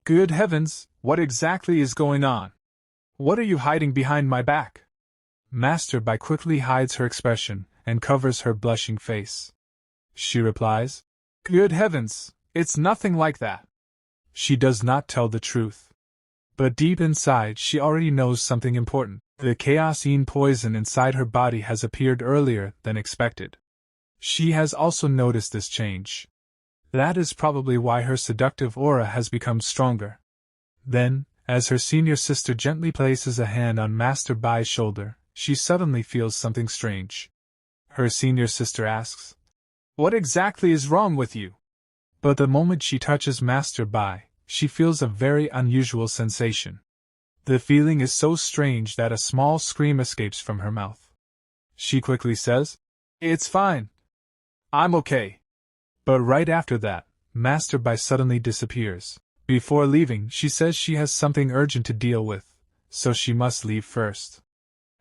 Good heavens, what exactly is going on? What are you hiding behind my back?" Master Bai quickly hides her expression and covers her blushing face. She replies, "Good heavens, it's nothing like that." She does not tell the truth. But deep inside she already knows something important. The chaos-ine poison inside her body has appeared earlier than expected. She has also noticed this change. That is probably why her seductive aura has become stronger. Then, as her senior sister gently places a hand on Master Bai's shoulder, she suddenly feels something strange. Her senior sister asks, "What exactly is wrong with you? But the moment she touches Master Bai, she feels a very unusual sensation. The feeling is so strange that a small scream escapes from her mouth. She quickly says, "It's fine. I'm okay." But right after that, Master Bai suddenly disappears. Before leaving, she says she has something urgent to deal with, so she must leave first.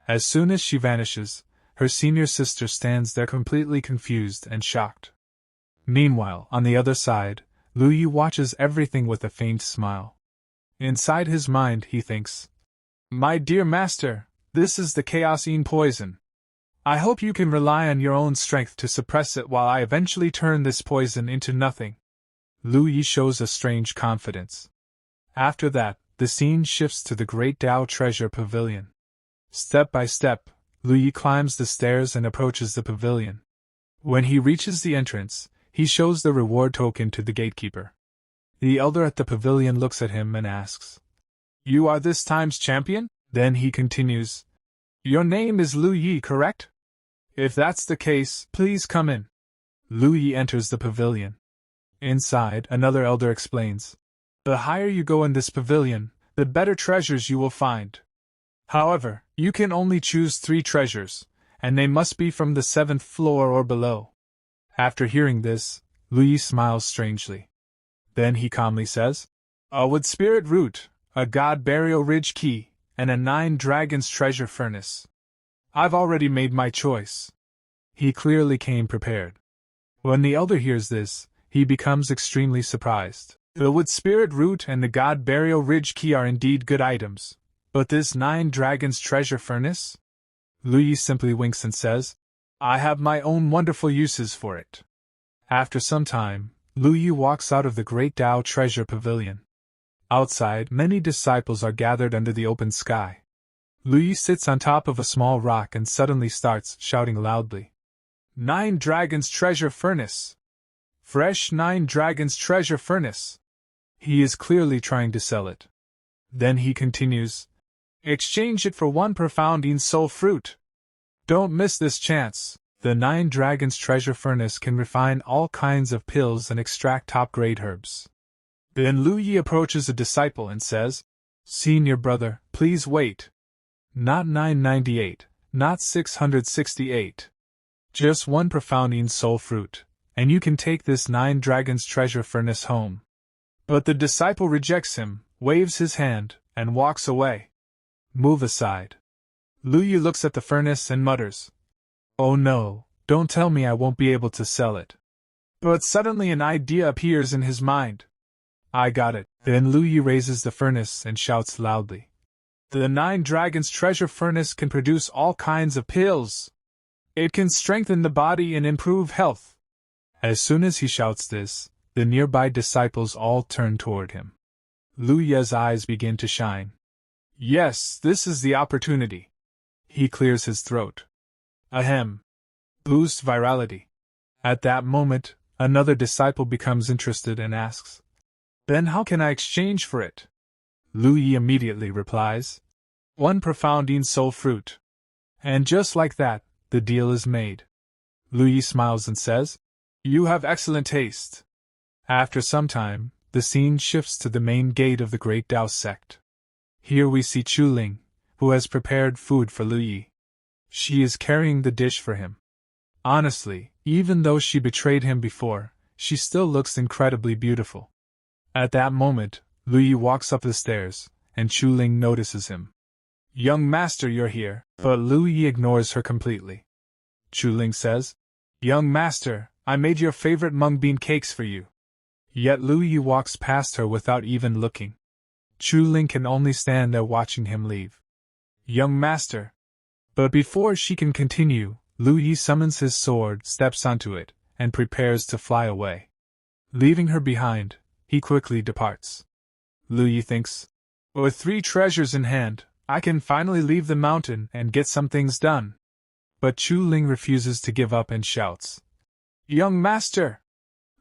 As soon as she vanishes, her senior sister stands there completely confused and shocked. Meanwhile, on the other side, Lu Yi watches everything with a faint smile. Inside his mind, he thinks, "My dear master, this is the Chaos-Yin poison. I hope you can rely on your own strength to suppress it while I eventually turn this poison into nothing." Lu Yi shows a strange confidence. After that, the scene shifts to the Great Tao Treasure Pavilion. Step by step, Lu Yi climbs the stairs and approaches the pavilion. When he reaches the entrance, he shows the reward token to the gatekeeper. The elder at the pavilion looks at him and asks, "You are this time's champion?" Then he continues, "Your name is Lu Yi, correct? If that's the case, please come in." Lu Yi enters the pavilion. Inside, another elder explains, "The higher you go in this pavilion, the better treasures you will find. However, you can only choose 3 treasures, and they must be from the 7th floor or below." After hearing this, Lu Yi smiles strangely. Then he calmly says, "A wood spirit root, a god burial ridge key, and a 9 dragons treasure furnace. I've already made my choice." He clearly came prepared. When the elder hears this, he becomes extremely surprised. The wood spirit root and the god burial ridge key are indeed good items, but this 9 dragons treasure furnace? Lu Yi simply winks and says, "I have my own wonderful uses for it." After some time, Lu Yi walks out of the Great Tao Treasure Pavilion. Outside, many disciples are gathered under the open sky. Lu Yi sits on top of a small rock and suddenly starts shouting loudly, "9 dragons treasure furnace! Fresh 9 dragons treasure furnace!" He is clearly trying to sell it. Then he continues, "Exchange it for 1 profounding soul fruit. Don't miss this chance." The 9 dragons treasure furnace can refine all kinds of pills and extract top-grade herbs. Then Lu Yi approaches a disciple and says, "Senior brother, please wait. Not 998, not 668. Just 1 profounding soul fruit, and you can take this 9 dragons treasure furnace home." But the disciple rejects him, waves his hand, and walks away. "Move aside." Lu Yi looks at the furnace and mutters, "Oh no, don't tell me I won't be able to sell it." But suddenly an idea appears in his mind. "I got it." Then Lu Yi raises the furnace and shouts loudly, "The 9 dragons treasure furnace can produce all kinds of pills. It can strengthen the body and improve health." As soon as he shouts this, the nearby disciples all turn toward him. Lu Yi's eyes begin to shine. "Yes, this is the opportunity." He clears his throat. Ahem. Boost virality. At that moment, another disciple becomes interested and asks, "Then how can I exchange for it?" Lu Yi immediately replies, "1 profounding soul fruit." And just like that, the deal is made. Lu Yi smiles and says, "You have excellent taste." After some time, the scene shifts to the main gate of the Great Tao sect. Here we see Chu Ling, who has prepared food for Lu Yi. She is carrying the dish for him. Honestly, even though she betrayed him before, she still looks incredibly beautiful. At that moment, Lu Yi walks up the stairs, and Chu Ling notices him. "Young master, you're here," but Lu Yi ignores her completely. Chu Ling says, "Young master, I made your favorite mung bean cakes for you." Yet Lu Yi walks past her without even looking. Chu Ling can only stand there watching him leave. "Young master." But before she can continue, Lu Yi summons his sword, steps onto it, and prepares to fly away. Leaving her behind, he quickly departs. Lu Yi thinks, "With 3 treasures in hand, I can finally leave the mountain and get some things done." But Chu Ling refuses to give up and shouts, "Young master!"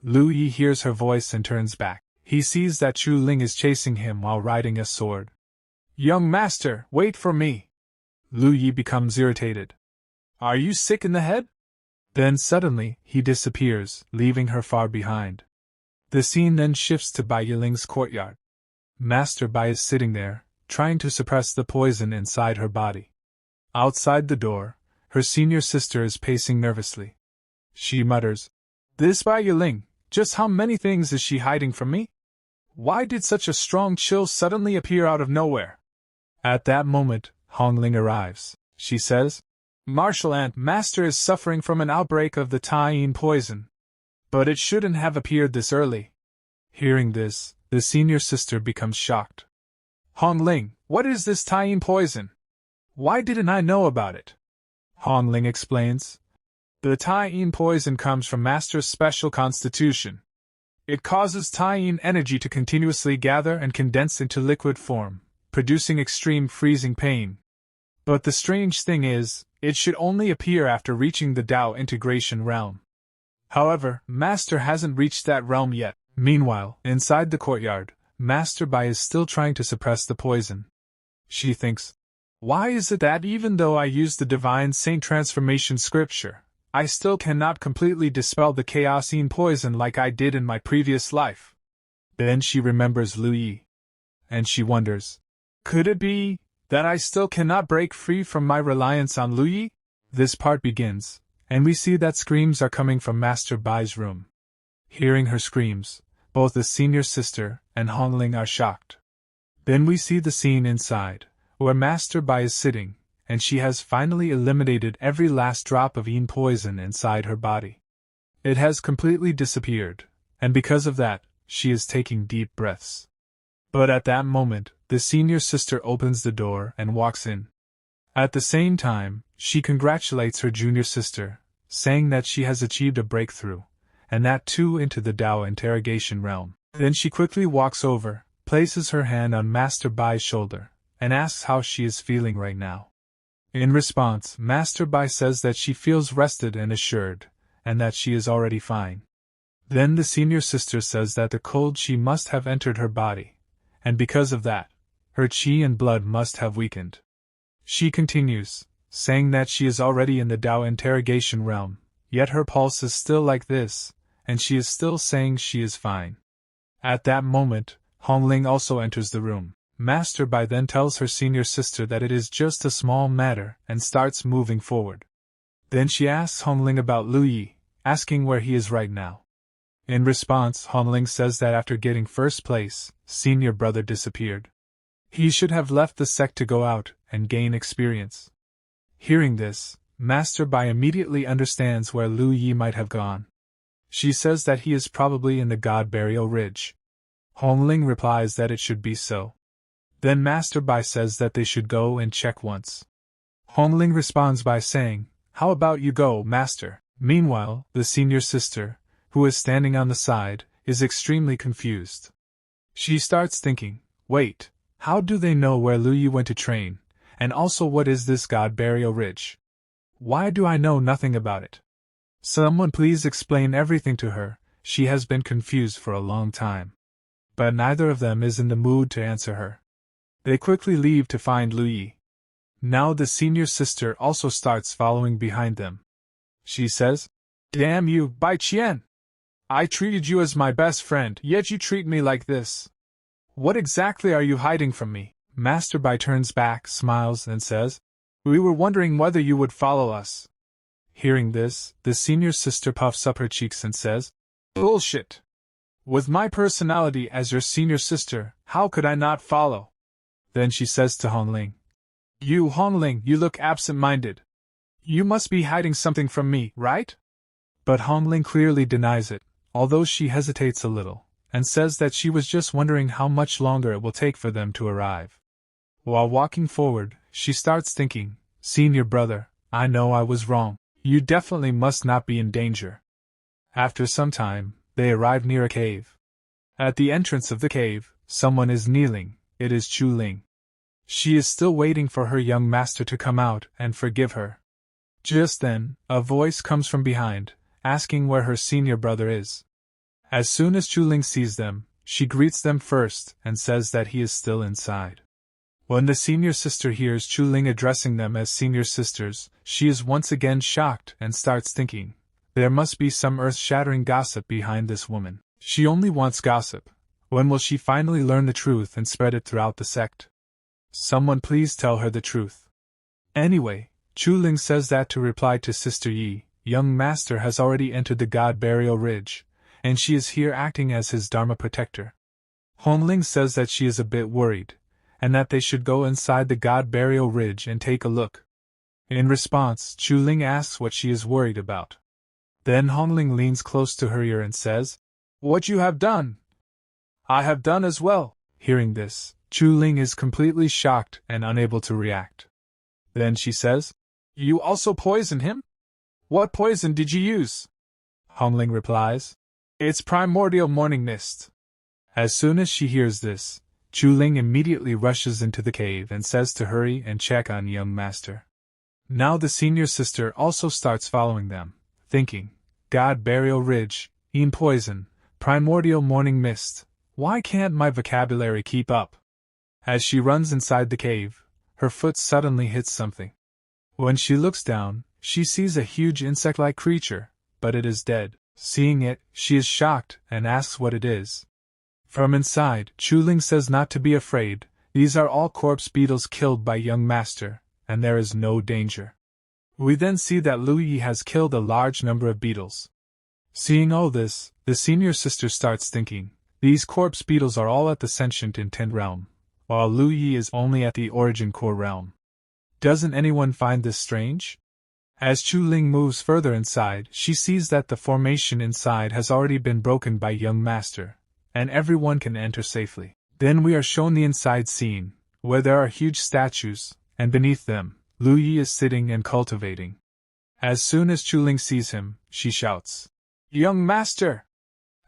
Lu Yi hears her voice and turns back. He sees that Chu Ling is chasing him while riding a sword. "Young master, wait for me!" Lu Yi becomes irritated. "Are you sick in the head?" Then suddenly, he disappears, leaving her far behind. The scene then shifts to Bai Yiling's courtyard. Master Bai is sitting there, trying to suppress the poison inside her body. Outside the door, her senior sister is pacing nervously. She mutters, "This Bai Yiling, just how many things is she hiding from me? Why did such a strong chill suddenly appear out of nowhere?" At that moment, Hong Ling arrives. She says, "Martial Ant Master is suffering from an outbreak of the Tai-yin poison. But it shouldn't have appeared this early." Hearing this, the senior sister becomes shocked. "Hong Ling, what is this Tai-yin poison? Why didn't I know about it?" Hong Ling explains, "The Tai-yin poison comes from Master's special constitution. It causes Tai-yin energy to continuously gather and condense into liquid form, producing extreme freezing pain. But the strange thing is, it should only appear after reaching the Tao integration realm. However, Master hasn't reached that realm yet." Meanwhile, inside the courtyard, Master Bai is still trying to suppress the poison. She thinks, "Why is it that even though I use the Divine Saint Transformation scripture, I still cannot completely dispel the chaos-yin poison like I did in my previous life?" Then she remembers Lu Yi. And she wonders, could it be that I still cannot break free from my reliance on Lu Yi? This part begins, and we see that screams are coming from Master Bai's room. Hearing her screams, both the senior sister and Hong Ling are shocked. Then we see the scene inside, where Master Bai is sitting, and she has finally eliminated every last drop of yin poison inside her body. It has completely disappeared, and because of that, she is taking deep breaths. But at that moment, the senior sister opens the door and walks in. At the same time, she congratulates her junior sister, saying that she has achieved a breakthrough, and that too into the Tao interrogation realm. Then she quickly walks over, places her hand on Master Bai's shoulder, and asks how she is feeling right now. In response, Master Bai says that she feels rested and assured, and that she is already fine. Then the senior sister says that the cold qi must have entered her body, and because of that, her qi and blood must have weakened. She continues, saying that she is already in the Tao interrogation realm, yet her pulse is still like this, and she is still saying she is fine. At that moment, Hong Ling also enters the room. Master Bai then tells her senior sister that it is just a small matter and starts moving forward. Then she asks Hong Ling about Lu Yi, asking where he is right now. In response, Hong Ling says that after getting first place, senior brother disappeared. He should have left the sect to go out and gain experience. Hearing this, Master Bai immediately understands where Lu Yi might have gone. She says that he is probably in the God Burial Ridge. Hong Ling replies that it should be so. Then Master Bai says that they should go and check once. Hong Ling responds by saying, "How about you go, Master?" Meanwhile, the senior sister, who is standing on the side, is extremely confused. She starts thinking, wait, how do they know where Lu Yi went to train, and also what is this God Burial Ridge? Why do I know nothing about it? Someone please explain everything to her, she has been confused for a long time. But neither of them is in the mood to answer her. They quickly leave to find Lu Yi. Now the senior sister also starts following behind them. She says, "Damn you, Bai Qian! I treated you as my best friend, yet you treat me like this. What exactly are you hiding from me?" Master Bai turns back, smiles, and says, "We were wondering whether you would follow us." Hearing this, the senior sister puffs up her cheeks and says, "Bullshit! With my personality as your senior sister, how could I not follow?" Then she says to Hong Ling, "You, Hong Ling, you look absent-minded. You must be hiding something from me, right?" But Hong Ling clearly denies it, although she hesitates a little, and says that she was just wondering how much longer it will take for them to arrive. While walking forward, she starts thinking, "Senior brother, I know I was wrong. You definitely must not be in danger." After some time, they arrive near a cave. At the entrance of the cave, someone is kneeling. It is Chu Ling. She is still waiting for her young master to come out and forgive her. Just then, a voice comes from behind, asking where her senior brother is. As soon as Chu Ling sees them, she greets them first and says that he is still inside. When the senior sister hears Chu Ling addressing them as senior sisters, she is once again shocked and starts thinking, there must be some earth-shattering gossip behind this woman. She only wants gossip. When will she finally learn the truth and spread it throughout the sect? Someone please tell her the truth. Anyway, Chu Ling says that to reply to Sister Yi, young master has already entered the God Burial Ridge, and she is here acting as his Dharma protector. Hong Ling says that she is a bit worried, and that they should go inside the God Burial Ridge and take a look. In response, Chu Ling asks what she is worried about. Then Hong Ling leans close to her ear and says, "What you have done, I have done as well." Hearing this, Chu Ling is completely shocked and unable to react. Then she says, "You also poisoned him? What poison did you use?" Hong Ling replies, "It's primordial morning mist." As soon as she hears this, Chu Ling immediately rushes into the cave and says to hurry and check on young master. Now the senior sister also starts following them, thinking, God Burial Ridge, Een Poison, Primordial Morning Mist, why can't my vocabulary keep up? As she runs inside the cave, her foot suddenly hits something. When she looks down, she sees a huge insect-like creature, but it is dead. Seeing it, she is shocked and asks what it is. From inside, Chu Ling says not to be afraid, these are all corpse beetles killed by young master, and there is no danger. We then see that Lu Yi has killed a large number of beetles. Seeing all this, the senior sister starts thinking, these corpse beetles are all at the sentient intent realm, while Lu Yi is only at the origin core realm. Doesn't anyone find this strange? As Chu Ling moves further inside, she sees that the formation inside has already been broken by young master, and everyone can enter safely. Then we are shown the inside scene, where there are huge statues, and beneath them, Lu Yi is sitting and cultivating. As soon as Chu Ling sees him, she shouts, "Young master!"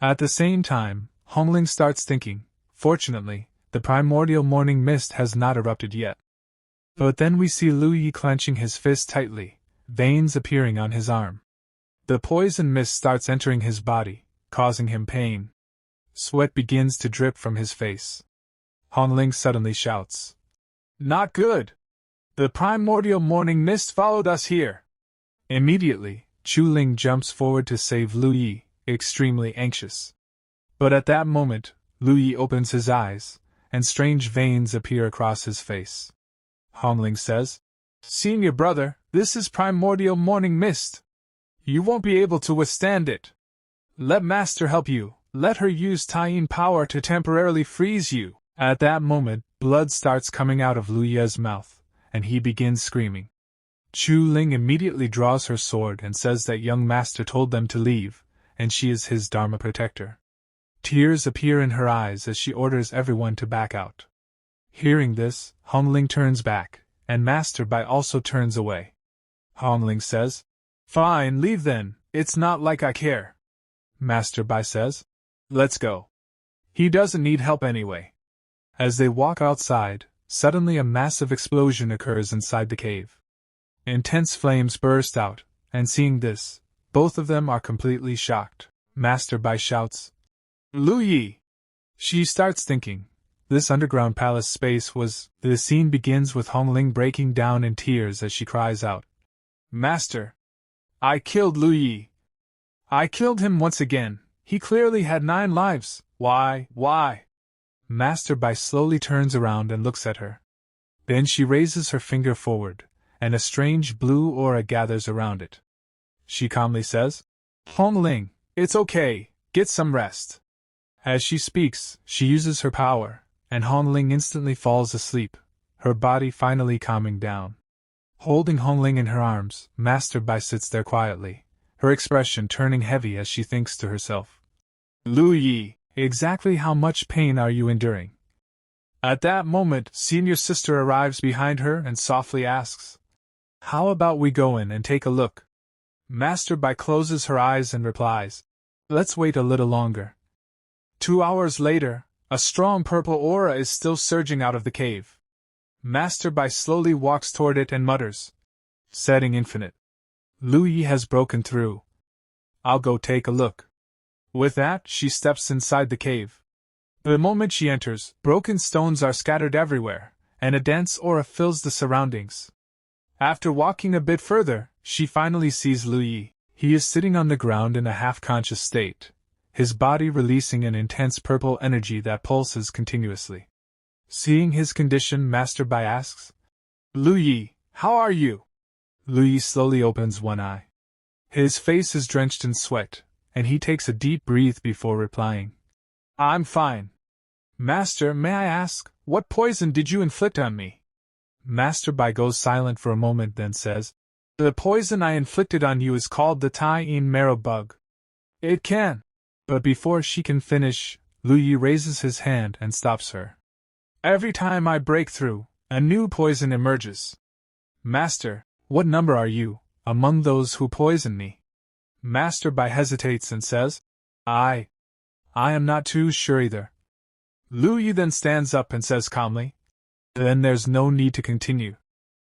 At the same time, Hong Ling starts thinking, fortunately, the primordial morning mist has not erupted yet. But then we see Lu Yi clenching his fist tightly, veins appearing on his arm. The poison mist starts entering his body, causing him pain. Sweat begins to drip from his face. Hong Ling suddenly shouts, "Not good! The primordial morning mist followed us here!" Immediately, Chu Ling jumps forward to save Lu Yi, extremely anxious. But at that moment, Lu Yi opens his eyes, and strange veins appear across his face. Hong Ling says, "Senior brother, this is primordial morning mist. You won't be able to withstand it. Let master help you, let her use Taiyin power to temporarily freeze you." At that moment, blood starts coming out of Lu Yi's mouth, and he begins screaming. Chu Ling immediately draws her sword and says that young master told them to leave, and she is his Dharma protector. Tears appear in her eyes as she orders everyone to back out. Hearing this, Hong Ling turns back, and Master Bai also turns away. Hong Ling says, "Fine, leave then, it's not like I care." Master Bai says, "Let's go. He doesn't need help anyway." As they walk outside, suddenly a massive explosion occurs inside the cave. Intense flames burst out, and seeing this, both of them are completely shocked. Master Bai shouts, "Lu Yi!" She starts thinking, this underground palace space was... The scene begins with Hong Ling breaking down in tears as she cries out, "Master! I killed Lu Yi! I killed him once again, he clearly had 9 lives, why? Master Bai slowly turns around and looks at her. Then she raises her finger forward, and a strange blue aura gathers around it. She calmly says, "Hong Ling, it's okay, get some rest." As she speaks, she uses her power, and Hong Ling instantly falls asleep, her body finally calming down. Holding Hong Ling in her arms, Master Bai sits there quietly, her expression turning heavy as she thinks to herself, "Lu Yi, exactly how much pain are you enduring?" At that moment, senior sister arrives behind her and softly asks, "How about we go in and take a look?" Master Bai closes her eyes and replies, "Let's wait a little longer." 2 hours later, a strong purple aura is still surging out of the cave. Master Bai slowly walks toward it and mutters, "Setting infinite. Lu Yi has broken through. I'll go take a look." With that, she steps inside the cave. The moment she enters, broken stones are scattered everywhere, and a dense aura fills the surroundings. After walking a bit further, she finally sees Lu Yi. He is sitting on the ground in a half-conscious state, his body releasing an intense purple energy that pulses continuously. Seeing his condition, Master Bai asks, "Lu Yi, how are you?" Lu Yi slowly opens one eye. His face is drenched in sweat, and he takes a deep breath before replying, "I'm fine. Master, may I ask, what poison did you inflict on me?" Master Bai goes silent for a moment, then says, "The poison I inflicted on you is called the Tai-in marrow bug. It can..." But before she can finish, Lu Yi raises his hand and stops her. "Every time I break through, a new poison emerges. Master, what number are you, among those who poison me?" Master Bai hesitates and says, I am not too sure either." Lu Yi then stands up and says calmly, "Then there's no need to continue.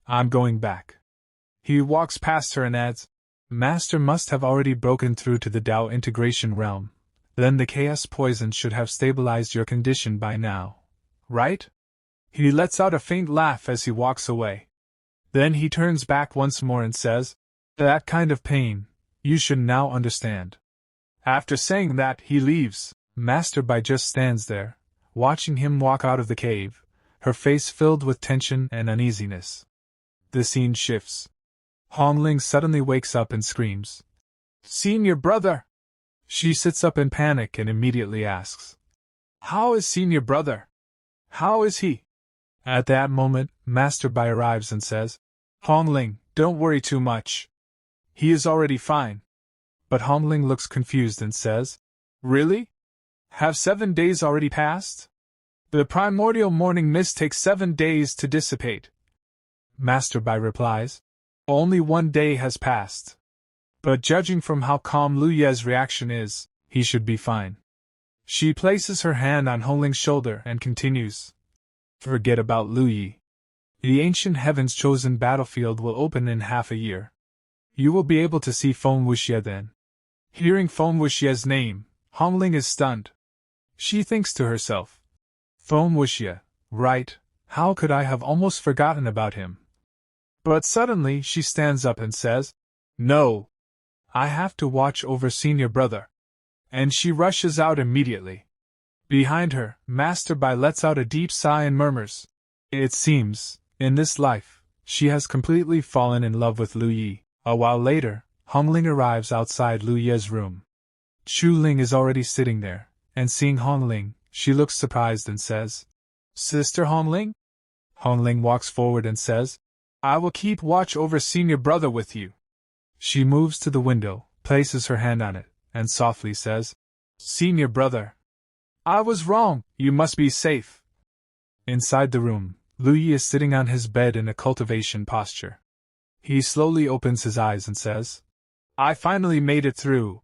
I'm going back." He walks past her and adds, "Master must have already broken through to the Tao integration realm. Then the chaos poison should have stabilized your condition by now, right?" He lets out a faint laugh as he walks away. Then he turns back once more and says, "That kind of pain, you should now understand." After saying that, he leaves. Master Bai just stands there, watching him walk out of the cave, her face filled with tension and uneasiness. The scene shifts. Hong Ling suddenly wakes up and screams, "Senior brother!" She sits up in panic and immediately asks, "How is senior brother? How is he?" At that moment, Master Bai arrives and says, "Hong Ling, don't worry too much. He is already fine." But Hong Ling looks confused and says, "Really? Have 7 days already passed? The primordial morning mist takes 7 days to dissipate." Master Bai replies, "Only 1 day has passed. But judging from how calm Lu Ye's reaction is, he should be fine." She places her hand on Hong Ling's shoulder and continues, "Forget about Lu Yi. The ancient heaven's chosen battlefield will open in half a year. You will be able to see Feng Wuxie then." Hearing Feng Wuxie's name, Hong Ling is stunned. She thinks to herself, "Feng Wuxie, right, how could I have almost forgotten about him?" But suddenly she stands up and says, "No! I have to watch over senior brother." And she rushes out immediately. Behind her, Master Bai lets out a deep sigh and murmurs, "It seems, in this life, she has completely fallen in love with Lu Yi." A while later, Hong Ling arrives outside Lu Ye's room. Chu Ling is already sitting there, and seeing Hong Ling, she looks surprised and says, "Sister Hong Ling?" Hong Ling walks forward and says, "I will keep watch over senior brother with you." She moves to the window, places her hand on it, and softly says, "Senior brother, I was wrong, you must be safe." Inside the room, Lu Yi is sitting on his bed in a cultivation posture. He slowly opens his eyes and says, "I finally made it through."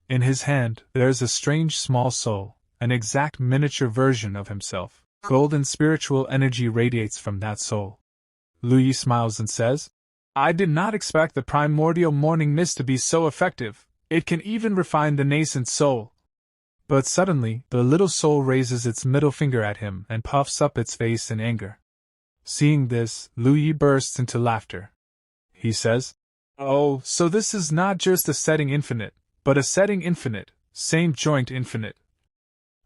In his hand, there is a strange small soul, an exact miniature version of himself. Golden spiritual energy radiates from that soul. Lu Yi smiles and says, "I did not expect the primordial morning mist to be so effective. It can even refine the nascent soul." But suddenly, the little soul raises its middle finger at him and puffs up its face in anger. Seeing this, Lu Yi bursts into laughter. He says, "Oh, so this is not just a setting infinite, but a setting infinite, same joint infinite."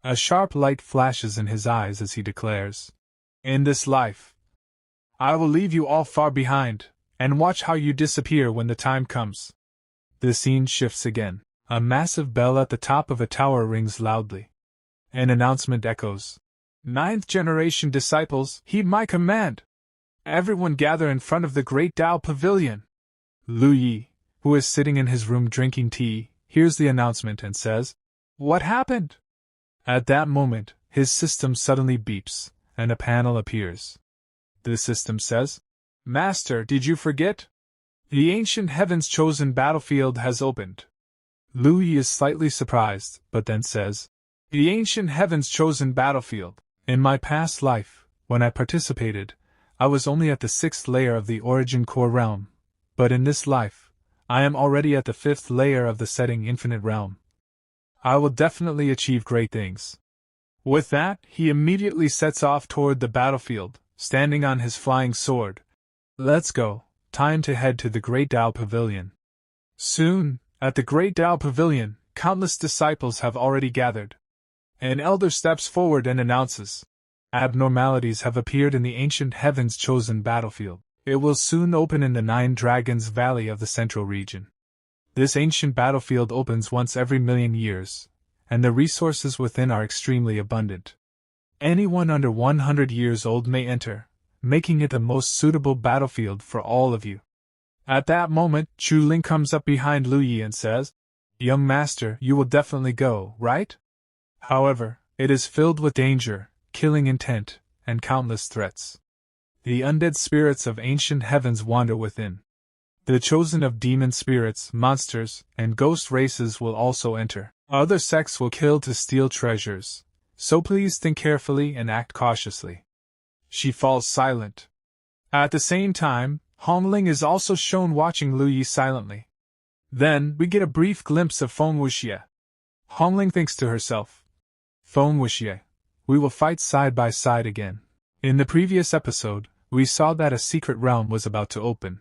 A sharp light flashes in his eyes as he declares, "In this life, I will leave you all far behind, and watch how you disappear when the time comes." The scene shifts again. A massive bell at the top of a tower rings loudly. An announcement echoes, "Ninth generation disciples, heed my command! Everyone gather in front of the Great Tao Pavilion." Lu Yi, who is sitting in his room drinking tea, hears the announcement and says, "What happened?" At that moment, his system suddenly beeps, and a panel appears. The system says, "Master, did you forget? The ancient heaven's chosen battlefield has opened." Lu Yi is slightly surprised, but then says, "The ancient heaven's chosen battlefield. In my past life, when I participated, I was only at the 6th layer of the origin core realm, but in this life, I am already at the 5th layer of the setting infinite realm. I will definitely achieve great things." With that, he immediately sets off toward the battlefield, standing on his flying sword. "Let's go, time to head to the Great Tao Pavilion." Soon, at the Great Tao Pavilion, countless disciples have already gathered. An elder steps forward and announces, abnormalities have appeared in the ancient Heaven's chosen battlefield. It will soon open in the Nine Dragons Valley of the Central Region. This ancient battlefield opens once every 1,000,000 years, and the resources within are extremely abundant. Anyone under 100 years old may enter, making it the most suitable battlefield for all of you. At that moment, Chu Ling comes up behind Lu Yi and says, Young master, you will definitely go, right? However, it is filled with danger, killing intent, and countless threats. The undead spirits of ancient heavens wander within. The chosen of demon spirits, monsters, and ghost races will also enter. Other sects will kill to steal treasures, so please think carefully and act cautiously. She falls silent. At the same time, Hong Ling is also shown watching Lu Yi silently. Then, we get a brief glimpse of Feng Wuxie. Hong Ling thinks to herself, Feng Wuxie, we will fight side by side again. In the previous episode, we saw that a secret realm was about to open.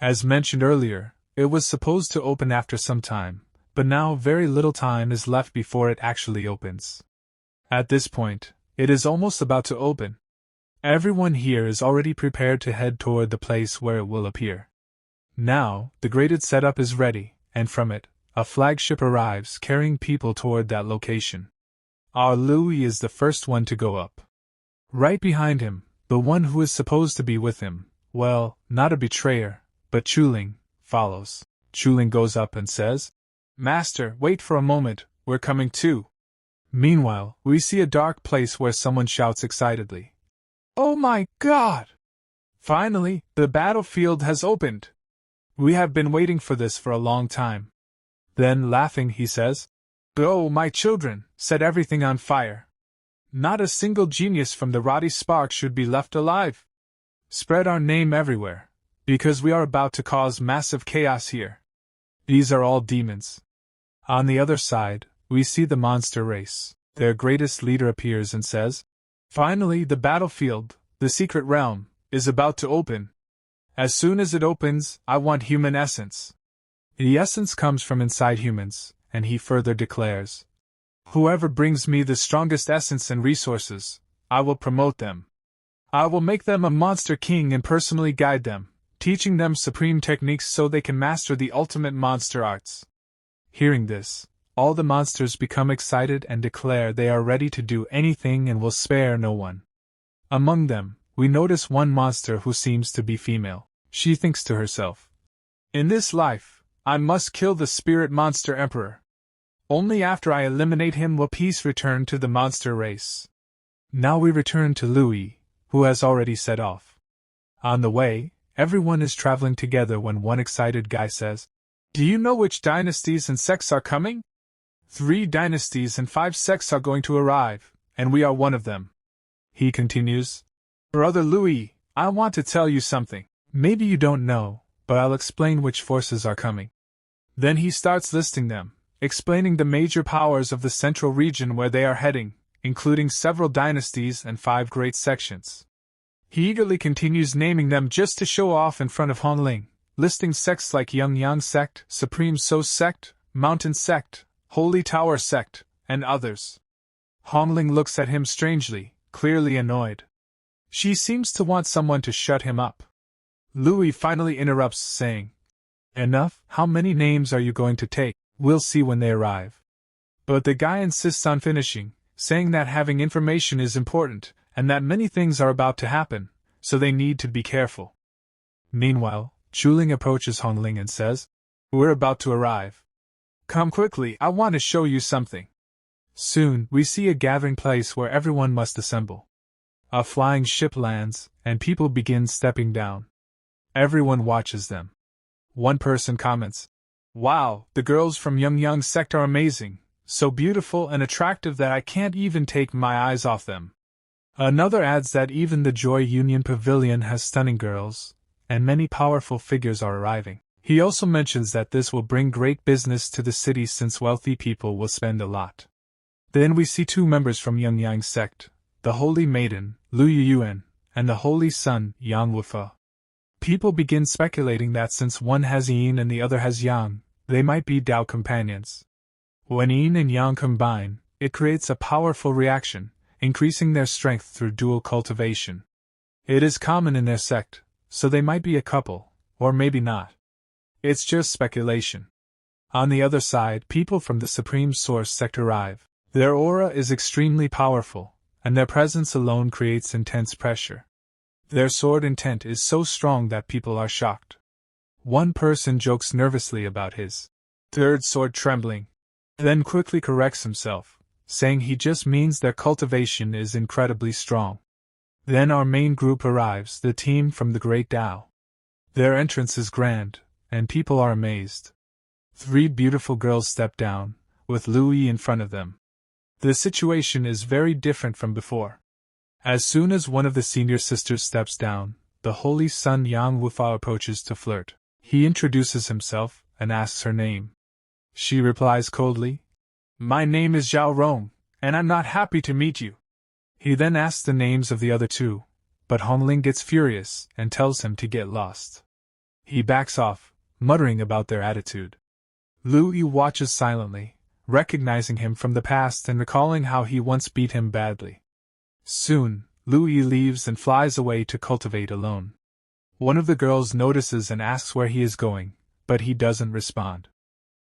As mentioned earlier, it was supposed to open after some time, but now very little time is left before it actually opens. At this point, it is almost about to open. Everyone here is already prepared to head toward the place where it will appear. Now, the graded setup is ready, and from it, a flagship arrives carrying people toward that location. Our Louis is the first one to go up. Right behind him, the one who is supposed to be with him, well, not a betrayer, but Chu Ling, follows. Chu Ling goes up and says, Master, wait for a moment, we're coming too. Meanwhile, we see a dark place where someone shouts excitedly, Oh my God! Finally, the battlefield has opened. We have been waiting for this for a long time. Then, laughing, he says, Go, my children, set everything on fire. Not a single genius from the Roddy Spark should be left alive. Spread our name everywhere, because we are about to cause massive chaos here. These are all demons. On the other side, we see the monster race. Their greatest leader appears and says, Finally, the battlefield, the secret realm, is about to open. As soon as it opens, I want human essence. The essence comes from inside humans, and he further declares, Whoever brings me the strongest essence and resources, I will promote them. I will make them a monster king and personally guide them, teaching them supreme techniques so they can master the ultimate monster arts. Hearing this, all the monsters become excited and declare they are ready to do anything and will spare no one. Among them, we notice one monster who seems to be female. She thinks to herself, In this life, I must kill the spirit monster emperor. Only after I eliminate him will peace return to the monster race. Now we return to Louis, who has already set off. On the way, everyone is traveling together when one excited guy says, Do you know which dynasties and sects are coming? 3 dynasties and 5 sects are going to arrive, and we are one of them. He continues, Brother Louis, I want to tell you something. Maybe you don't know, but I'll explain which forces are coming. Then he starts listing them, explaining the major powers of the central region where they are heading, including several dynasties and 5 great sections. He eagerly continues naming them just to show off in front of Hong Ling, listing sects like Yang Sect, Supreme So Sect, Mountain Sect, Holy Tower Sect, and others. Hong Ling looks at him strangely, clearly annoyed. She seems to want someone to shut him up. Louis finally interrupts, saying, Enough, how many names are you going to take? We'll see when they arrive. But the guy insists on finishing, saying that having information is important, and that many things are about to happen, so they need to be careful. Meanwhile, Chu Ling approaches Hong Ling and says, We're about to arrive. Come quickly, I want to show you something. Soon, we see a gathering place where everyone must assemble. A flying ship lands, and people begin stepping down. Everyone watches them. One person comments, Wow, the girls from Yang Sect are amazing, so beautiful and attractive that I can't even take my eyes off them. Another adds that even the Joy Union Pavilion has stunning girls, and many powerful figures are arriving. He also mentions that this will bring great business to the city since wealthy people will spend a lot. Then we see 2 members from Yang Sect, the Holy Maiden, Lu Yuan, and the Holy Son, Yang Wufa. People begin speculating that since one has yin and the other has yang, they might be Tao companions. When yin and yang combine, it creates a powerful reaction, increasing their strength through dual cultivation. It is common in their sect, so they might be a couple, or maybe not. It's just speculation. On the other side, people from the Supreme Source sect arrive. Their aura is extremely powerful, and their presence alone creates intense pressure. Their sword intent is so strong that people are shocked. One person jokes nervously about his third sword trembling, then quickly corrects himself, saying he just means their cultivation is incredibly strong. Then our main group arrives, the team from the Great Tao. Their entrance is grand, and people are amazed. 3 beautiful girls step down, with Louis in front of them. The situation is very different from before. As soon as one of the senior sisters steps down, the holy son Yang Wufa approaches to flirt. He introduces himself and asks her name. She replies coldly, "My name is Zhao Rong, and I'm not happy to meet you." He then asks the names of the other 2, but Hong Ling gets furious and tells him to get lost. He backs off, muttering about their attitude. Louis watches silently, recognizing him from the past and recalling how he once beat him badly. Soon, Louis leaves and flies away to cultivate alone. One of the girls notices and asks where he is going, but he doesn't respond.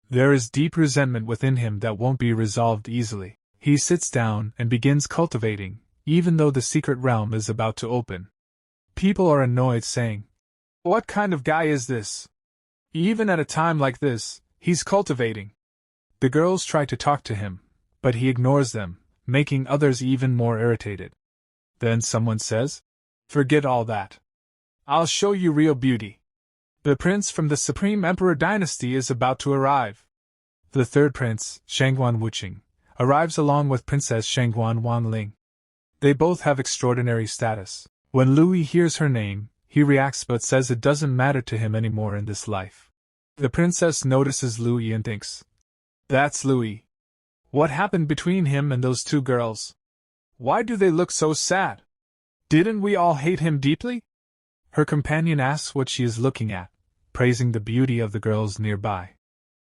There is deep resentment within him that won't be resolved easily. He sits down and begins cultivating, even though the secret realm is about to open. People are annoyed, saying, "What kind of guy is this? Even at a time like this, he's cultivating." The girls try to talk to him, but he ignores them, making others even more irritated. Then someone says, "Forget all that. I'll show you real beauty. The prince from the Supreme Emperor dynasty is about to arrive." The third prince, Shangguan Wuqing, arrives along with Princess Shangguan Wanling. They both have extraordinary status. When Louis hears her name, he reacts but says it doesn't matter to him anymore in this life. The princess notices Louis and thinks, "That's Louis. What happened between him and those 2 girls? Why do they look so sad? Didn't we all hate him deeply?" Her companion asks what she is looking at, praising the beauty of the girls nearby.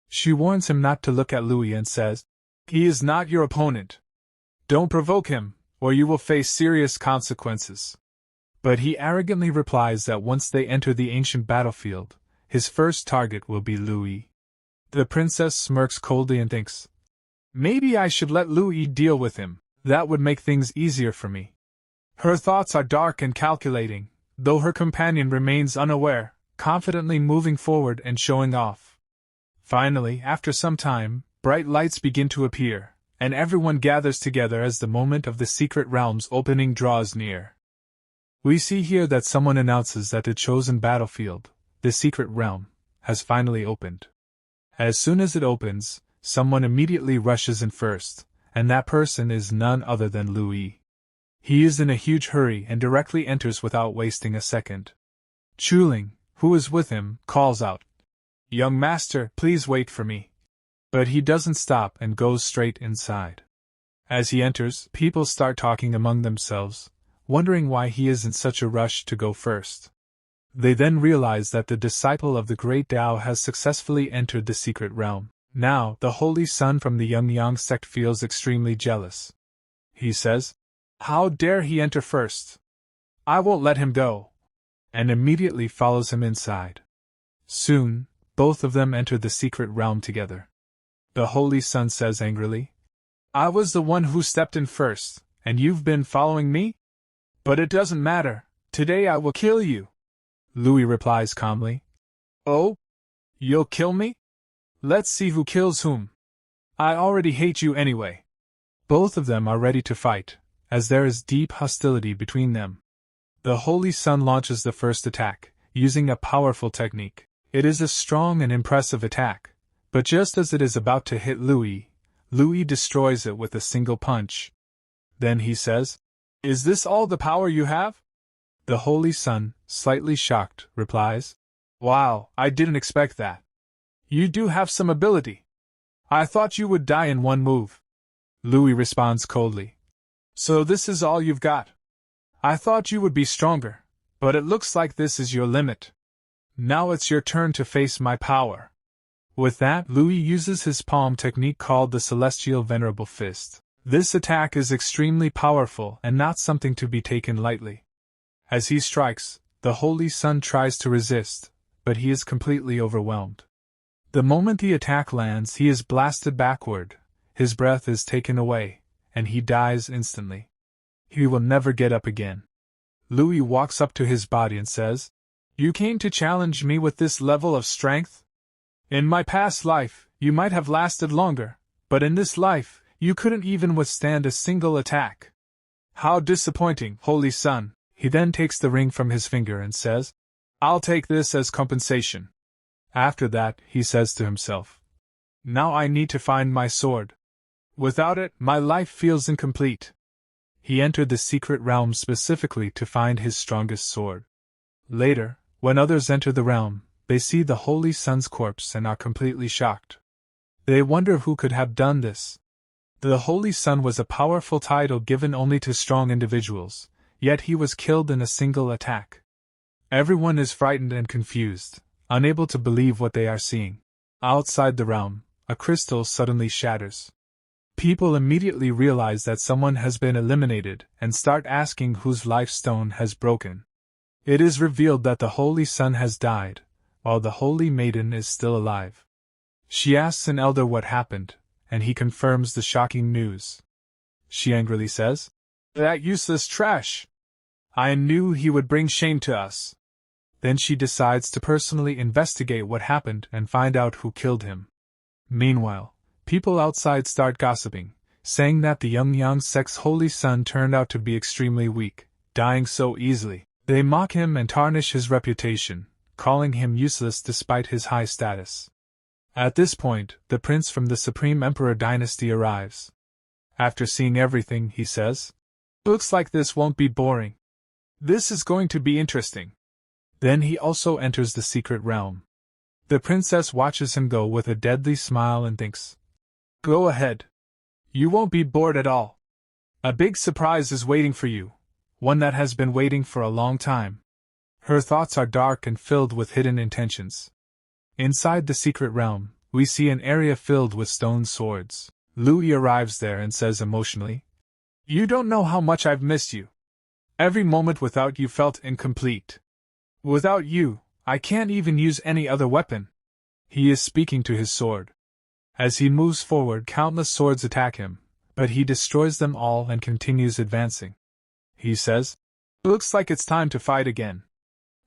She warns him not to look at Louis and says, "He is not your opponent. Don't provoke him, or you will face serious consequences." But he arrogantly replies that once they enter the ancient battlefield, his first target will be Louis. The princess smirks coldly and thinks, "Maybe I should let Louis deal with him, that would make things easier for me." Her thoughts are dark and calculating, though her companion remains unaware, confidently moving forward and showing off. Finally, after some time, bright lights begin to appear, and everyone gathers together as the moment of the secret realm's opening draws near. We see here that someone announces that the chosen battlefield, the secret realm, has finally opened. As soon as it opens, someone immediately rushes in first, and that person is none other than Louis. He is in a huge hurry and directly enters without wasting a second. Chuling, who is with him, calls out, "Young master, please wait for me." But he doesn't stop and goes straight inside. As he enters, people start talking among themselves, wondering why he is in such a rush to go first. They then realize that the disciple of the Great Tao has successfully entered the secret realm. Now, the holy son from the Yang sect feels extremely jealous. He says, "How dare he enter first? I won't let him go," and immediately follows him inside. Soon, both of them enter the secret realm together. The holy son says angrily, "I was the one who stepped in first, and you've been following me? But it doesn't matter, today I will kill you." Louis replies calmly, "Oh? You'll kill me? Let's see who kills whom. I already hate you anyway." Both of them are ready to fight, as there is deep hostility between them. The holy son launches the first attack, using a powerful technique. It is a strong and impressive attack, but just as it is about to hit Louis, Louis destroys it with a single punch. Then he says, "Is this all the power you have?" The holy son, slightly shocked, replies, "Wow, I didn't expect that. You do have some ability. I thought you would die in one move." Louis responds coldly, "So this is all you've got? I thought you would be stronger, but it looks like this is your limit. Now it's your turn to face my power." With that, Louis uses his palm technique called the Celestial Venerable Fist. This attack is extremely powerful and not something to be taken lightly. As he strikes, the Holy Sun tries to resist, but he is completely overwhelmed. The moment the attack lands, he is blasted backward, his breath is taken away, and he dies instantly. He will never get up again. Louis walks up to his body and says, "You came to challenge me with this level of strength? In my past life, you might have lasted longer, but in this life, you couldn't even withstand a single attack. How disappointing, Holy Sun." He then takes the ring from his finger and says, "I'll take this as compensation." After that, he says to himself, "Now I need to find my sword. Without it, my life feels incomplete." He entered the secret realm specifically to find his strongest sword. Later, when others enter the realm, they see the Holy Sun's corpse and are completely shocked. They wonder who could have done this. The Holy Sun was a powerful title given only to strong individuals, yet he was killed in a single attack. Everyone is frightened and confused, unable to believe what they are seeing. Outside the realm, a crystal suddenly shatters. People immediately realize that someone has been eliminated and start asking whose life stone has broken. It is revealed that the Holy Sun has died, while the Holy Maiden is still alive. She asks an elder what happened, and he confirms the shocking news. She angrily says, "That useless trash! I knew he would bring shame to us." Then she decides to personally investigate what happened and find out who killed him. Meanwhile, people outside start gossiping, saying that the young sect's Holy Sun turned out to be extremely weak, dying so easily. They mock him and tarnish his reputation, calling him useless despite his high status. At this point, the prince from the Supreme Emperor dynasty arrives. After seeing everything, he says, "Looks like this won't be boring. This is going to be interesting." Then he also enters the secret realm. The princess watches him go with a deadly smile and thinks, "Go ahead. You won't be bored at all. A big surprise is waiting for you, one that has been waiting for a long time." Her thoughts are dark and filled with hidden intentions. Inside the secret realm, we see an area filled with stone swords. Louis arrives there and says emotionally, "You don't know how much I've missed you. Every moment without you felt incomplete. Without you, I can't even use any other weapon." He is speaking to his sword. As he moves forward, countless swords attack him, but he destroys them all and continues advancing. He says, "Looks like it's time to fight again."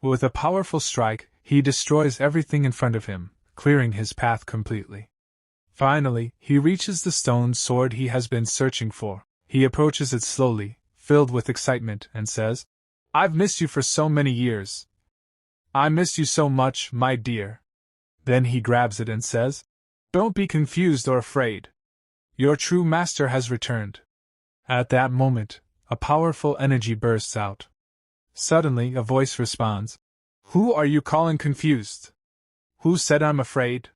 With a powerful strike, he destroys everything in front of him, clearing his path completely. Finally, he reaches the stone sword he has been searching for. He approaches it slowly, filled with excitement, and says, "I've missed you for so many years. I missed you so much, my dear." Then he grabs it and says, "Don't be confused or afraid. Your true master has returned." At that moment, a powerful energy bursts out. Suddenly, a voice responds, "Who are you calling confused? Who said I'm afraid?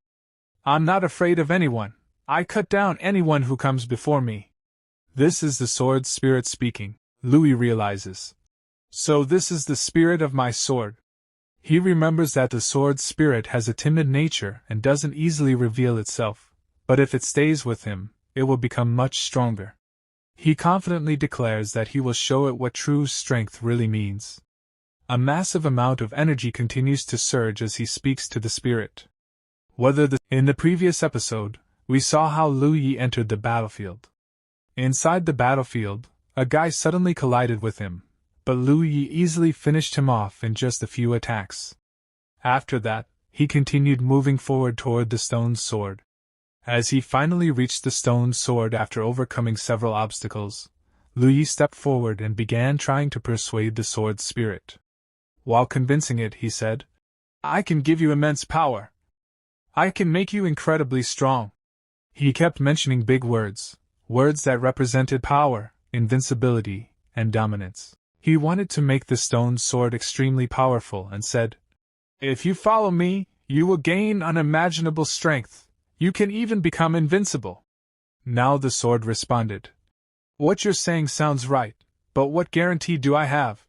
I'm not afraid of anyone. I cut down anyone who comes before me." This is the sword spirit speaking, Louis realizes. So this is the spirit of my sword. He remembers that the sword spirit has a timid nature and doesn't easily reveal itself, but if it stays with him, it will become much stronger. He confidently declares that he will show it what true strength really means. A massive amount of energy continues to surge as he speaks to the spirit. In the previous episode, we saw how Louis entered the battlefield. Inside the battlefield, a guy suddenly collided with him, but Louis easily finished him off in just a few attacks. After that, he continued moving forward toward the stone sword. As he finally reached the stone sword after overcoming several obstacles, Louis stepped forward and began trying to persuade the sword spirit. While convincing it, he said, "I can give you immense power. I can make you incredibly strong." He kept mentioning big words, words that represented power, invincibility, and dominance. He wanted to make the stone sword extremely powerful and said, "If you follow me, you will gain unimaginable strength. You can even become invincible." Now the sword responded, "What you're saying sounds right, but what guarantee do I have?"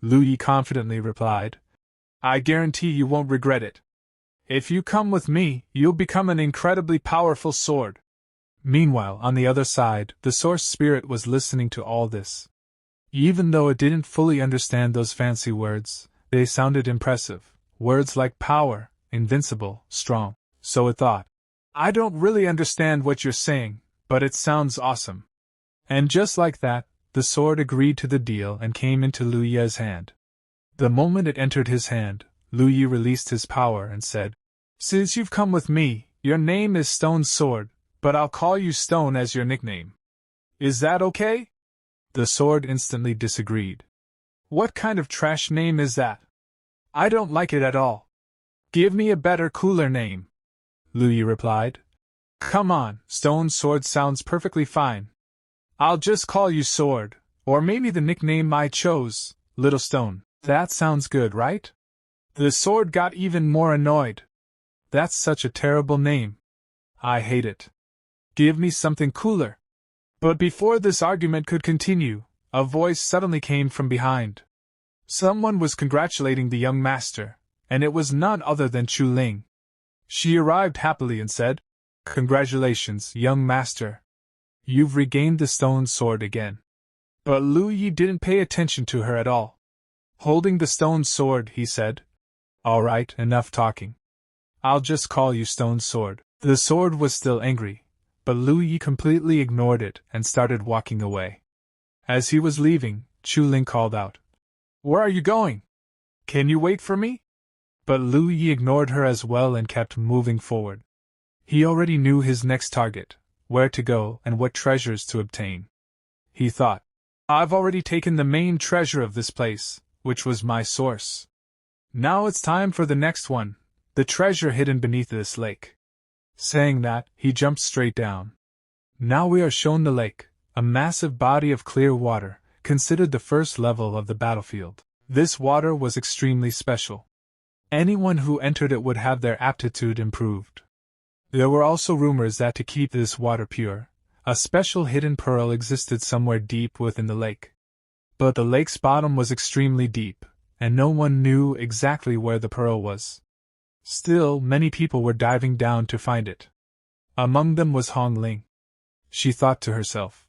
Louis confidently replied, "I guarantee you won't regret it." If you come with me, you'll become an incredibly powerful sword. Meanwhile, on the other side, the source spirit was listening to all this. Even though it didn't fully understand those fancy words, they sounded impressive. Words like power, invincible, strong. So it thought, I don't really understand what you're saying, but it sounds awesome. And just like that, the sword agreed to the deal and came into Lu Ye's hand. The moment it entered his hand, Lu Ye released his power and said, Since you've come with me, your name is Stone Sword, but I'll call you Stone as your nickname. Is that okay? The sword instantly disagreed. What kind of trash name is that? I don't like it at all. Give me a better, cooler name. Lu Ye replied. Come on, Stone Sword sounds perfectly fine. I'll just call you Sword, or maybe the nickname I chose, Little Stone. That sounds good, right? The sword got even more annoyed. That's such a terrible name. I hate it. Give me something cooler. But before this argument could continue, a voice suddenly came from behind. Someone was congratulating the young master, and it was none other than Chu Ling. She arrived happily and said, Congratulations, young master. You've regained the stone sword again. But Lu Ye didn't pay attention to her at all. Holding the stone sword, he said, All right, enough talking. I'll just call you Stone Sword. The sword was still angry, but Lu Ye completely ignored it and started walking away. As he was leaving, Chu Ling called out, Where are you going? Can you wait for me? But Lu Ye ignored her as well and kept moving forward. He already knew his next target, where to go and what treasures to obtain. He thought, I've already taken the main treasure of this place, which was my source. Now it's time for the next one, the treasure hidden beneath this lake. Saying that, he jumped straight down. Now we are shown the lake, a massive body of clear water, considered the first level of the battlefield. This water was extremely special. Anyone who entered it would have their aptitude improved. There were also rumors that to keep this water pure, a special hidden pearl existed somewhere deep within the lake. But the lake's bottom was extremely deep, and no one knew exactly where the pearl was. Still, many people were diving down to find it. Among them was Hong Ling. She thought to herself,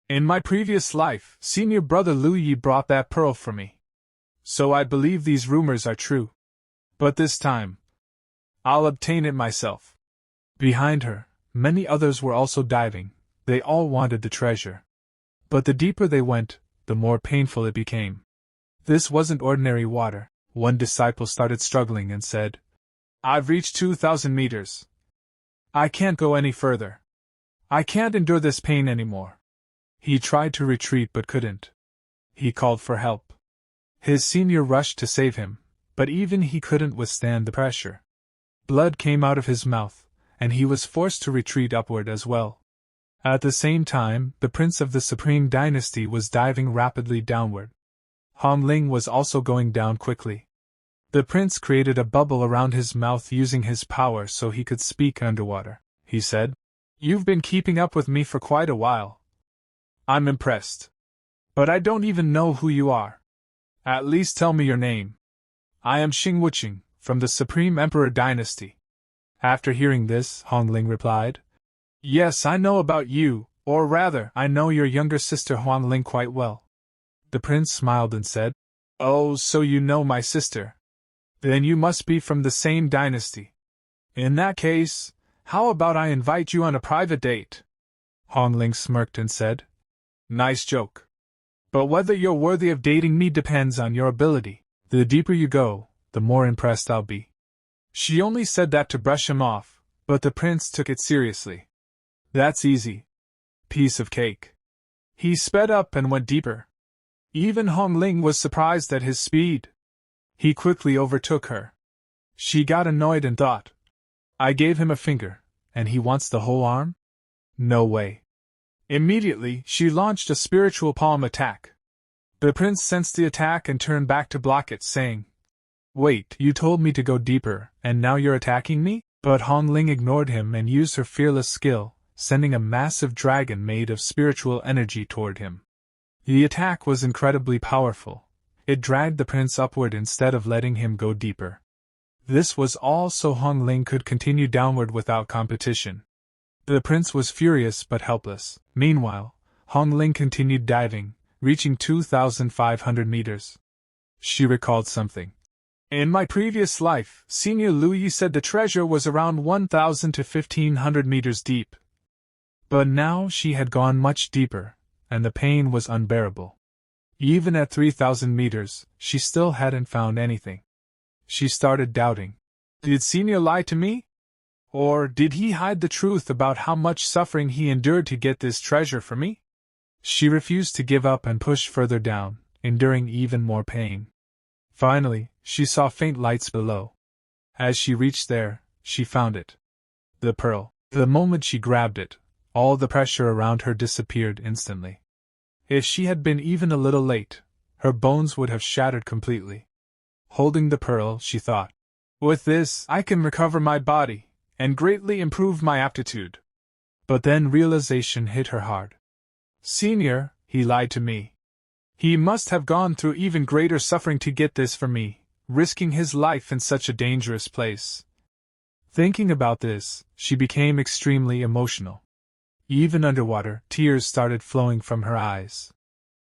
In my previous life, senior brother Lu Ye brought that pearl for me. So I believe these rumors are true. But this time, I'll obtain it myself. Behind her, many others were also diving. They all wanted the treasure. But the deeper they went, the more painful it became. This wasn't ordinary water. One disciple started struggling and said, I've reached 2,000 meters. I can't go any further. I can't endure this pain anymore. He tried to retreat but couldn't. He called for help. His senior rushed to save him, but even he couldn't withstand the pressure. Blood came out of his mouth, and he was forced to retreat upward as well. At the same time, the prince of the Supreme Dynasty was diving rapidly downward. Hong Ling was also going down quickly. The prince created a bubble around his mouth using his power so he could speak underwater. He said, You've been keeping up with me for quite a while. I'm impressed. But I don't even know who you are. At least tell me your name. I am Xing Wuqing, from the Supreme Emperor Dynasty. After hearing this, Hong Ling replied, Yes, I know about you, or rather, I know your younger sister Hong Ling quite well. The prince smiled and said, Oh, so you know my sister. Then you must be from the same dynasty. In that case, how about I invite you on a private date? Hong Ling smirked and said, Nice joke. But whether you're worthy of dating me depends on your ability. The deeper you go, the more impressed I'll be. She only said that to brush him off, but the prince took it seriously. That's easy. Piece of cake. He sped up and went deeper. Even Hong Ling was surprised at his speed. He quickly overtook her. She got annoyed and thought, I gave him a finger, and he wants the whole arm? No way. Immediately, she launched a spiritual palm attack. The prince sensed the attack and turned back to block it, saying, Wait, you told me to go deeper, and now you're attacking me? But Hong Ling ignored him and used her fearless skill, sending a massive dragon made of spiritual energy toward him. The attack was incredibly powerful. It dragged the prince upward instead of letting him go deeper. This was all so Hong Ling could continue downward without competition. The prince was furious but helpless. Meanwhile, Hong Ling continued diving, reaching 2,500 meters. She recalled something. In my previous life, Senior Lu Yi said the treasure was around 1,000 to 1,500 meters deep. But now she had gone much deeper, and the pain was unbearable. Even at 3,000 meters, she still hadn't found anything. She started doubting. Did Senior lie to me? Or did he hide the truth about how much suffering he endured to get this treasure for me? She refused to give up and pushed further down, enduring even more pain. Finally, she saw faint lights below. As she reached there, she found it. The pearl. The moment she grabbed it, all the pressure around her disappeared instantly. If she had been even a little late, her bones would have shattered completely. Holding the pearl, she thought, with this, I can recover my body, and greatly improve my aptitude. But then realization hit her hard. Senior, he lied to me. He must have gone through even greater suffering to get this for me, risking his life in such a dangerous place. Thinking about this, she became extremely emotional. Even underwater, tears started flowing from her eyes.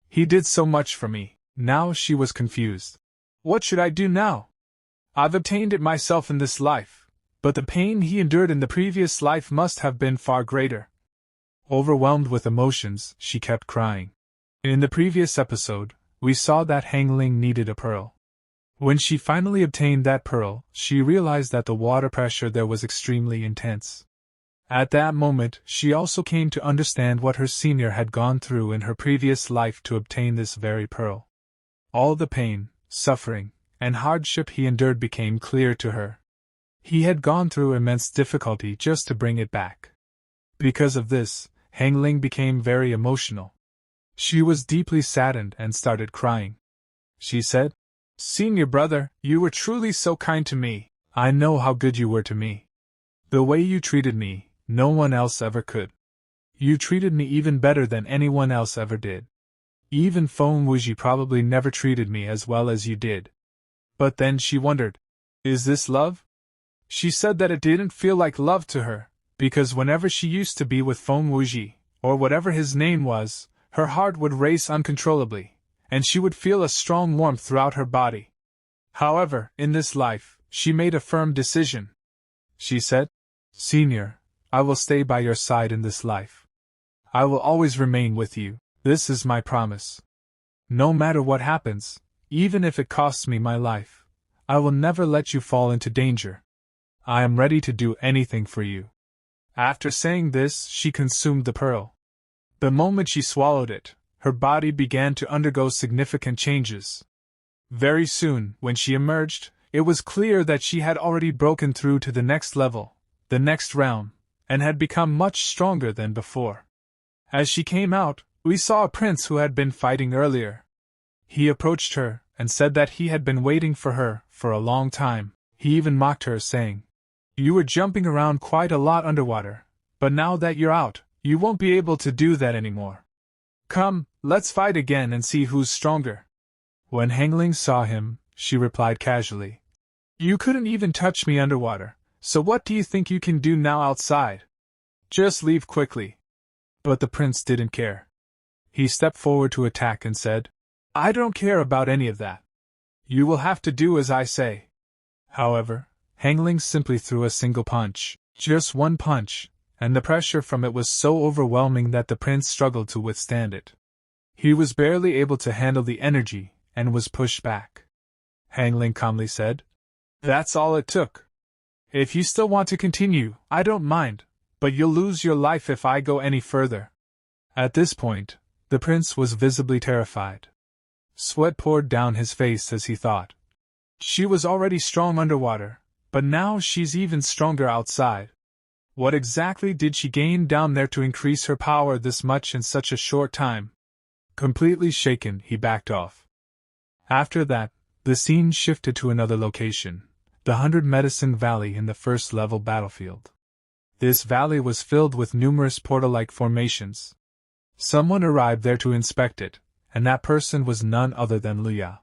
He did so much for me. Now she was confused. What should I do now? I've obtained it myself in this life, but the pain he endured in the previous life must have been far greater. Overwhelmed with emotions, she kept crying. In the previous episode, we saw that Hong Ling needed a pearl. When she finally obtained that pearl, she realized that the water pressure there was extremely intense. At that moment, she also came to understand what her senior had gone through in her previous life to obtain this very pearl. All the pain, suffering, and hardship he endured became clear to her. He had gone through immense difficulty just to bring it back. Because of this, Hong Ling became very emotional. She was deeply saddened and started crying. She said, "Senior brother, you were truly so kind to me. I know how good you were to me. The way you treated me, no one else ever could. You treated me even better than anyone else ever did. Even Feng Wuji probably never treated me as well as you did." But then she wondered, is this love? She said that it didn't feel like love to her, because whenever she used to be with Feng Wuji, or whatever his name was, her heart would race uncontrollably, and she would feel a strong warmth throughout her body. However, in this life, she made a firm decision. She said, "Senior, I will stay by your side in this life. I will always remain with you. This is my promise. No matter what happens, even if it costs me my life, I will never let you fall into danger. I am ready to do anything for you." After saying this, she consumed the pearl. The moment she swallowed it, her body began to undergo significant changes. Very soon, when she emerged, it was clear that she had already broken through to the next level, the next realm, and had become much stronger than before. As she came out, we saw a prince who had been fighting earlier. He approached her and said that he had been waiting for her for a long time. He even mocked her, saying, "You were jumping around quite a lot underwater, but now that you're out, you won't be able to do that anymore. Come, let's fight again and see who's stronger." When Hong Ling saw him, she replied casually, "You couldn't even touch me underwater, so what do you think you can do now outside? Just leave quickly." But the prince didn't care. He stepped forward to attack and said, "I don't care about any of that. You will have to do as I say." However, Hong Ling simply threw a single punch, just one punch, and the pressure from it was so overwhelming that the prince struggled to withstand it. He was barely able to handle the energy, and was pushed back. Hong Ling calmly said, "That's all it took. If you still want to continue, I don't mind, but you'll lose your life if I go any further." At this point, the prince was visibly terrified. Sweat poured down his face as he thought. She was already strong underwater, but now she's even stronger outside. What exactly did she gain down there to increase her power this much in such a short time? Completely shaken, he backed off. After that, the scene shifted to another location, the 100 Medicine Valley in the first-level battlefield. This valley was filled with numerous portal-like formations. Someone arrived there to inspect it, and that person was none other than Luya.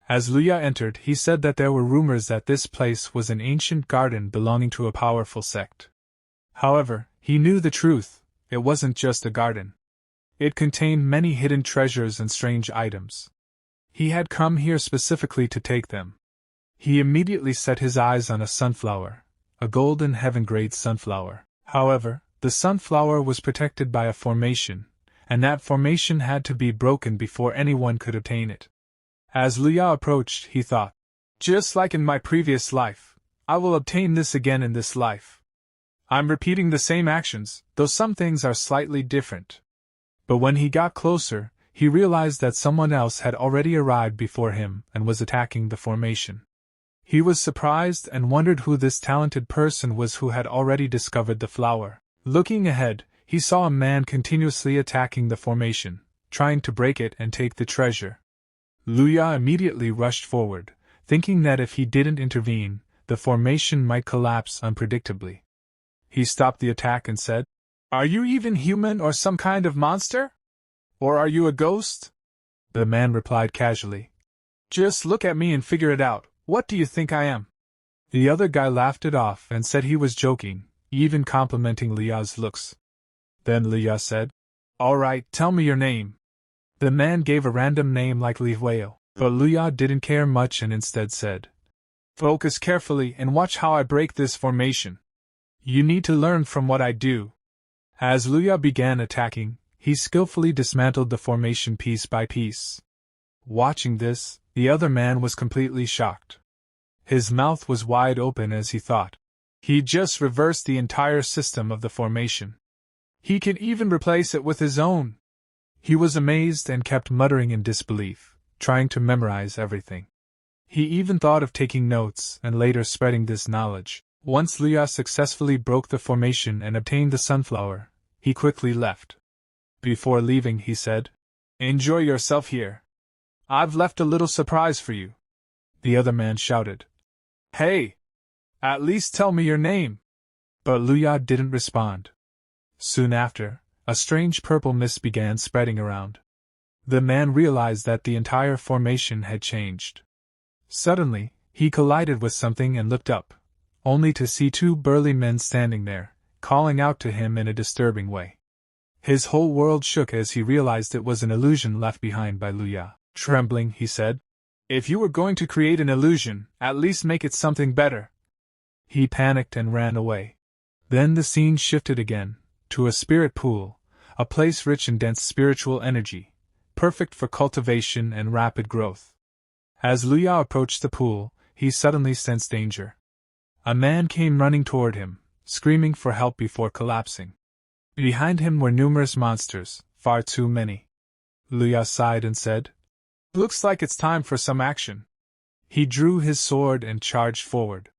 As Luya entered, he said that there were rumors that this place was an ancient garden belonging to a powerful sect. However, he knew the truth, it wasn't just a garden. It contained many hidden treasures and strange items. He had come here specifically to take them. He immediately set his eyes on a sunflower, a golden heaven-grade sunflower. However, the sunflower was protected by a formation, and that formation had to be broken before anyone could obtain it. As Luya approached, he thought, just like in my previous life, I will obtain this again in this life. I'm repeating the same actions, though some things are slightly different. But when he got closer, he realized that someone else had already arrived before him and was attacking the formation. He was surprised and wondered who this talented person was who had already discovered the flower. Looking ahead, he saw a man continuously attacking the formation, trying to break it and take the treasure. Luya immediately rushed forward, thinking that if he didn't intervene, the formation might collapse unpredictably. He stopped the attack and said, "Are you even human or some kind of monster? Or are you a ghost?" The man replied casually, "Just look at me and figure it out. What do you think I am?" The other guy laughed it off and said he was joking, even complimenting Luya's looks. Then Luya said, "All right, tell me your name." The man gave a random name like Li Hueo, but Luya didn't care much and instead said, "Focus carefully and watch how I break this formation. You need to learn from what I do." As Luya began attacking, he skillfully dismantled the formation piece by piece. Watching this, the other man was completely shocked. His mouth was wide open as he thought. He just reversed the entire system of the formation. He can even replace it with his own. He was amazed and kept muttering in disbelief, trying to memorize everything. He even thought of taking notes and later spreading this knowledge. Once Luya successfully broke the formation and obtained the sunflower, he quickly left. Before leaving, he said, "Enjoy yourself here. I've left a little surprise for you." The other man shouted, "Hey! At least tell me your name." But Luya didn't respond. Soon after, a strange purple mist began spreading around. The man realized that the entire formation had changed. Suddenly, he collided with something and looked up, only to see two burly men standing there, calling out to him in a disturbing way. His whole world shook as he realized it was an illusion left behind by Luya. Trembling, he said, "If you were going to create an illusion, at least make it something better." He panicked and ran away. Then the scene shifted again, to a spirit pool, a place rich in dense spiritual energy, perfect for cultivation and rapid growth. As Luya approached the pool, he suddenly sensed danger. A man came running toward him, screaming for help before collapsing. Behind him were numerous monsters, far too many. Luya sighed and said, "Looks like it's time for some action." He drew his sword and charged forward.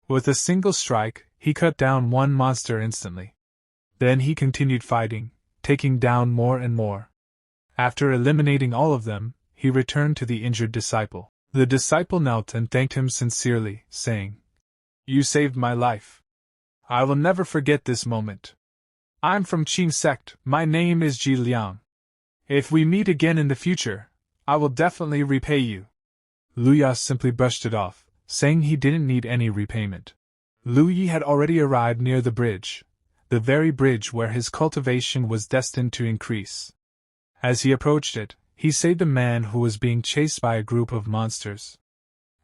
With a single strike, he cut down one monster instantly. Then he continued fighting, taking down more and more. After eliminating all of them, he returned to the injured disciple. The disciple knelt and thanked him sincerely, saying, "You saved my life. I will never forget this moment. I'm from Qing sect, my name is Ji Liang. If we meet again in the future, I will definitely repay you." Luya simply brushed it off, saying he didn't need any repayment. Lu Yi had already arrived near the bridge, the very bridge where his cultivation was destined to increase. As he approached it, he saved a man who was being chased by a group of monsters.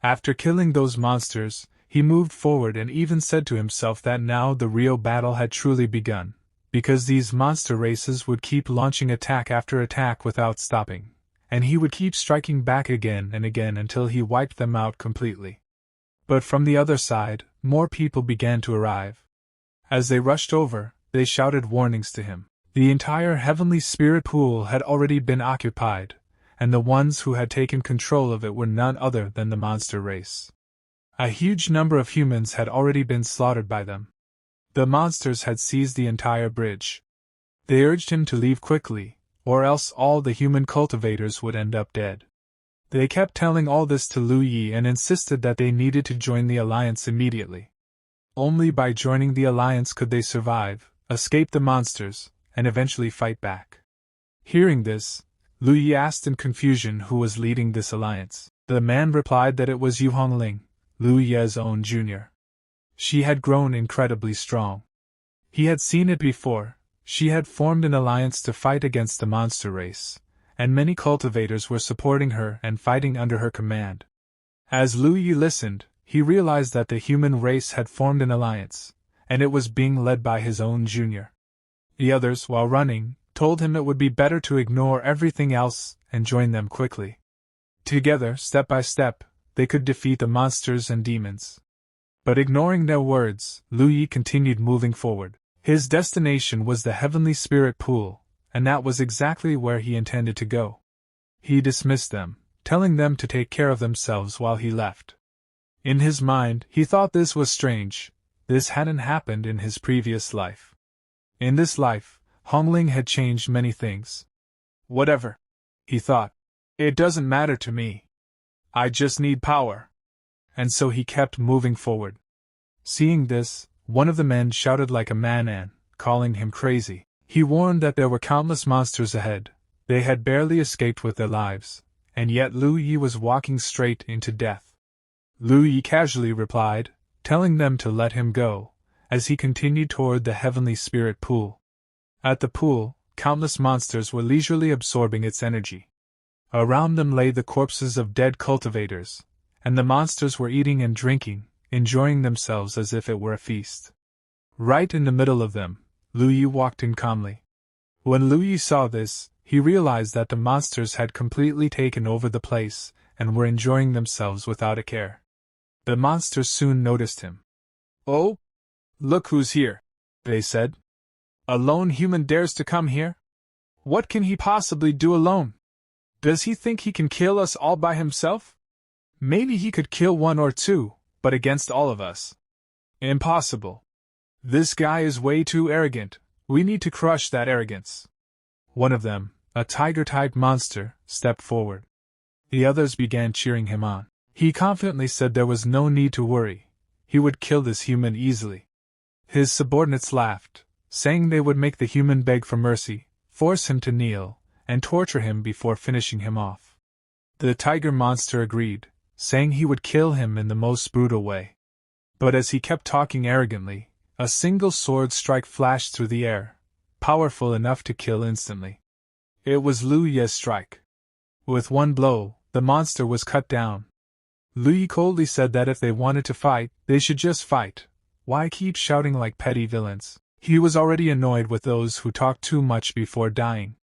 After killing those monsters, he moved forward and even said to himself that now the real battle had truly begun, because these monster races would keep launching attack after attack without stopping, and he would keep striking back again and again until he wiped them out completely. But from the other side, more people began to arrive. As they rushed over, they shouted warnings to him. The entire heavenly spirit pool had already been occupied, and the ones who had taken control of it were none other than the monster race. A huge number of humans had already been slaughtered by them. The monsters had seized the entire bridge. They urged him to leave quickly, or else all the human cultivators would end up dead. They kept telling all this to Lu Yi and insisted that they needed to join the alliance immediately. Only by joining the alliance could they survive, escape the monsters, and eventually fight back. Hearing this, Lu Yi asked in confusion who was leading this alliance. The man replied that it was Hong Ling, Liu Ye's own junior. She had grown incredibly strong. He had seen it before. She had formed an alliance to fight against the monster race, and many cultivators were supporting her and fighting under her command. As Liu Yi listened, he realized that the human race had formed an alliance, and it was being led by his own junior. The others, while running, told him it would be better to ignore everything else and join them quickly. Together, step by step, they could defeat the monsters and demons. But ignoring their words, Liu Yi continued moving forward. His destination was the Heavenly Spirit Pool, and that was exactly where he intended to go. He dismissed them, telling them to take care of themselves while he left. In his mind, he thought this was strange. This hadn't happened in his previous life. In this life, Hong Ling had changed many things. Whatever, he thought. It doesn't matter to me. I just need power. And so he kept moving forward. Seeing this, one of the men shouted like a madman, calling him crazy. He warned that there were countless monsters ahead. They had barely escaped with their lives, and yet Liu Yi was walking straight into death. Liu Yi casually replied, telling them to let him go, as he continued toward the Heavenly Spirit Pool. At the pool, countless monsters were leisurely absorbing its energy. Around them lay the corpses of dead cultivators, and the monsters were eating and drinking, enjoying themselves as if it were a feast. Right in the middle of them, Liu Yi walked in calmly. When Liu Yi saw this, he realized that the monsters had completely taken over the place and were enjoying themselves without a care. The monsters soon noticed him. "Oh, look who's here," they said. "A lone human dares to come here? What can he possibly do alone? Does he think he can kill us all by himself? Maybe he could kill one or two, but against all of us? Impossible. This guy is way too arrogant. We need to crush that arrogance." One of them, a tiger-type monster, stepped forward. The others began cheering him on. He confidently said there was no need to worry. He would kill this human easily. His subordinates laughed, saying they would make the human beg for mercy, force him to kneel, and torture him before finishing him off. The tiger monster agreed, saying he would kill him in the most brutal way. But as he kept talking arrogantly, a single sword strike flashed through the air, powerful enough to kill instantly. It was Liu Ye's strike. With one blow, the monster was cut down. Liu Yi coldly said that if they wanted to fight, they should just fight. Why keep shouting like petty villains? He was already annoyed with those who talked too much before dying.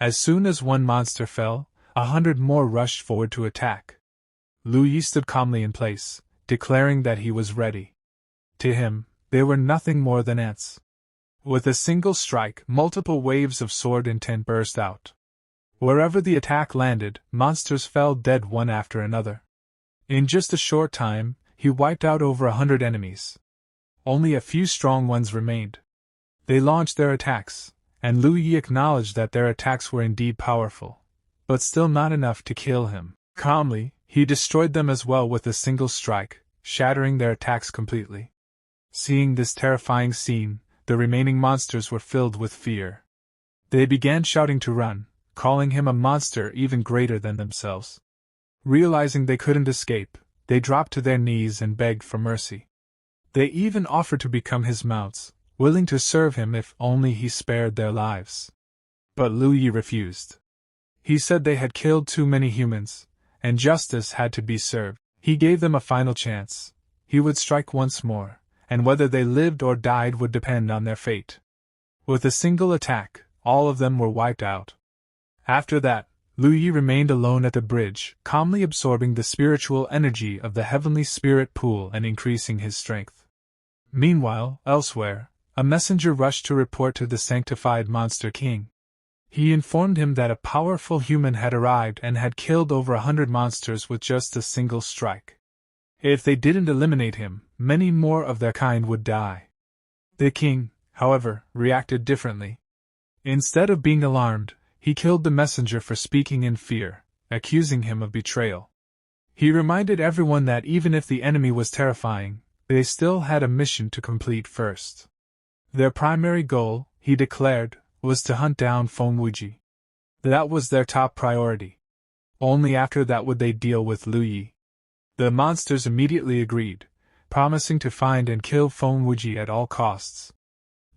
As soon as one monster fell, 100 more rushed forward to attack. Liu Yi stood calmly in place, declaring that he was ready. To him, they were nothing more than ants. With a single strike, multiple waves of sword intent burst out. Wherever the attack landed, monsters fell dead one after another. In just a short time, he wiped out over 100 enemies. Only a few strong ones remained. They launched their attacks, and Liu Yi acknowledged that their attacks were indeed powerful, but still not enough to kill him. Calmly, he destroyed them as well with a single strike, shattering their attacks completely. Seeing this terrifying scene, the remaining monsters were filled with fear. They began shouting to run, calling him a monster even greater than themselves. Realizing they couldn't escape, they dropped to their knees and begged for mercy. They even offered to become his mounts, willing to serve him if only he spared their lives. But Liu Yi refused. He said they had killed too many humans, and justice had to be served. He gave them a final chance. He would strike once more, and whether they lived or died would depend on their fate. With a single attack, all of them were wiped out. After that, Liu Yi remained alone at the bridge, calmly absorbing the spiritual energy of the Heavenly Spirit Pool and increasing his strength. Meanwhile, elsewhere, a messenger rushed to report to the sanctified Monster King. He informed him that a powerful human had arrived and had killed over 100 monsters with just a single strike. If they didn't eliminate him, many more of their kind would die. The king, however, reacted differently. Instead of being alarmed, he killed the messenger for speaking in fear, accusing him of betrayal. He reminded everyone that even if the enemy was terrifying, they still had a mission to complete first. Their primary goal, he declared, was to hunt down Feng Wuji. That was their top priority. Only after that would they deal with Lu Yi. The monsters immediately agreed, promising to find and kill Feng Wuji at all costs.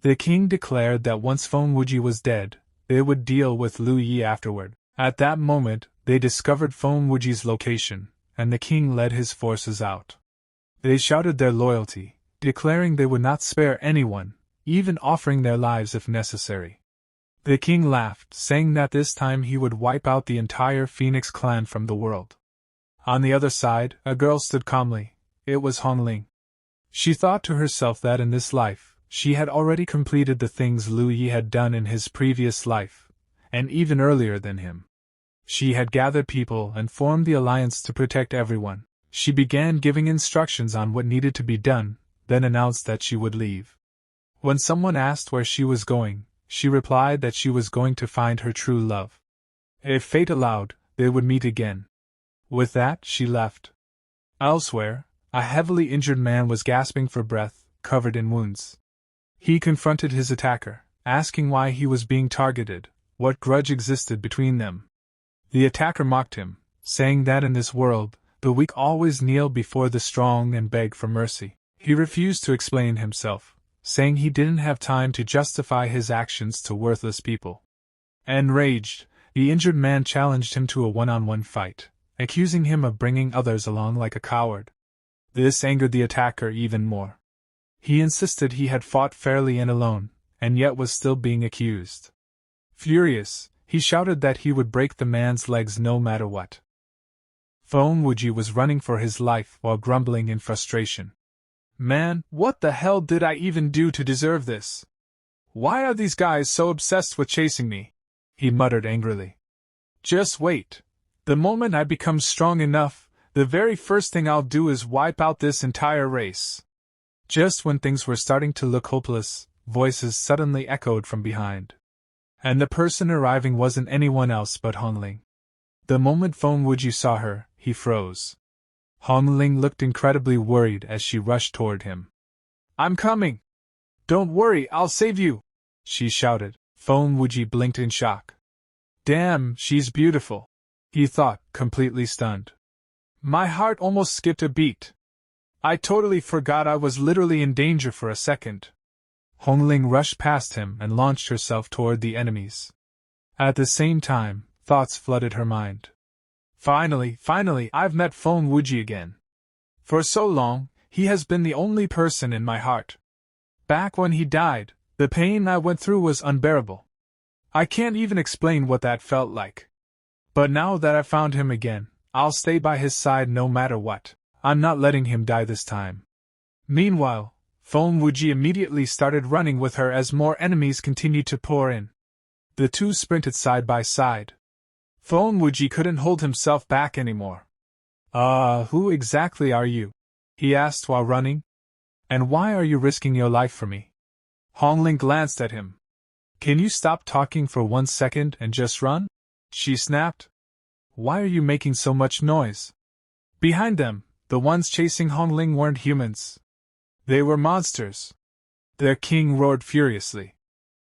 The king declared that once Feng Wuji was dead, they would deal with Lu Yi afterward. At that moment, they discovered Feng Wuji's location, and the king led his forces out. They shouted their loyalty, declaring they would not spare anyone, even offering their lives if necessary. The king laughed, saying that this time he would wipe out the entire Phoenix clan from the world. On the other side, a girl stood calmly. It was Hong Ling. She thought to herself that in this life, she had already completed the things Lu Yi had done in his previous life, and even earlier than him. She had gathered people and formed the alliance to protect everyone. She began giving instructions on what needed to be done, then announced that she would leave. When someone asked where she was going, she replied that she was going to find her true love. If fate allowed, they would meet again. With that, she left. Elsewhere, a heavily injured man was gasping for breath, covered in wounds. He confronted his attacker, asking why he was being targeted, what grudge existed between them. The attacker mocked him, saying that in this world, the weak always kneel before the strong and beg for mercy. He refused to explain himself, saying he didn't have time to justify his actions to worthless people. Enraged, the injured man challenged him to a one-on-one fight, accusing him of bringing others along like a coward. This angered the attacker even more. He insisted he had fought fairly and alone, and yet was still being accused. Furious, he shouted that he would break the man's legs no matter what. Feng Wuji was running for his life while grumbling in frustration. Man, what the hell did I even do to deserve this? Why are these guys so obsessed with chasing me? He muttered angrily. Just wait. The moment I become strong enough, the very first thing I'll do is wipe out this entire race. Just when things were starting to look hopeless, voices suddenly echoed from behind. And the person arriving wasn't anyone else but Hong Ling. The moment Feng Wuji saw her, he froze. Hong Ling looked incredibly worried as she rushed toward him. I'm coming! Don't worry, I'll save you! She shouted. Feng Wuji blinked in shock. Damn, she's beautiful, he thought, completely stunned. My heart almost skipped a beat. I totally forgot I was literally in danger for a second. Hong Ling rushed past him and launched herself toward the enemies. At the same time, thoughts flooded her mind. Finally, I've met Feng Wuji again. For so long, he has been the only person in my heart. Back when he died, the pain I went through was unbearable. I can't even explain what that felt like. But now that I've found him again, I'll stay by his side no matter what. I'm not letting him die this time. Meanwhile, Feng Wuji immediately started running with her as more enemies continued to pour in. The two sprinted side by side. Feng Wuji couldn't hold himself back anymore. Who exactly are you? He asked while running. And why are you risking your life for me? Hong Ling glanced at him. Can you stop talking for 1 second and just run? She snapped. Why are you making so much noise? Behind them, the ones chasing Hong Ling weren't humans. They were monsters. Their king roared furiously.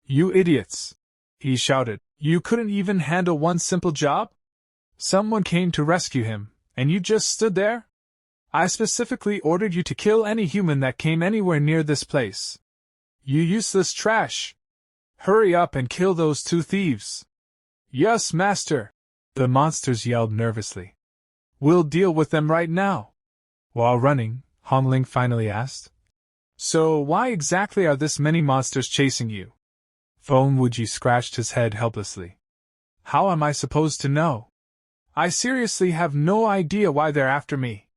You idiots! He shouted. You couldn't even handle one simple job? Someone came to rescue him, and you just stood there? I specifically ordered you to kill any human that came anywhere near this place. You useless trash! Hurry up and kill those two thieves! Yes, master! The monsters yelled nervously. We'll deal with them right now. While running, Hong Ling finally asked. So why exactly are this many monsters chasing you? Feng Wuji scratched his head helplessly. How am I supposed to know? I seriously have no idea why they're after me.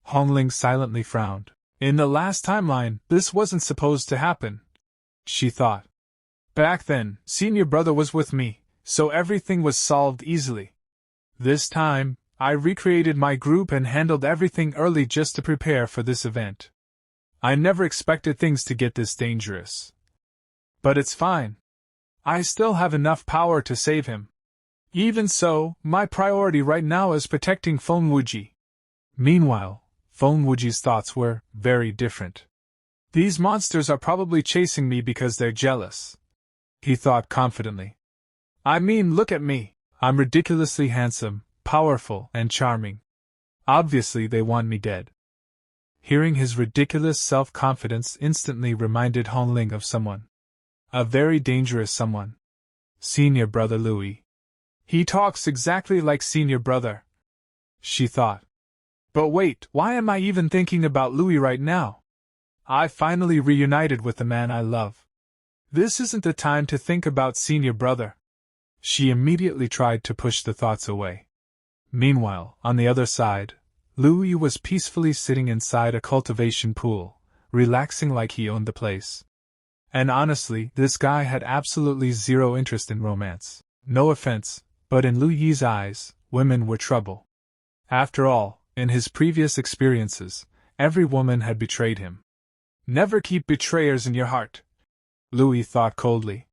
Hong Ling silently frowned. In the last timeline, this wasn't supposed to happen, she thought. Back then, senior brother was with me, so everything was solved easily. This time, I recreated my group and handled everything early just to prepare for this event. I never expected things to get this dangerous. But it's fine. I still have enough power to save him. Even so, my priority right now is protecting Feng Wuji. Meanwhile, Feng Wuji's thoughts were very different. These monsters are probably chasing me because they're jealous, he thought confidently. I mean, look at me. I'm ridiculously handsome, powerful and charming. Obviously they want me dead. Hearing his ridiculous self-confidence instantly reminded Hong Ling of someone. A very dangerous someone. Senior brother Louis. He talks exactly like senior brother, she thought. But wait, why am I even thinking about Louis right now? I finally reunited with the man I love. This isn't the time to think about senior brother. She immediately tried to push the thoughts away. Meanwhile, on the other side, Louis was peacefully sitting inside a cultivation pool, relaxing like he owned the place. And honestly, this guy had absolutely zero interest in romance. No offense, but in Louis's eyes, women were trouble. After all, in his previous experiences, every woman had betrayed him. Never keep betrayers in your heart, Louis thought coldly.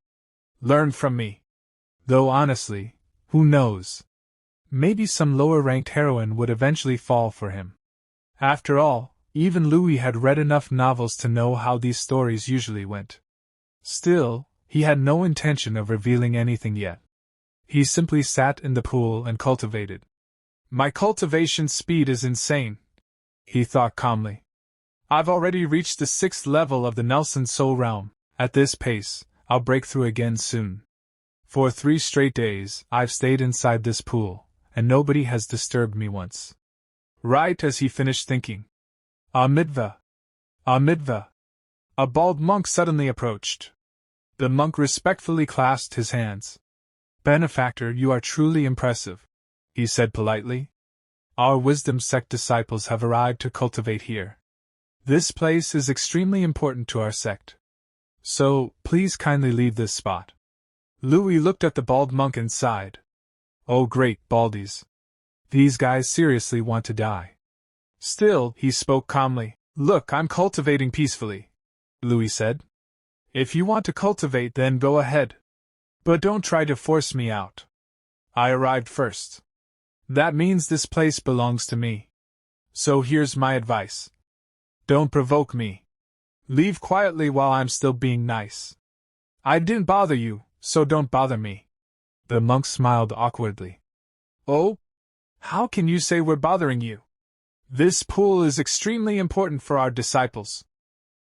Learn from me. Though honestly, who knows? Maybe some lower-ranked heroine would eventually fall for him. After all, even Louis had read enough novels to know how these stories usually went. Still, he had no intention of revealing anything yet. He simply sat in the pool and cultivated. My cultivation speed is insane, he thought calmly. I've already reached the 6th level of the Nelson Soul Realm. At this pace, I'll break through again soon. For 3 straight days, I've stayed inside this pool, and nobody has disturbed me once. Right as he finished thinking, Amidva! Amidva! A bald monk suddenly approached. The monk respectfully clasped his hands. Benefactor, you are truly impressive, he said politely. Our wisdom sect disciples have arrived to cultivate here. This place is extremely important to our sect. So, please kindly leave this spot. Louis looked at the bald monk and sighed. Oh great, baldies. These guys seriously want to die. Still, he spoke calmly. Look, I'm cultivating peacefully, Louis said. If you want to cultivate, then go ahead. But don't try to force me out. I arrived first. That means this place belongs to me. So here's my advice. Don't provoke me. Leave quietly while I'm still being nice. I didn't bother you, so don't bother me. The monk smiled awkwardly. Oh? How can you say we're bothering you? This pool is extremely important for our disciples.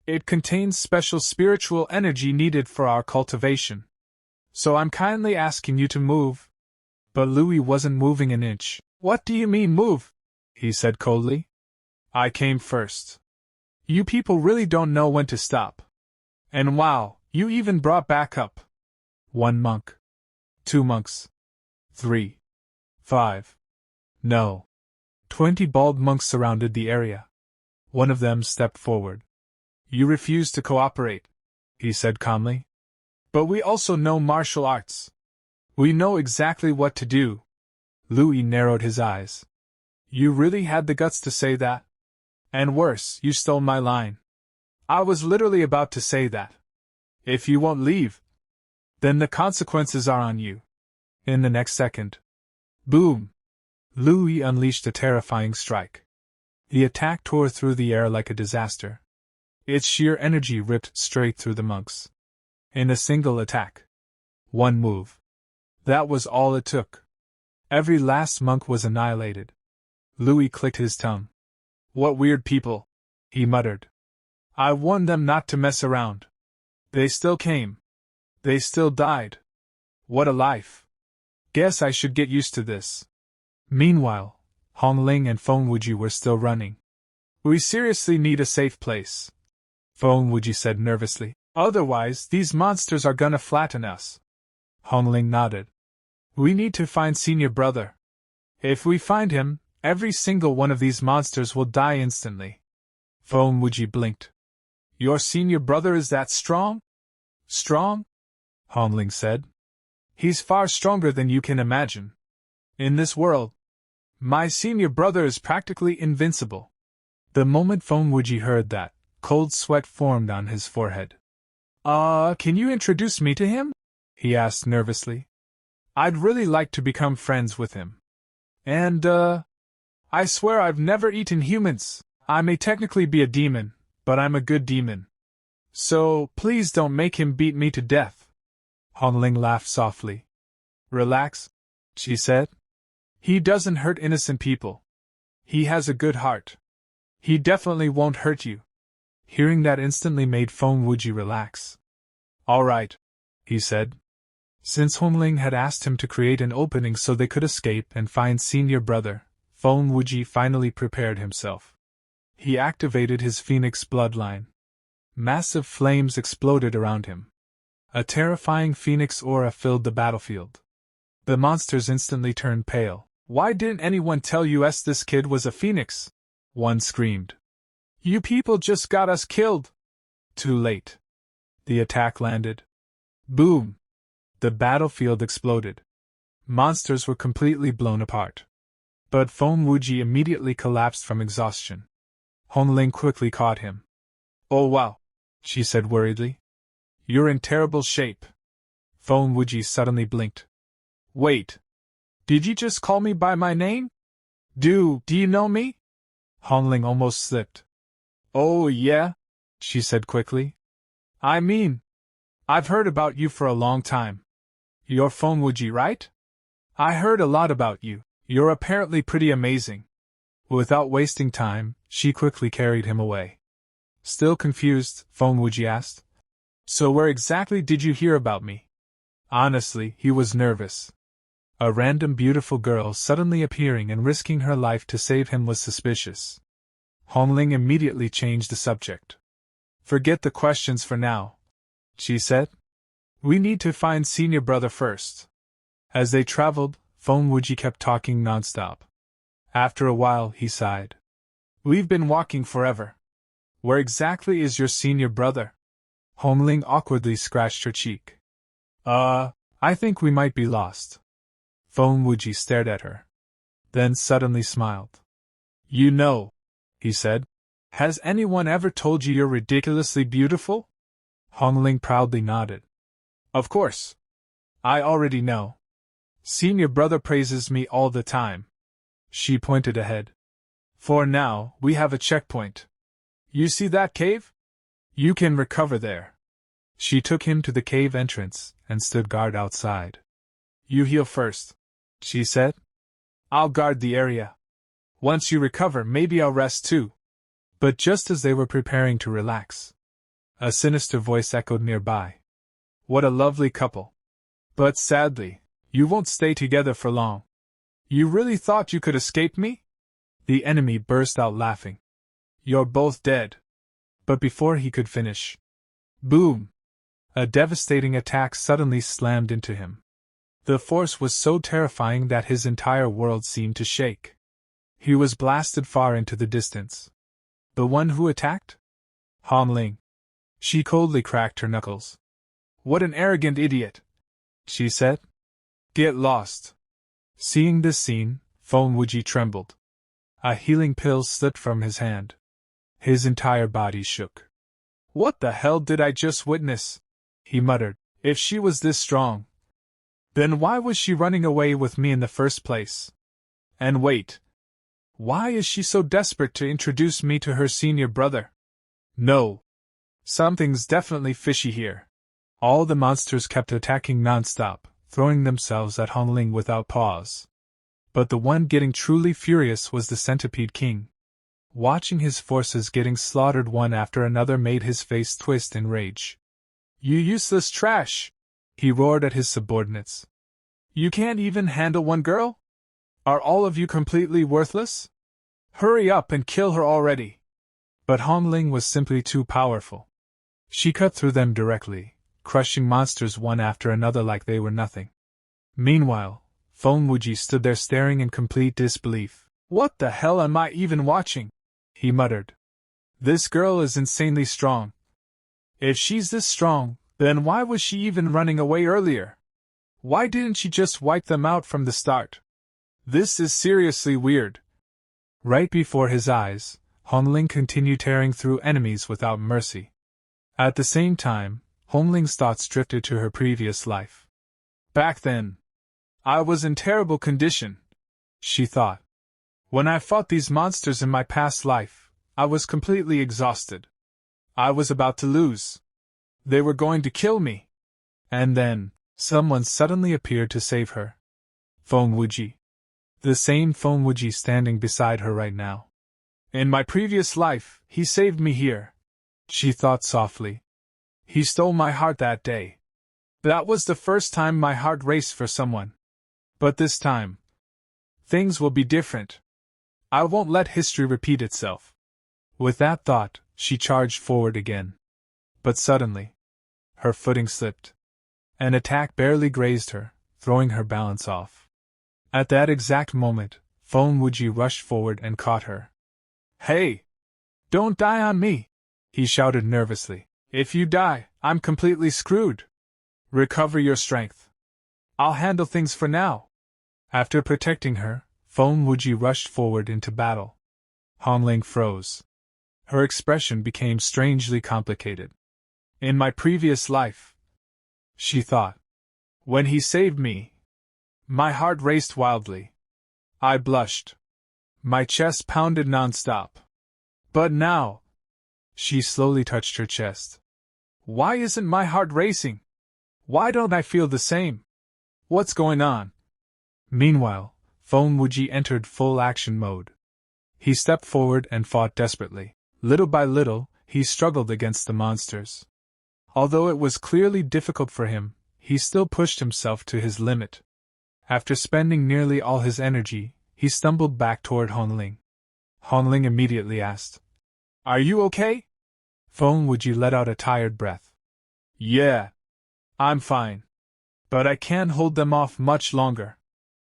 It contains special spiritual energy needed for our cultivation. So I'm kindly asking you to move. But Louis wasn't moving an inch. What do you mean move? He said coldly. I came first. You people really don't know when to stop. And wow, you even brought backup. 1 monk. 2 monks. 3. 5. No. 20 bald monks surrounded the area. One of them stepped forward. You refuse to cooperate, he said calmly. But we also know martial arts. We know exactly what to do. Louis narrowed his eyes. You really had the guts to say that? And worse, you stole my line. I was literally about to say that. If you won't leave, then the consequences are on you. In the next second. Boom! Louis unleashed a terrifying strike. The attack tore through the air like a disaster. Its sheer energy ripped straight through the monks. In a single attack. 1 move. That was all it took. Every last monk was annihilated. Louis clicked his tongue. What weird people, he muttered. I warned them not to mess around. They still came. They still died. What a life. Guess I should get used to this. Meanwhile, Hong Ling and Feng Wuji were still running. We seriously need a safe place, Feng Wuji said nervously. Otherwise, these monsters are gonna flatten us. Hong Ling nodded. We need to find senior brother. If we find him, every single one of these monsters will die instantly. Feng Wuji blinked. Your senior brother is that strong? Strong? Hong Ling said. He's far stronger than you can imagine. In this world, my senior brother is practically invincible. The moment Feng Wuji heard that, cold sweat formed on his forehead. Can you introduce me to him? He asked nervously. I'd really like to become friends with him. And, I swear I've never eaten humans. I may technically be a demon, but I'm a good demon. So, please don't make him beat me to death. Hong Ling laughed softly. Relax, she said. He doesn't hurt innocent people. He has a good heart. He definitely won't hurt you. Hearing that instantly made Feng Wuji relax. All right, he said. Since Hong Ling had asked him to create an opening so they could escape and find senior brother, Feng Wuji finally prepared himself. He activated his phoenix bloodline. Massive flames exploded around him. A terrifying phoenix aura filled the battlefield. The monsters instantly turned pale. Why didn't anyone tell us this kid was a phoenix? One screamed. You people just got us killed. Too late. The attack landed. Boom! The battlefield exploded. Monsters were completely blown apart. But Feng Wuji immediately collapsed from exhaustion. Hong Ling quickly caught him. Oh wow, she said worriedly. You're in terrible shape. Feng Wuji suddenly blinked. Wait. Did you just call me by my name? Do you know me? Hong Ling almost slipped. Oh yeah, she said quickly. I mean, I've heard about you for a long time. You're Feng Wuji, right? I heard a lot about you. You're apparently pretty amazing. Without wasting time, she quickly carried him away. Still confused, Feng Wuji asked. So where exactly did you hear about me? Honestly, he was nervous. A random beautiful girl suddenly appearing and risking her life to save him was suspicious. Hong Ling immediately changed the subject. Forget the questions for now, she said. We need to find senior brother first. As they traveled, Feng Wuji kept talking nonstop. After a while, he sighed. We've been walking forever. Where exactly is your senior brother? Hong Ling awkwardly scratched her cheek. I think we might be lost. Feng Wuji stared at her. Then suddenly smiled. You know, he said. Has anyone ever told you you're ridiculously beautiful? Hong Ling proudly nodded. Of course. I already know. Senior brother praises me all the time. She pointed ahead. For now, we have a checkpoint. You see that cave? You can recover there. She took him to the cave entrance and stood guard outside. You heal first, she said. I'll guard the area. Once you recover, maybe I'll rest too. But just as they were preparing to relax, a sinister voice echoed nearby. What a lovely couple. But sadly, you won't stay together for long. You really thought you could escape me? The enemy burst out laughing. You're both dead. But before he could finish, boom! A devastating attack suddenly slammed into him. The force was so terrifying that his entire world seemed to shake. He was blasted far into the distance. The one who attacked? Hong Ling. She coldly cracked her knuckles. What an arrogant idiot, she said. Get lost. Seeing this scene, Feng Wuji trembled. A healing pill slipped from his hand. His entire body shook. What the hell did I just witness? He muttered. If she was this strong, then why was she running away with me in the first place? And wait. Why is she so desperate to introduce me to her senior brother? No. Something's definitely fishy here. All the monsters kept attacking non-stop, throwing themselves at Hong Ling without pause. But the one getting truly furious was the Centipede King. Watching his forces getting slaughtered one after another made his face twist in rage. You useless trash! He roared at his subordinates. You can't even handle one girl? Are all of you completely worthless? Hurry up and kill her already! But Hong Ling was simply too powerful. She cut through them directly, crushing monsters one after another like they were nothing. Meanwhile, Feng Wuji stood there staring in complete disbelief. What the hell am I even watching? He muttered. This girl is insanely strong. If she's this strong, then why was she even running away earlier? Why didn't she just wipe them out from the start? This is seriously weird. Right before his eyes, Hong Ling continued tearing through enemies without mercy. At the same time, Hong Ling's thoughts drifted to her previous life. Back then, I was in terrible condition, she thought. When I fought these monsters in my past life, I was completely exhausted. I was about to lose. They were going to kill me. And then, someone suddenly appeared to save her. Feng Wuji. The same Feng Wuji standing beside her right now. In my previous life, he saved me here, she thought softly. He stole my heart that day. That was the first time my heart raced for someone. But this time, things will be different. I won't let history repeat itself. With that thought, she charged forward again. But suddenly, her footing slipped. An attack barely grazed her, throwing her balance off. At that exact moment, Feng Wuji rushed forward and caught her. Hey! Don't die on me! He shouted nervously. If you die, I'm completely screwed. Recover your strength. I'll handle things for now. After protecting her, Feng Wuji rushed forward into battle. Hong Ling froze. Her expression became strangely complicated. In my previous life, she thought. When he saved me, my heart raced wildly. I blushed. My chest pounded non-stop. But now, she slowly touched her chest. Why isn't my heart racing? Why don't I feel the same? What's going on? Meanwhile, Feng Wuji entered full action mode. He stepped forward and fought desperately. Little by little, he struggled against the monsters. Although it was clearly difficult for him, he still pushed himself to his limit. After spending nearly all his energy, he stumbled back toward Hong Ling. Hong Ling immediately asked, Are you okay? Feng Wuji let out a tired breath. Yeah, I'm fine. But I can't hold them off much longer.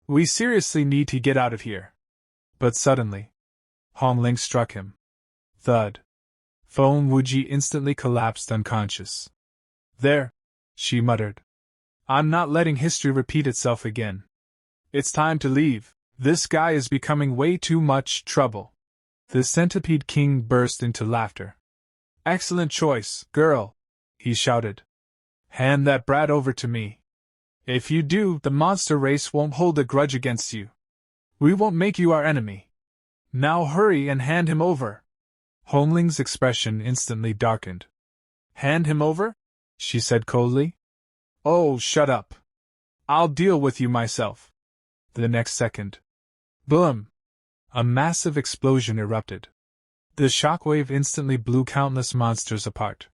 We seriously need to get out of here. But suddenly, Hong Ling struck him. Thud. Feng Wuji instantly collapsed unconscious. There, she muttered. I'm not letting history repeat itself again. It's time to leave. This guy is becoming way too much trouble. The Centipede King burst into laughter. Excellent choice, girl, he shouted. Hand that brat over to me. If you do, the monster race won't hold a grudge against you. We won't make you our enemy. Now hurry and hand him over. Hong Ling's expression instantly darkened. Hand him over? She said coldly. Oh, shut up. I'll deal with you myself. The next second. Boom! A massive explosion erupted. The shockwave instantly blew countless monsters apart.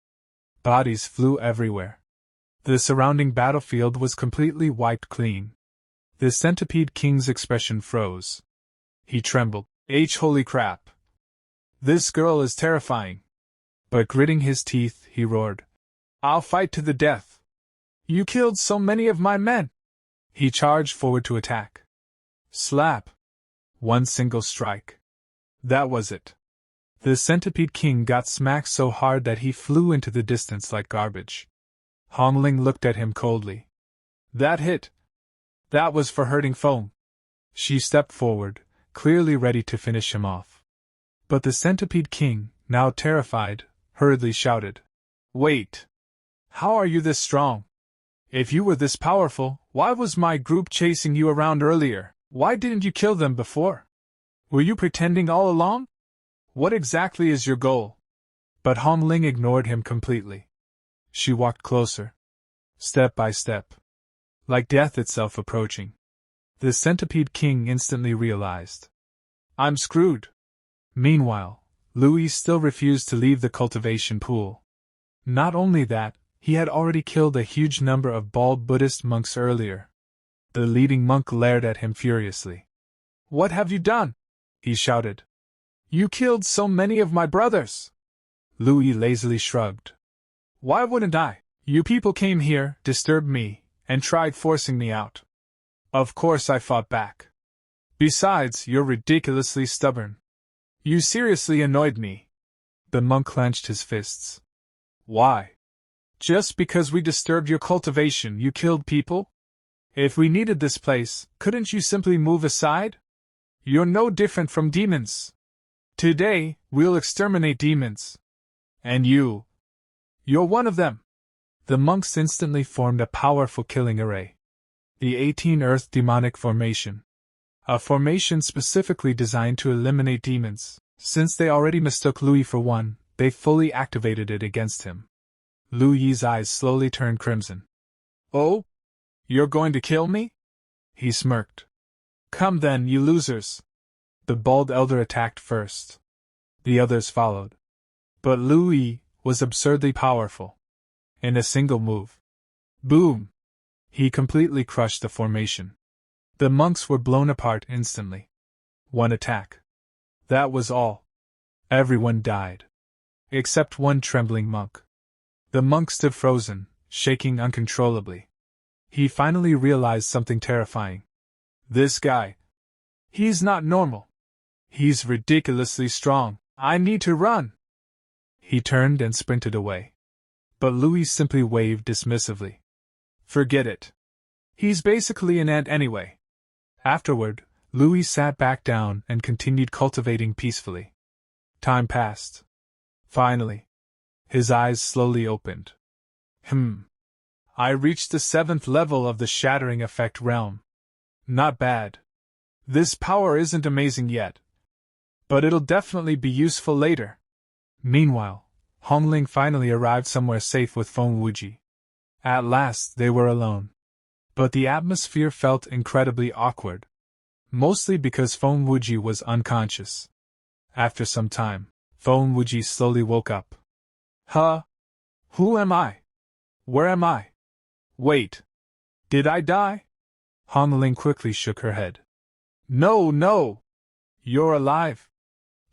Bodies flew everywhere. The surrounding battlefield was completely wiped clean. The Centipede King's expression froze. He trembled. Holy crap! This girl is terrifying. But gritting his teeth, he roared. I'll fight to the death. You killed so many of my men! He charged forward to attack. Slap! One single strike. That was it. The Centipede King got smacked so hard that he flew into the distance like garbage. Hong Ling looked at him coldly. That hit. That was for hurting Feng. She stepped forward, clearly ready to finish him off. But the Centipede King, now terrified, hurriedly shouted. Wait! How are you this strong? If you were this powerful, why was my group chasing you around earlier? Why didn't you kill them before? Were you pretending all along? What exactly is your goal? But Hong Ling ignored him completely. She walked closer. Step by step. Like death itself approaching. The Centipede King instantly realized. I'm screwed. Meanwhile, Louis still refused to leave the cultivation pool. Not only that, he had already killed a huge number of bald Buddhist monks earlier. The leading monk glared at him furiously. What have you done? He shouted. You killed so many of my brothers. Louis lazily shrugged. Why wouldn't I? You people came here, disturbed me, and tried forcing me out. Of course I fought back. Besides, you're ridiculously stubborn. You seriously annoyed me. The monk clenched his fists. Why? Just because we disturbed your cultivation, you killed people? If we needed this place, couldn't you simply move aside? You're no different from demons. Today, we'll exterminate demons. And you're one of them. The monks instantly formed a powerful killing array. The 18 Earth Demonic Formation. A formation specifically designed to eliminate demons. Since they already mistook Louis for one, they fully activated it against him. Lu Yi's eyes slowly turned crimson. Oh? You're going to kill me? He smirked. Come then, you losers! The bald elder attacked first. The others followed. But Louis was absurdly powerful. In a single move. Boom! He completely crushed the formation. The monks were blown apart instantly. One attack. That was all. Everyone died. Except one trembling monk. The monk stood frozen, shaking uncontrollably. He finally realized something terrifying. This guy. He's not normal. He's ridiculously strong. I need to run. He turned and sprinted away. But Louis simply waved dismissively. Forget it. He's basically an ant anyway. Afterward, Louis sat back down and continued cultivating peacefully. Time passed. Finally, his eyes slowly opened. I reached the 7th level of the Shattering Effect realm. Not bad. This power isn't amazing yet, but it'll definitely be useful later. Meanwhile, Hong Ling finally arrived somewhere safe with Feng Wuji. At last they were alone. But the atmosphere felt incredibly awkward. Mostly because Feng Wuji was unconscious. After some time, Feng Wuji slowly woke up. Huh? Who am I? Where am I? Wait. Did I die? Hong Ling quickly shook her head. No! You're alive.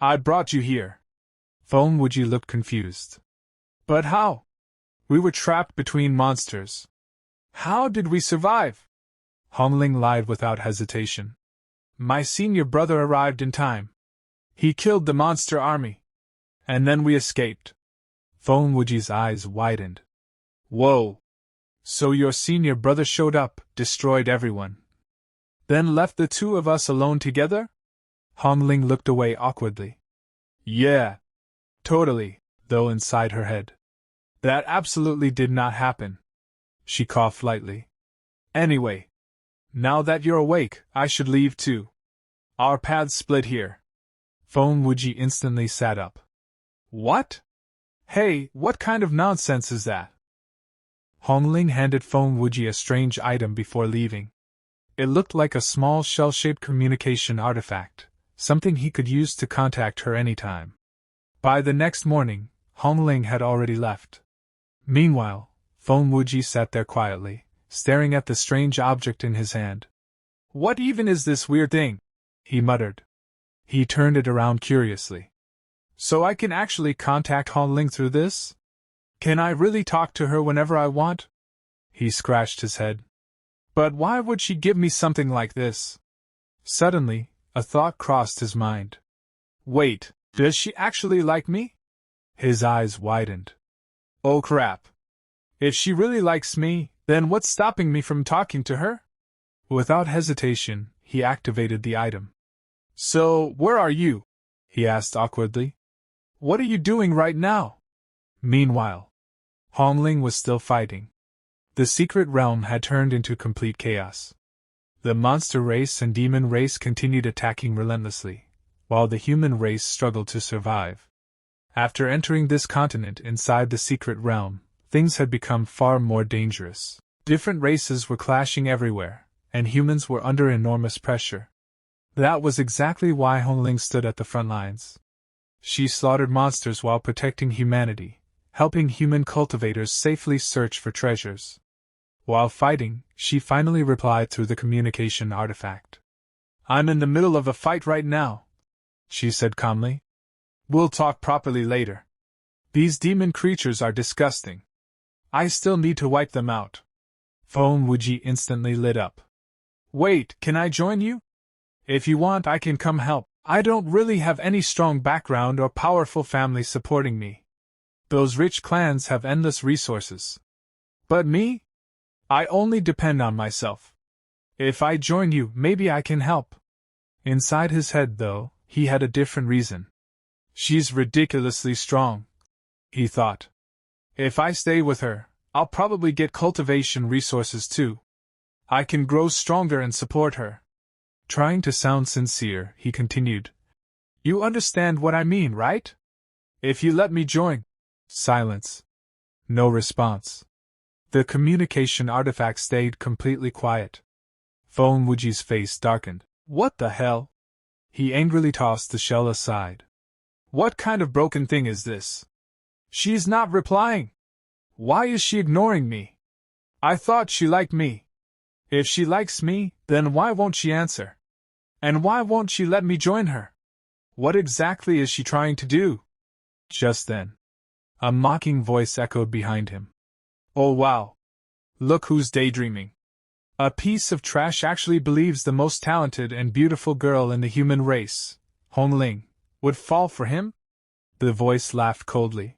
I brought you here. Feng Wuji looked confused. But how? We were trapped between monsters. How did we survive? Hong Ling lied without hesitation. My senior brother arrived in time. He killed the monster army. And then we escaped. Feng Wuji's eyes widened. Whoa! So your senior brother showed up, destroyed everyone. Then left the two of us alone together? Hong Ling looked away awkwardly. Yeah. Totally, though inside her head. That absolutely did not happen. She coughed lightly. Anyway. Now that you're awake, I should leave too. Our paths split here. Feng Wuji instantly sat up. What? Hey, what kind of nonsense is that? Hong Ling handed Feng Wuji a strange item before leaving. It looked like a small shell-shaped communication artifact, something he could use to contact her anytime. By the next morning, Hong Ling had already left. Meanwhile, Feng Wuji sat there quietly, staring at the strange object in his hand. What even is this weird thing? He muttered. He turned it around curiously. So I can actually contact Hong Ling through this? Can I really talk to her whenever I want? He scratched his head. But why would she give me something like this? Suddenly, a thought crossed his mind. Wait, does she actually like me? His eyes widened. Oh crap. If she really likes me, then what's stopping me from talking to her? Without hesitation, he activated the item. So, where are you? He asked awkwardly. What are you doing right now? Meanwhile, Hong Ling was still fighting. The secret realm had turned into complete chaos. The monster race and demon race continued attacking relentlessly, while the human race struggled to survive. After entering this continent inside the secret realm, things had become far more dangerous. Different races were clashing everywhere, and humans were under enormous pressure. That was exactly why Hong Ling stood at the front lines. She slaughtered monsters while protecting humanity, helping human cultivators safely search for treasures. While fighting, she finally replied through the communication artifact. I'm in the middle of a fight right now, she said calmly. We'll talk properly later. These demon creatures are disgusting. I still need to wipe them out. Feng Wuji instantly lit up. Wait, can I join you? If you want, I can come help. I don't really have any strong background or powerful family supporting me. Those rich clans have endless resources. But me? I only depend on myself. If I join you, maybe I can help. Inside his head, though, he had a different reason. She's ridiculously strong, he thought. If I stay with her, I'll probably get cultivation resources too. I can grow stronger and support her. Trying to sound sincere, he continued. You understand what I mean, right? If you let me join. Silence. No response. The communication artifact stayed completely quiet. Feng Wuji's face darkened. What the hell? He angrily tossed the shell aside. What kind of broken thing is this? She's not replying. Why is she ignoring me? I thought she liked me. If she likes me, then why won't she answer? And why won't she let me join her? What exactly is she trying to do? Just then, a mocking voice echoed behind him. Oh wow! Look who's daydreaming. A piece of trash actually believes the most talented and beautiful girl in the human race, Hong Ling, would fall for him? The voice laughed coldly.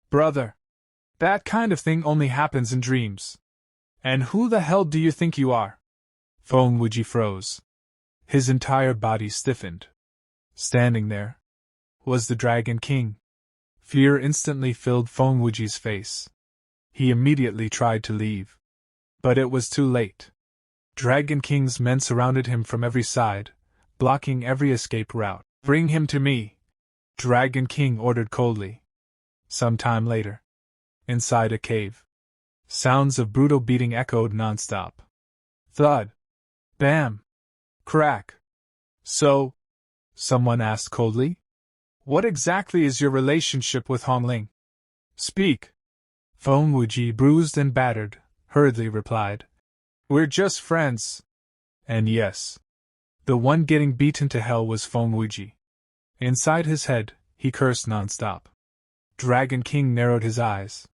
Brother, that kind of thing only happens in dreams. And who the hell do you think you are? Feng Wuji froze. His entire body stiffened. Standing there was the Dragon King. Fear instantly filled Feng Wuji's face. He immediately tried to leave. But it was too late. Dragon King's men surrounded him from every side, blocking every escape route. Bring him to me, Dragon King ordered coldly. Some time later, inside a cave, sounds of brutal beating echoed nonstop. Thud. Bam. Crack. So, someone asked coldly, what exactly is your relationship with Hong Ling? Speak. Feng Wuji, bruised and battered, hurriedly replied, we're just friends. And yes, the one getting beaten to hell was Feng Wuji. Inside his head, he cursed nonstop. Dragon King narrowed his eyes.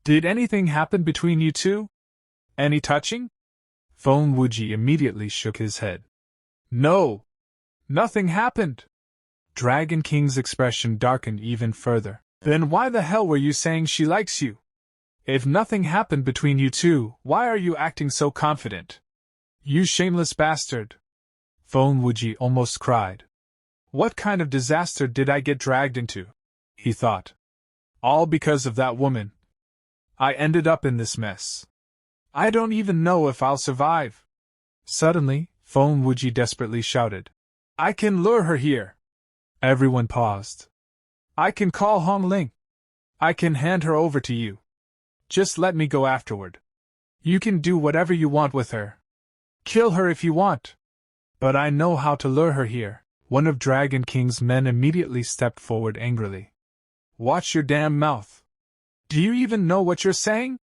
Did anything happen between you two? Any touching? Feng Wuji immediately shook his head. No! Nothing happened! Dragon King's expression darkened even further. Then why the hell were you saying she likes you? If nothing happened between you two, why are you acting so confident? You shameless bastard! Feng Wuji almost cried. What kind of disaster did I get dragged into? He thought. All because of that woman. I ended up in this mess. I don't even know if I'll survive. Suddenly, Feng Wuji desperately shouted. I can lure her here. Everyone paused. I can call Hong Ling. I can hand her over to you. Just let me go afterward. You can do whatever you want with her. Kill her if you want. But I know how to lure her here. One of Dragon King's men immediately stepped forward angrily. Watch your damn mouth. Do you even know what you're saying?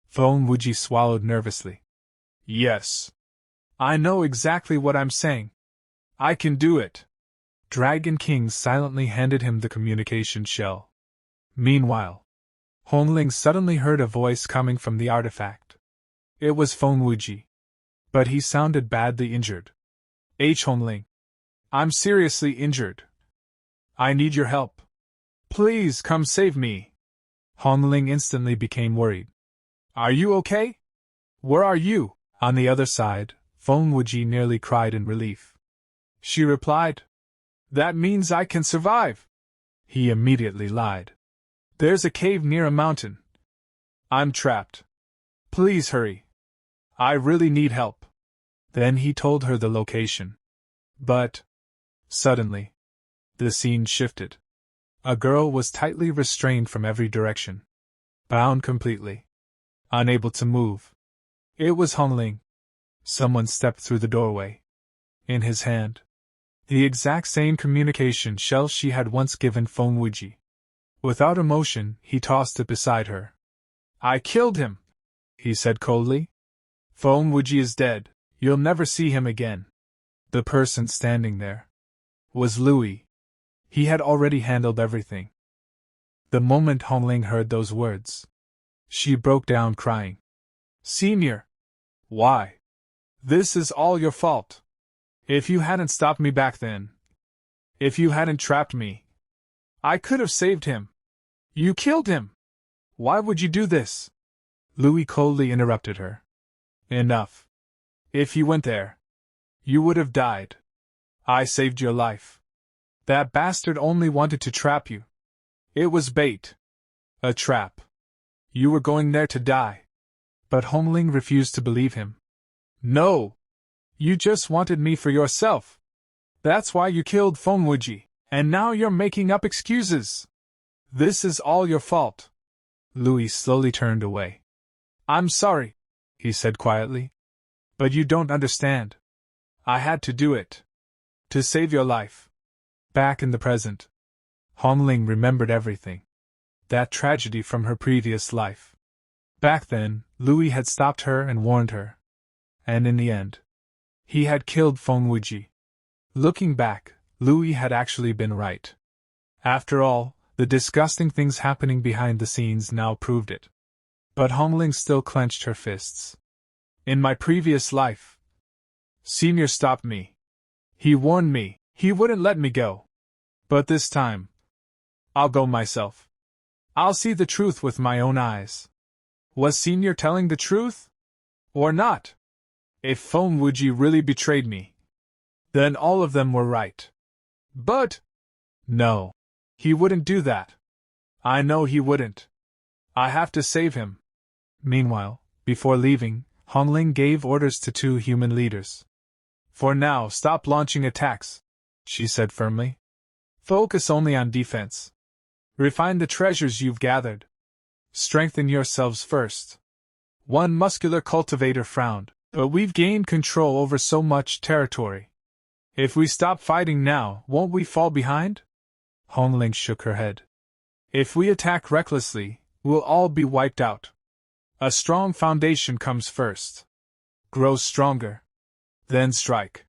Feng Wuji swallowed nervously. Yes. I know exactly what I'm saying. I can do it. Dragon King silently handed him the communication shell. Meanwhile, Hong Ling suddenly heard a voice coming from the artifact. It was Feng Wuji. But he sounded badly injured. Hong Ling. I'm seriously injured. I need your help. Please come save me. Hong Ling instantly became worried. Are you okay? Where are you? On the other side, Feng Wuji nearly cried in relief. She replied, that means I can survive. He immediately lied. There's a cave near a mountain. I'm trapped. Please hurry. I really need help. Then he told her the location. But, suddenly, the scene shifted. A girl was tightly restrained from every direction. Bound completely. Unable to move. It was Hong Ling. Someone stepped through the doorway. In his hand, the exact same communication shell she had once given Feng Wuji. Without emotion, he tossed it beside her. I killed him, he said coldly. Feng Wuji is dead. You'll never see him again. The person standing there was Louis. He had already handled everything. The moment Hong Ling heard those words, she broke down crying. Senior! Why? This is all your fault. If you hadn't stopped me back then, if you hadn't trapped me, I could have saved him. You killed him! Why would you do this? Louis coldly interrupted her. Enough. If you went there, you would have died. I saved your life. That bastard only wanted to trap you. It was bait. A trap. You were going there to die. But Hong Ling refused to believe him. No! You just wanted me for yourself. That's why you killed Feng Wuji, and now you're making up excuses. This is all your fault. Louis slowly turned away. I'm sorry, he said quietly. But you don't understand. I had to do it. To save your life. Back in the present, Hong Ling remembered everything. That tragedy from her previous life. Back then, Louis had stopped her and warned her. And in the end, he had killed Feng Wuji. Looking back, Louis had actually been right. After all, the disgusting things happening behind the scenes now proved it. But Hong Ling still clenched her fists. In my previous life, Senior stopped me. He warned me, he wouldn't let me go. But this time, I'll go myself. I'll see the truth with my own eyes. Was Senior telling the truth? Or not? If Feng Wuji really betrayed me, then all of them were right. But, no. He wouldn't do that. I know he wouldn't. I have to save him. Meanwhile, before leaving, Hong Ling gave orders to 2 human leaders. For now, stop launching attacks, she said firmly. Focus only on defense. Refine the treasures you've gathered. Strengthen yourselves first. One muscular cultivator frowned, but we've gained control over so much territory. If we stop fighting now, won't we fall behind? Hong Ling shook her head. If we attack recklessly, we'll all be wiped out. A strong foundation comes first. Grow stronger. Then strike.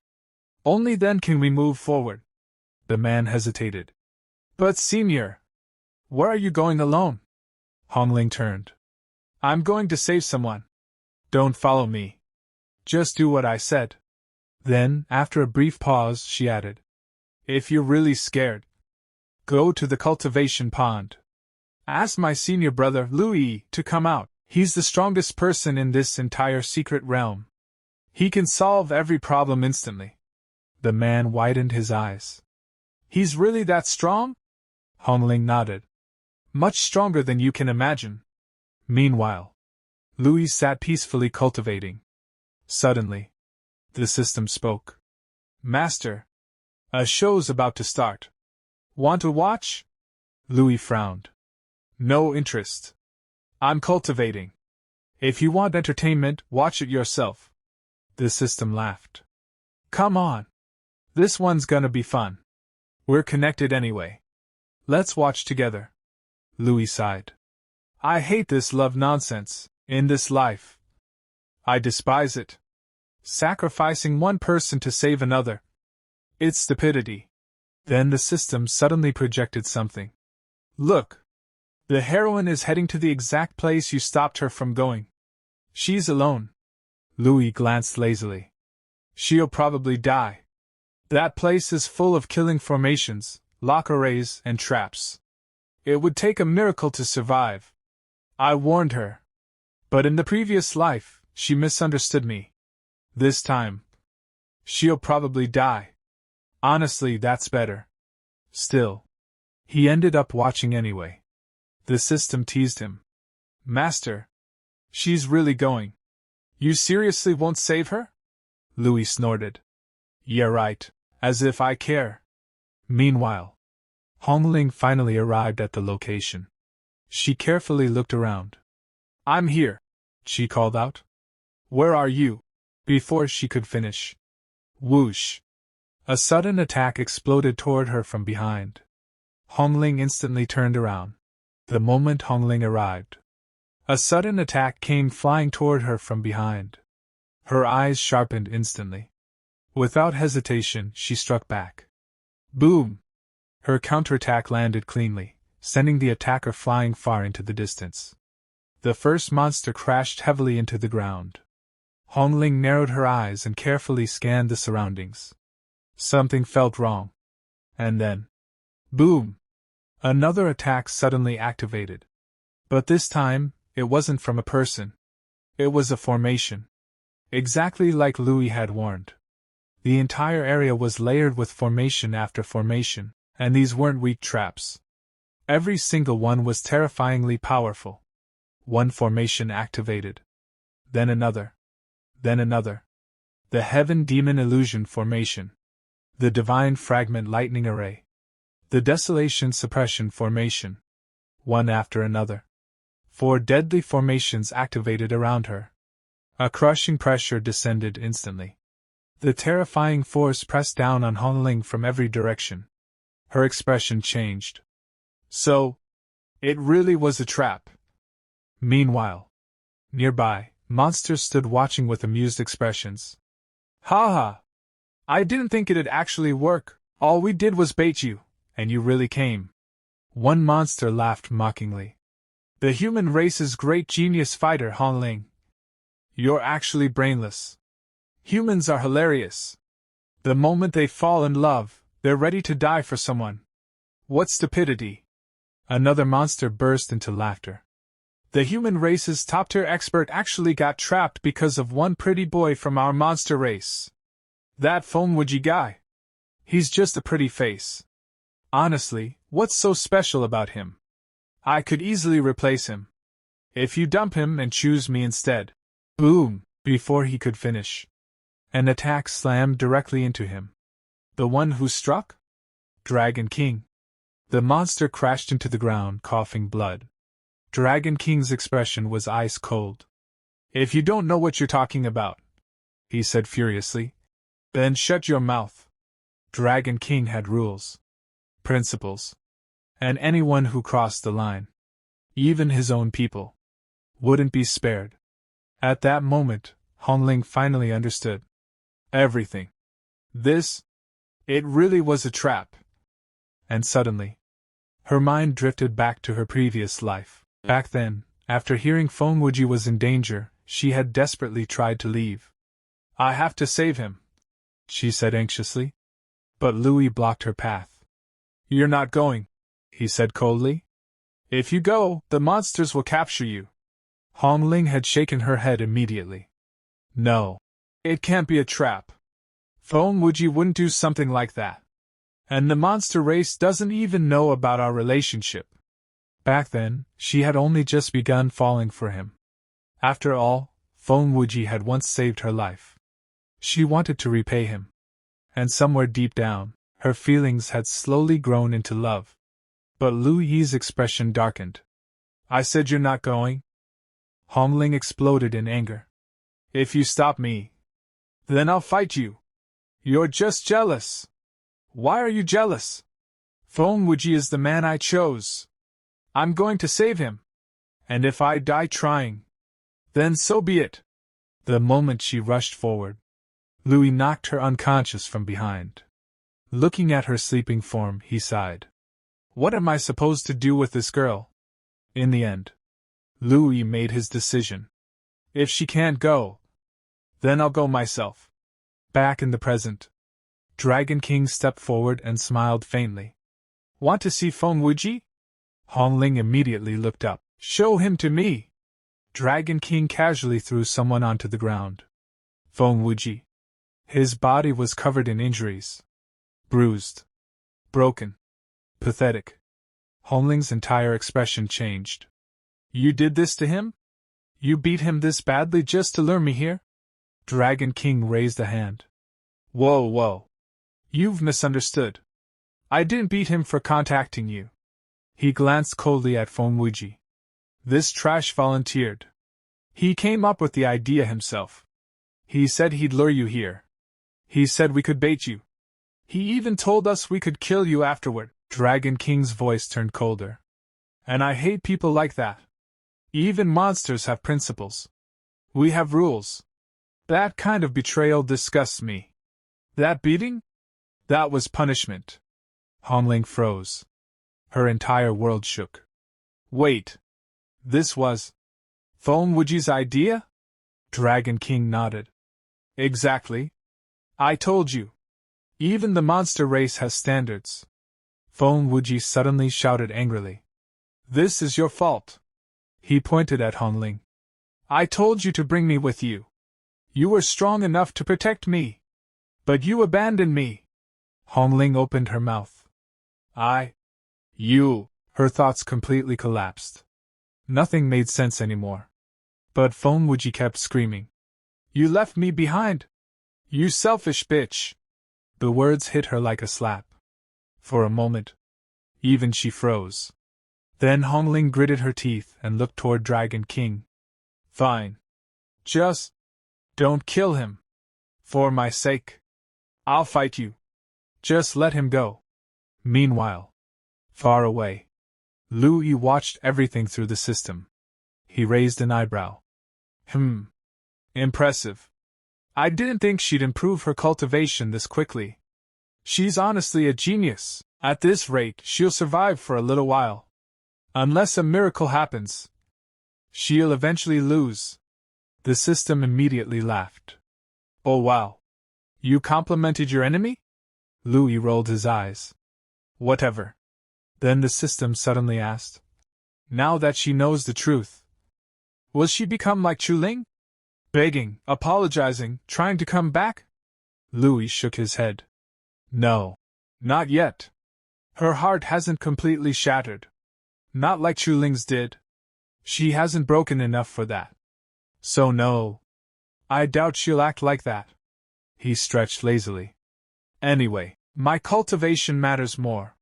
Only then can we move forward. The man hesitated. But Senior, where are you going alone? Hong Ling turned. I'm going to save someone. Don't follow me. Just do what I said. Then, after a brief pause, she added. If you're really scared, go to the cultivation pond. Ask my senior brother, Louis, to come out. He's the strongest person in this entire secret realm. He can solve every problem instantly. The man widened his eyes. He's really that strong? Hong Ling nodded. Much stronger than you can imagine. Meanwhile, Louis sat peacefully cultivating. Suddenly, the system spoke. Master, a show's about to start. Want to watch? Louis frowned. No interest. I'm cultivating. If you want entertainment, watch it yourself. The system laughed. Come on. This one's gonna be fun. We're connected anyway. Let's watch together. Louis sighed. I hate this love nonsense, in this life. I despise it. Sacrificing one person to save another. It's stupidity. Then the system suddenly projected something. Look. The heroine is heading to the exact place you stopped her from going. She's alone. Louis glanced lazily. She'll probably die. That place is full of killing formations, lock arrays, and traps. It would take a miracle to survive. I warned her. But in the previous life, she misunderstood me. This time, she'll probably die. Honestly, that's better. Still, he ended up watching anyway. The system teased him. Master, she's really going. You seriously won't save her? Louis snorted. Yeah, right, as if I care. Meanwhile, Hong Ling finally arrived at the location. She carefully looked around. I'm here, she called out. Where are you? Before she could finish. Whoosh! A sudden attack exploded toward her from behind. Hong Ling instantly turned around. The moment Hong Ling arrived, a sudden attack came flying toward her from behind. Her eyes sharpened instantly. Without hesitation, she struck back. Boom! Her counterattack landed cleanly, sending the attacker flying far into the distance. The first monster crashed heavily into the ground. Hong Ling narrowed her eyes and carefully scanned the surroundings. Something felt wrong. And then, boom! Another attack suddenly activated. But this time, it wasn't from a person. It was a formation. Exactly like Louis had warned. The entire area was layered with formation after formation, and these weren't weak traps. Every single one was terrifyingly powerful. One formation activated. Then another. Then another. The Heaven Demon Illusion Formation. The Divine Fragment Lightning Array. The Desolation Suppression Formation. One after another. 4 deadly formations activated around her. A crushing pressure descended instantly. The terrifying force pressed down on Hong Ling from every direction. Her expression changed. So, it really was a trap. Meanwhile, nearby, monsters stood watching with amused expressions. Ha ha! I didn't think it'd actually work. All we did was bait you, and you really came. One monster laughed mockingly. The human race's great genius fighter, Hong Ling. You're actually brainless. Humans are hilarious. The moment they fall in love, they're ready to die for someone. What stupidity! Another monster burst into laughter. The human race's top-tier expert actually got trapped because of one pretty boy from our monster race. That Fonwuji guy. He's just a pretty face. Honestly, what's so special about him? I could easily replace him. If you dump him and choose me instead. Boom! Before he could finish, an attack slammed directly into him. The one who struck? Dragon King. The monster crashed into the ground, coughing blood. Dragon King's expression was ice cold. If you don't know what you're talking about, he said furiously, then shut your mouth. Dragon King had rules, principles, and anyone who crossed the line, even his own people, wouldn't be spared. At that moment, Hong Ling finally understood everything. It really was a trap. And suddenly, her mind drifted back to her previous life. Back then, after hearing Fonwuji was in danger, she had desperately tried to leave. I have to save him, she said anxiously. But Louis blocked her path. You're not going, he said coldly. If you go, the monsters will capture you. Hong Ling had shaken her head immediately. No. It can't be a trap. Fonwuji wouldn't do something like that. And the monster race doesn't even know about our relationship. Back then, she had only just begun falling for him. After all, Fonwuji had once saved her life. She wanted to repay him. And somewhere deep down, her feelings had slowly grown into love. But Lu Yi's expression darkened. I said you're not going? Hong Ling exploded in anger. If you stop me, then I'll fight you. You're just jealous. Why are you jealous? Fonwuji is the man I chose. I'm going to save him. And if I die trying, then so be it. The moment she rushed forward, Louis knocked her unconscious from behind. Looking at her sleeping form, he sighed. What am I supposed to do with this girl? In the end, Louis made his decision. If she can't go, then I'll go myself. Back in the present, Dragon King stepped forward and smiled faintly. Want to see Fonwuji? Hong Ling immediately looked up. Show him to me. Dragon King casually threw someone onto the ground. Fonwuji. His body was covered in injuries. Bruised. Broken. Pathetic. Hong Ling's entire expression changed. You did this to him? You beat him this badly just to lure me here? Dragon King raised a hand. Whoa. You've misunderstood. I didn't beat him for contacting you. He glanced coldly at Fonwuji. This trash volunteered. He came up with the idea himself. He said he'd lure you here. He said we could bait you. He even told us we could kill you afterward. Dragon King's voice turned colder. And I hate people like that. Even monsters have principles. We have rules. That kind of betrayal disgusts me. That beating? That was punishment. Hong Ling froze. Her entire world shook. Wait. This was Fonwuji's idea? Dragon King nodded. Exactly. I told you. Even the monster race has standards. Fonwuji suddenly shouted angrily. This is your fault. He pointed at Hong Ling. I told you to bring me with you. You were strong enough to protect me. But you abandoned me. Hong Ling opened her mouth. You. Her thoughts completely collapsed. Nothing made sense anymore. But Fonwuji kept screaming. You left me behind. You selfish bitch. The words hit her like a slap. For a moment, even she froze. Then Hong Ling gritted her teeth and looked toward Dragon King. Fine. Just don't kill him. For my sake. I'll fight you. Just let him go. Meanwhile, far away, Lu Yi watched everything through the system. He raised an eyebrow. Impressive. I didn't think she'd improve her cultivation this quickly. She's honestly a genius. At this rate, she'll survive for a little while. Unless a miracle happens, she'll eventually lose. The system immediately laughed. Oh wow. You complimented your enemy? Louis rolled his eyes. Whatever. Then the system suddenly asked. Now that she knows the truth, will she become like Chu Ling? Begging, apologizing, trying to come back? Louis shook his head. No. Not yet. Her heart hasn't completely shattered. Not like Chu Ling's did. She hasn't broken enough for that. So no. I doubt she'll act like that. He stretched lazily. Anyway, my cultivation matters more.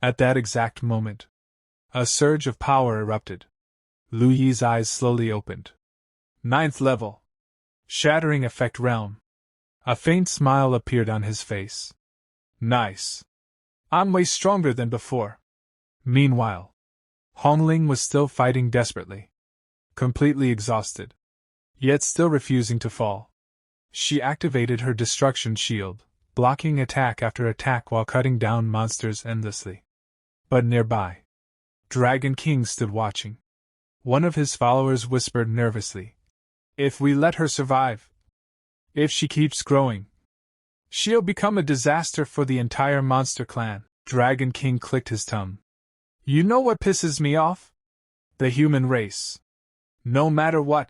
At that exact moment, a surge of power erupted. Lu Yi's eyes slowly opened. 9th level. Shattering effect realm. A faint smile appeared on his face. Nice. I'm way stronger than before. Meanwhile, Hong Ling was still fighting desperately. Completely exhausted. Yet still refusing to fall. She activated her destruction shield, blocking attack after attack while cutting down monsters endlessly. But nearby, Dragon King stood watching. One of his followers whispered nervously. If we let her survive, if she keeps growing, she'll become a disaster for the entire monster clan. Dragon King clicked his tongue. You know what pisses me off? The human race. No matter what,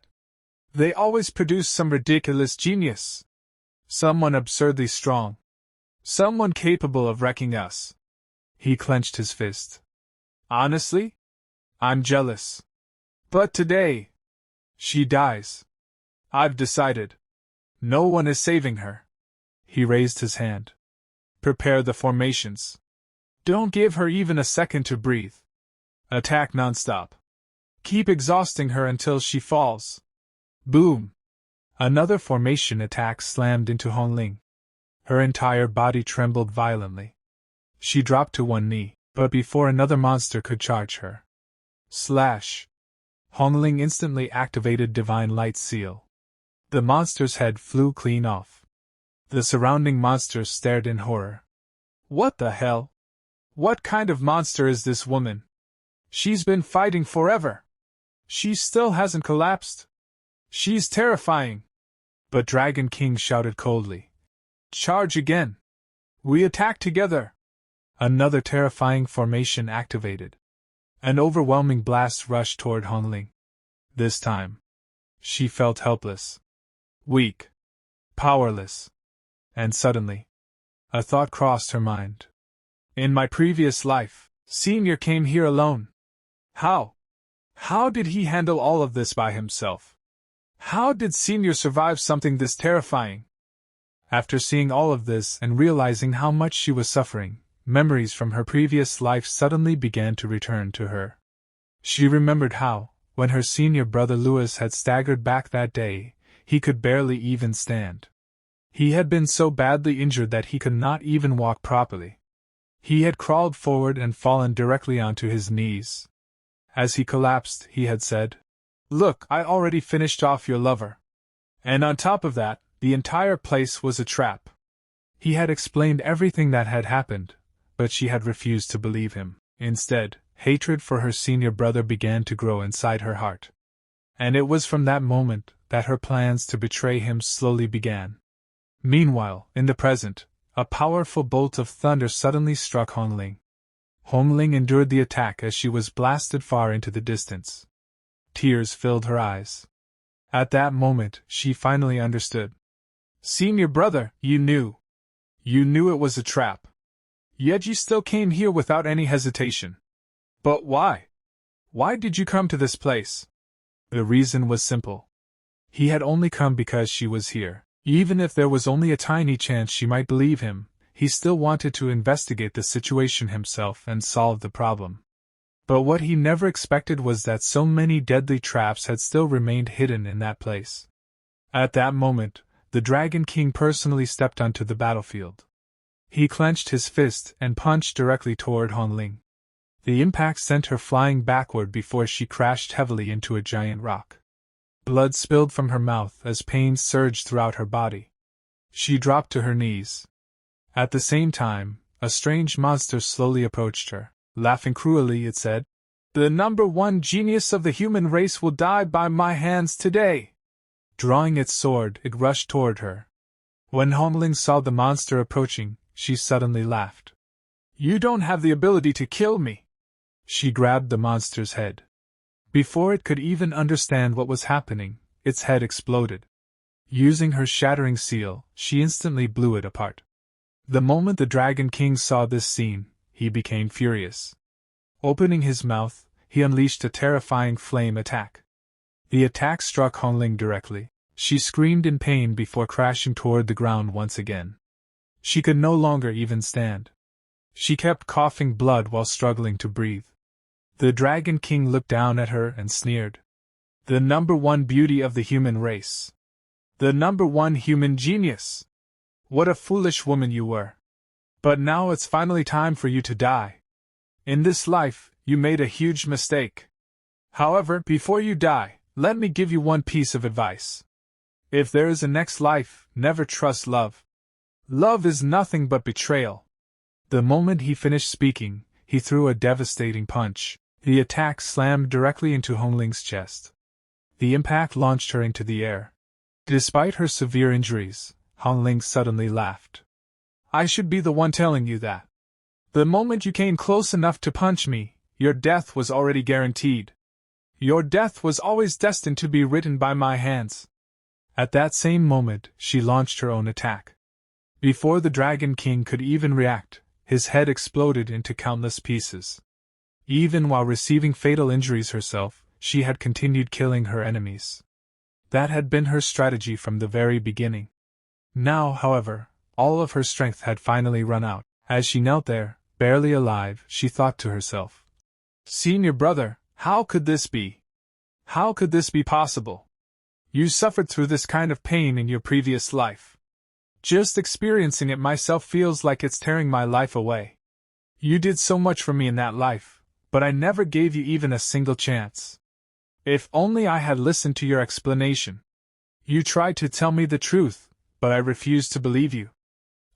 they always produce some ridiculous genius. Someone absurdly strong. Someone capable of wrecking us. He clenched his fist. Honestly, I'm jealous. But today, she dies. I've decided. No one is saving her. He raised his hand. Prepare the formations. Don't give her even a second to breathe. Attack nonstop. Keep exhausting her until she falls. Boom! Another formation attack slammed into Hong Ling. Her entire body trembled violently. She dropped to one knee, but before another monster could charge her. Slash! Hong Ling instantly activated Divine Light Seal. The monster's head flew clean off. The surrounding monsters stared in horror. What the hell? What kind of monster is this woman? She's been fighting forever. She still hasn't collapsed. She's terrifying. But Dragon King shouted coldly. Charge again. We attack together. Another terrifying formation activated. An overwhelming blast rushed toward Hong Ling. This time, she felt helpless. Weak. Powerless. And suddenly, a thought crossed her mind. In my previous life, Senior came here alone. How? How did he handle all of this by himself? How did Senior survive something this terrifying? After seeing all of this and realizing how much she was suffering, memories from her previous life suddenly began to return to her. She remembered how, when her senior brother Louis had staggered back that day, he could barely even stand. He had been so badly injured that he could not even walk properly. He had crawled forward and fallen directly onto his knees. As he collapsed, he had said, Look, I already finished off your lover. And on top of that, the entire place was a trap. He had explained everything that had happened, but she had refused to believe him. Instead, hatred for her senior brother began to grow inside her heart. And it was from that moment that her plans to betray him slowly began. Meanwhile, in the present, a powerful bolt of thunder suddenly struck Hong Ling. Hong Ling endured the attack as she was blasted far into the distance. Tears filled her eyes. At that moment, she finally understood. Senior brother, you knew. You knew it was a trap. Yet you still came here without any hesitation. But why? Why did you come to this place? The reason was simple. He had only come because she was here. Even if there was only a tiny chance she might believe him, he still wanted to investigate the situation himself and solve the problem. But what he never expected was that so many deadly traps had still remained hidden in that place. At that moment, the the Dragon King personally stepped onto the battlefield. He clenched his fist and punched directly toward Hong Ling. The impact sent her flying backward before she crashed heavily into a giant rock. Blood spilled from her mouth as pain surged throughout her body. She dropped to her knees. At the same time, a strange monster slowly approached her. Laughing cruelly, it said, "The number one genius of the human race will die by my hands today." Drawing its sword, it rushed toward her. When Hong Ling saw the monster approaching, she suddenly laughed. "You don't have the ability to kill me." She grabbed the monster's head. Before it could even understand what was happening, its head exploded. Using her shattering seal, she instantly blew it apart. The moment the Dragon King saw this scene, he became furious. Opening his mouth, he unleashed a terrifying flame attack. The attack struck Hong Ling directly. She screamed in pain before crashing toward the ground once again. She could no longer even stand. She kept coughing blood while struggling to breathe. The Dragon King looked down at her and sneered. "The number one beauty of the human race. The number one human genius. What a foolish woman you were. But now it's finally time for you to die. In this life, you made a huge mistake. However, before you die, let me give you one piece of advice. If there is a next life, never trust love. Love is nothing but betrayal." The moment he finished speaking, he threw a devastating punch. The attack slammed directly into Hong Ling's chest. The impact launched her into the air. Despite her severe injuries, Hong Ling suddenly laughed. "I should be the one telling you that. The moment you came close enough to punch me, your death was already guaranteed. Your death was always destined to be written by my hands." At that same moment, she launched her own attack. Before the Dragon King could even react, his head exploded into countless pieces. Even while receiving fatal injuries herself, she had continued killing her enemies. That had been her strategy from the very beginning. Now, however, all of her strength had finally run out. As she knelt there, barely alive, she thought to herself, "Senior brother, how could this be? How could this be possible? You suffered through this kind of pain in your previous life. Just experiencing it myself feels like it's tearing my life away. You did so much for me in that life, but I never gave you even a single chance. If only I had listened to your explanation. You tried to tell me the truth, but I refused to believe you.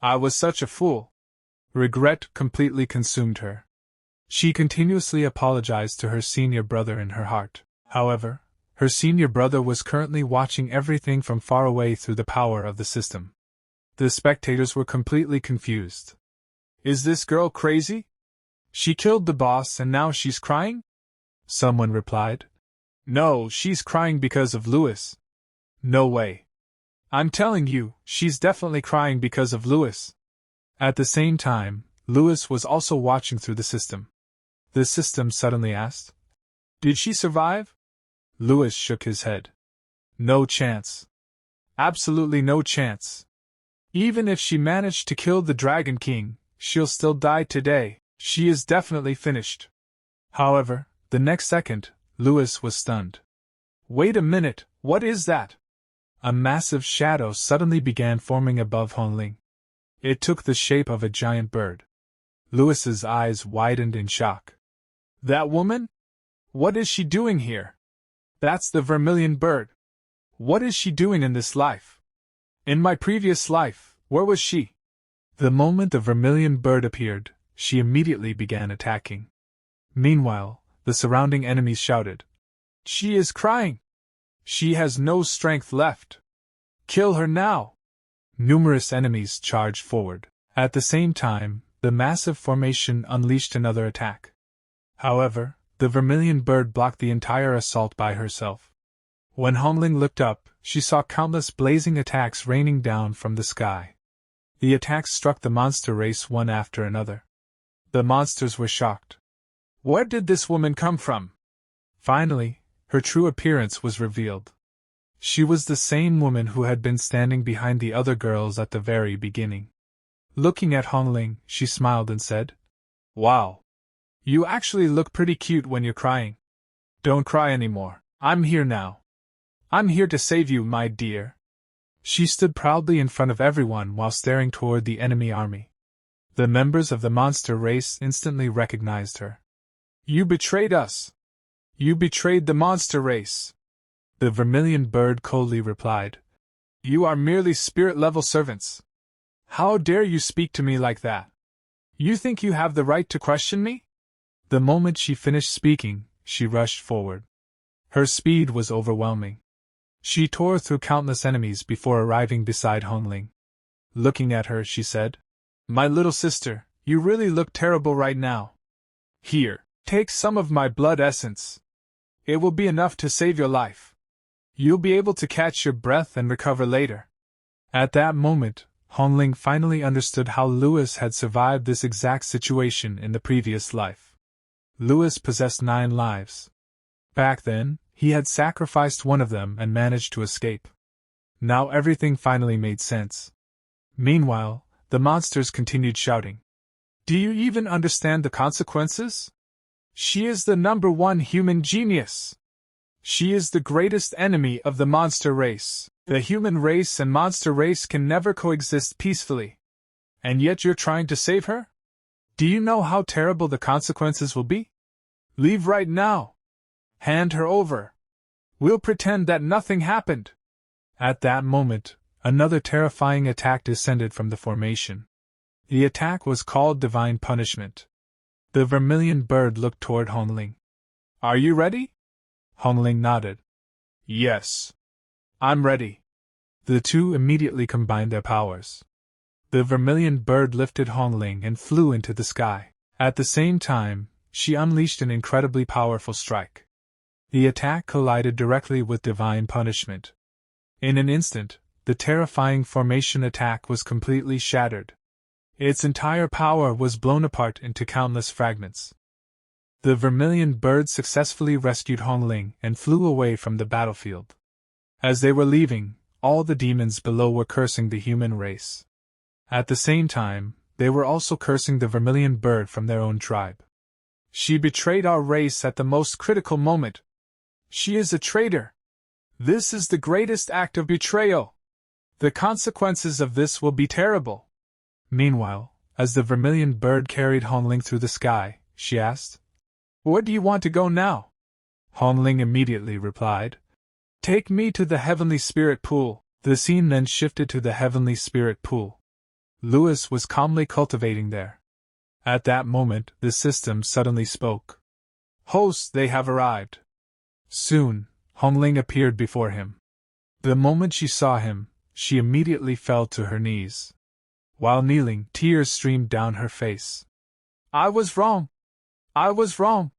I was such a fool." Regret completely consumed her. She continuously apologized to her senior brother in her heart. However, her senior brother was currently watching everything from far away through the power of the system. The spectators were completely confused. "Is this girl crazy? She killed the boss and now she's crying?" Someone replied. "No, she's crying because of Louis." "No way. I'm telling you, she's definitely crying because of Louis." At the same time, Louis was also watching through the system. The system suddenly asked, "Did she survive?" Louis shook his head. "No chance. Absolutely no chance. Even if she managed to kill the Dragon King, she'll still die today. She is definitely finished." However, the next second, Louis was stunned. "Wait a minute, what is that?" A massive shadow suddenly began forming above Hong Ling. It took the shape of a giant bird. Louis's eyes widened in shock. "That woman? What is she doing here? That's the Vermilion Bird. What is she doing in this life? In my previous life, where was she?" The moment the Vermilion Bird appeared, she immediately began attacking. Meanwhile, the surrounding enemies shouted, "She is crying! She has no strength left! Kill her now!" Numerous enemies charged forward. At the same time, the massive formation unleashed another attack. However, the Vermilion Bird blocked the entire assault by herself. When Hong Ling looked up, she saw countless blazing attacks raining down from the sky. The attacks struck the monster race one after another. The monsters were shocked. Where did this woman come from? Finally, her true appearance was revealed. She was the same woman who had been standing behind the other girls at the very beginning. Looking at Hong Ling, she smiled and said, "Wow! You actually look pretty cute when you're crying. Don't cry anymore. I'm here now. I'm here to save you, my dear." She stood proudly in front of everyone while staring toward the enemy army. The members of the monster race instantly recognized her. "You betrayed us! You betrayed the monster race!" The Vermilion Bird coldly replied. "You are merely spirit-level servants. How dare you speak to me like that? You think you have the right to question me?" The moment she finished speaking, she rushed forward. Her speed was overwhelming. She tore through countless enemies before arriving beside Hong Ling. Looking at her, she said, "My little sister, you really look terrible right now. Here, take some of my blood essence. It will be enough to save your life. You'll be able to catch your breath and recover later." At that moment, Hong Ling finally understood how Louis had survived this exact situation in the previous life. Louis possessed 9 lives. Back then, he had sacrificed one of them and managed to escape. Now everything finally made sense. Meanwhile, the monsters continued shouting. "Do you even understand the consequences? She is the #1 human genius. She is the greatest enemy of the monster race. The human race and monster race can never coexist peacefully. And yet you're trying to save her? Do you know how terrible the consequences will be? Leave right now. Hand her over. We'll pretend that nothing happened." At that moment, another terrifying attack descended from the formation. The attack was called Divine Punishment. The Vermilion Bird looked toward Hong Ling. "Are you ready?" Hong Ling nodded. "Yes. I'm ready." The two immediately combined their powers. The Vermilion Bird lifted Hong Ling and flew into the sky. At the same time, she unleashed an incredibly powerful strike. The attack collided directly with Divine Punishment. In an instant, the terrifying formation attack was completely shattered. Its entire power was blown apart into countless fragments. The Vermilion Bird successfully rescued Hong Ling and flew away from the battlefield. As they were leaving, all the demons below were cursing the human race. At the same time, they were also cursing the Vermilion Bird from their own tribe. "She betrayed our race at the most critical moment. She is a traitor. This is the greatest act of betrayal. The consequences of this will be terrible." Meanwhile, as the Vermilion Bird carried Hong Ling through the sky, she asked, "Where do you want to go now?" Hong Ling immediately replied, "Take me to the Heavenly Spirit Pool." The scene then shifted to the Heavenly Spirit Pool. Louis was calmly cultivating there. At that moment, the system suddenly spoke. "Host, they have arrived." Soon, Hong Ling appeared before him. The moment she saw him, she immediately fell to her knees. While kneeling, tears streamed down her face. "I was wrong. I was wrong.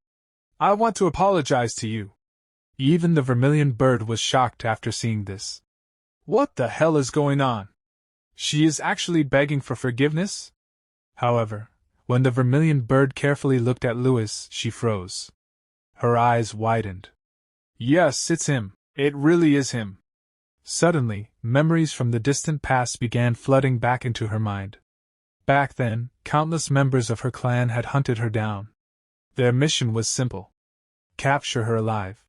I want to apologize to you." Even the Vermilion Bird was shocked after seeing this. What the hell is going on? She is actually begging for forgiveness? However, when the Vermilion Bird carefully looked at Louis, she froze. Her eyes widened. "Yes, it's him. It really is him." Suddenly, memories from the distant past began flooding back into her mind. Back then, countless members of her clan had hunted her down. Their mission was simple: capture her alive.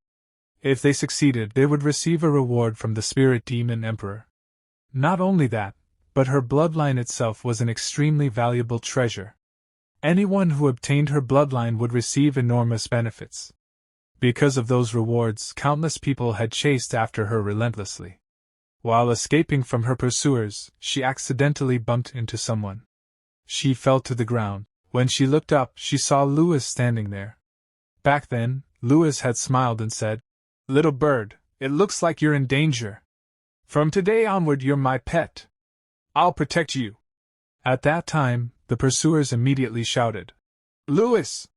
If they succeeded, they would receive a reward from the Spirit Demon Emperor. Not only that, but her bloodline itself was an extremely valuable treasure. Anyone who obtained her bloodline would receive enormous benefits. Because of those rewards, countless people had chased after her relentlessly. While escaping from her pursuers, she accidentally bumped into someone. She fell to the ground. When she looked up, she saw Louis standing there. Back then, Louis had smiled and said, "Little bird, it looks like you're in danger. From today onward, you're my pet. I'll protect you." At that time, the pursuers immediately shouted, "Louis!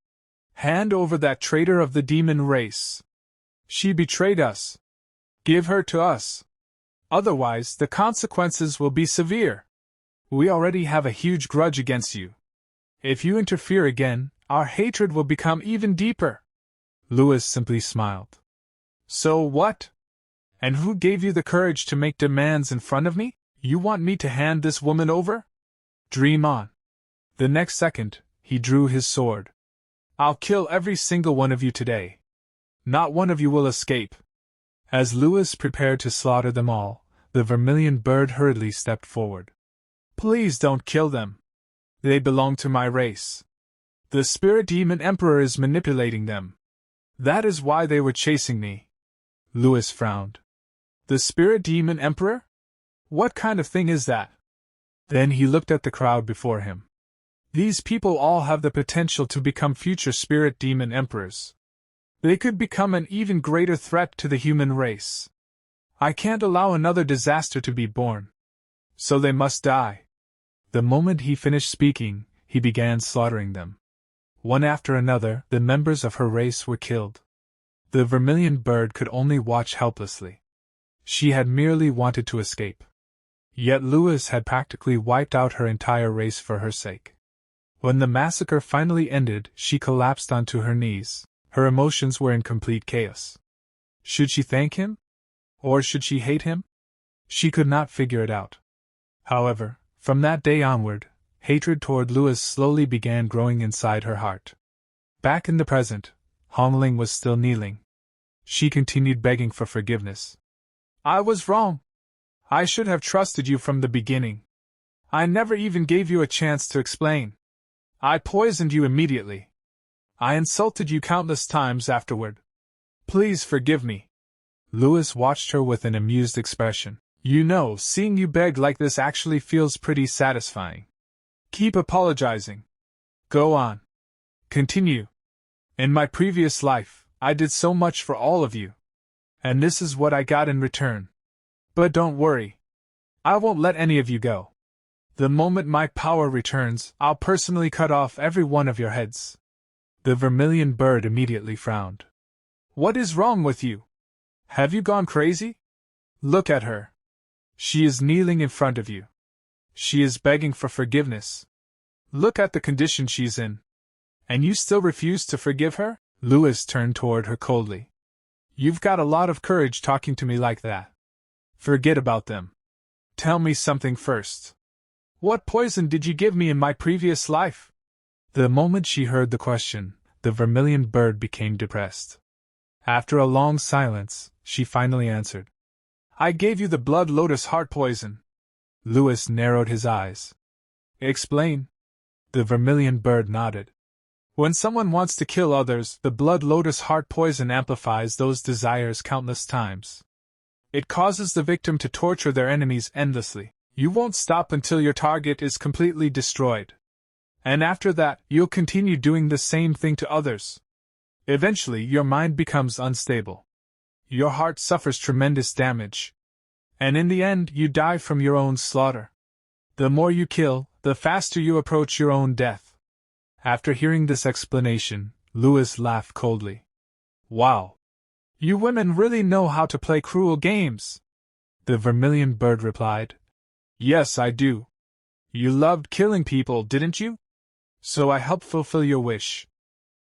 Hand over that traitor of the demon race. She betrayed us. Give her to us. Otherwise, the consequences will be severe. We already have a huge grudge against you. If you interfere again, our hatred will become even deeper." Louis simply smiled. "So what? And who gave you the courage to make demands in front of me? You want me to hand this woman over? Dream on." The next second, he drew his sword. "I'll kill every single one of you today. Not one of you will escape." As Louis prepared to slaughter them all, The Vermilion Bird hurriedly stepped forward. Please don't kill them. They belong to my race. The Spirit Demon Emperor is manipulating them. That is why they were chasing me. Louis frowned. The Spirit Demon Emperor? What kind of thing is that? Then he looked at the crowd before him. These people all have the potential to become future Spirit Demon Emperors. They could become an even greater threat to the human race. I can't allow another disaster to be born. So they must die. The moment he finished speaking, he began slaughtering them. One after another, the members of her race were killed. The Vermilion Bird could only watch helplessly. She had merely wanted to escape. Yet Louis had practically wiped out her entire race for her sake. When the massacre finally ended, she collapsed onto her knees. Her emotions were in complete chaos. Should she thank him? Or should she hate him? She could not figure it out. However, from that day onward, hatred toward Louis slowly began growing inside her heart. Back in the present, Hong Ling was still kneeling. She continued begging for forgiveness. I was wrong. I should have trusted you from the beginning. I never even gave you a chance to explain. I poisoned you immediately. I insulted you countless times afterward. Please forgive me. Louis watched her with an amused expression. You know, seeing you beg like this actually feels pretty satisfying. Keep apologizing. Go on. Continue. In my previous life, I did so much for all of you. And this is what I got in return. But don't worry. I won't let any of you go. The moment my power returns, I'll personally cut off every one of your heads. The Vermilion Bird immediately frowned. What is wrong with you? Have you gone crazy? Look at her. She is kneeling in front of you. She is begging for forgiveness. Look at the condition she's in. And you still refuse to forgive her? Louis turned toward her coldly. You've got a lot of courage talking to me like that. Forget about them. Tell me something first. What poison did you give me in my previous life? The moment she heard the question, the Vermilion Bird became depressed. After a long silence, she finally answered. I gave you the blood lotus heart poison. Louis narrowed his eyes. Explain. The Vermilion Bird nodded. When someone wants to kill others, the blood lotus heart poison amplifies those desires countless times. It causes the victim to torture their enemies endlessly. You won't stop until your target is completely destroyed. And after that, you'll continue doing the same thing to others. Eventually, your mind becomes unstable. Your heart suffers tremendous damage. And in the end, you die from your own slaughter. The more you kill, the faster you approach your own death. After hearing this explanation, Louis laughed coldly. Wow! You women really know how to play cruel games. The Vermilion Bird replied. Yes, I do. You loved killing people, didn't you? So I helped fulfill your wish.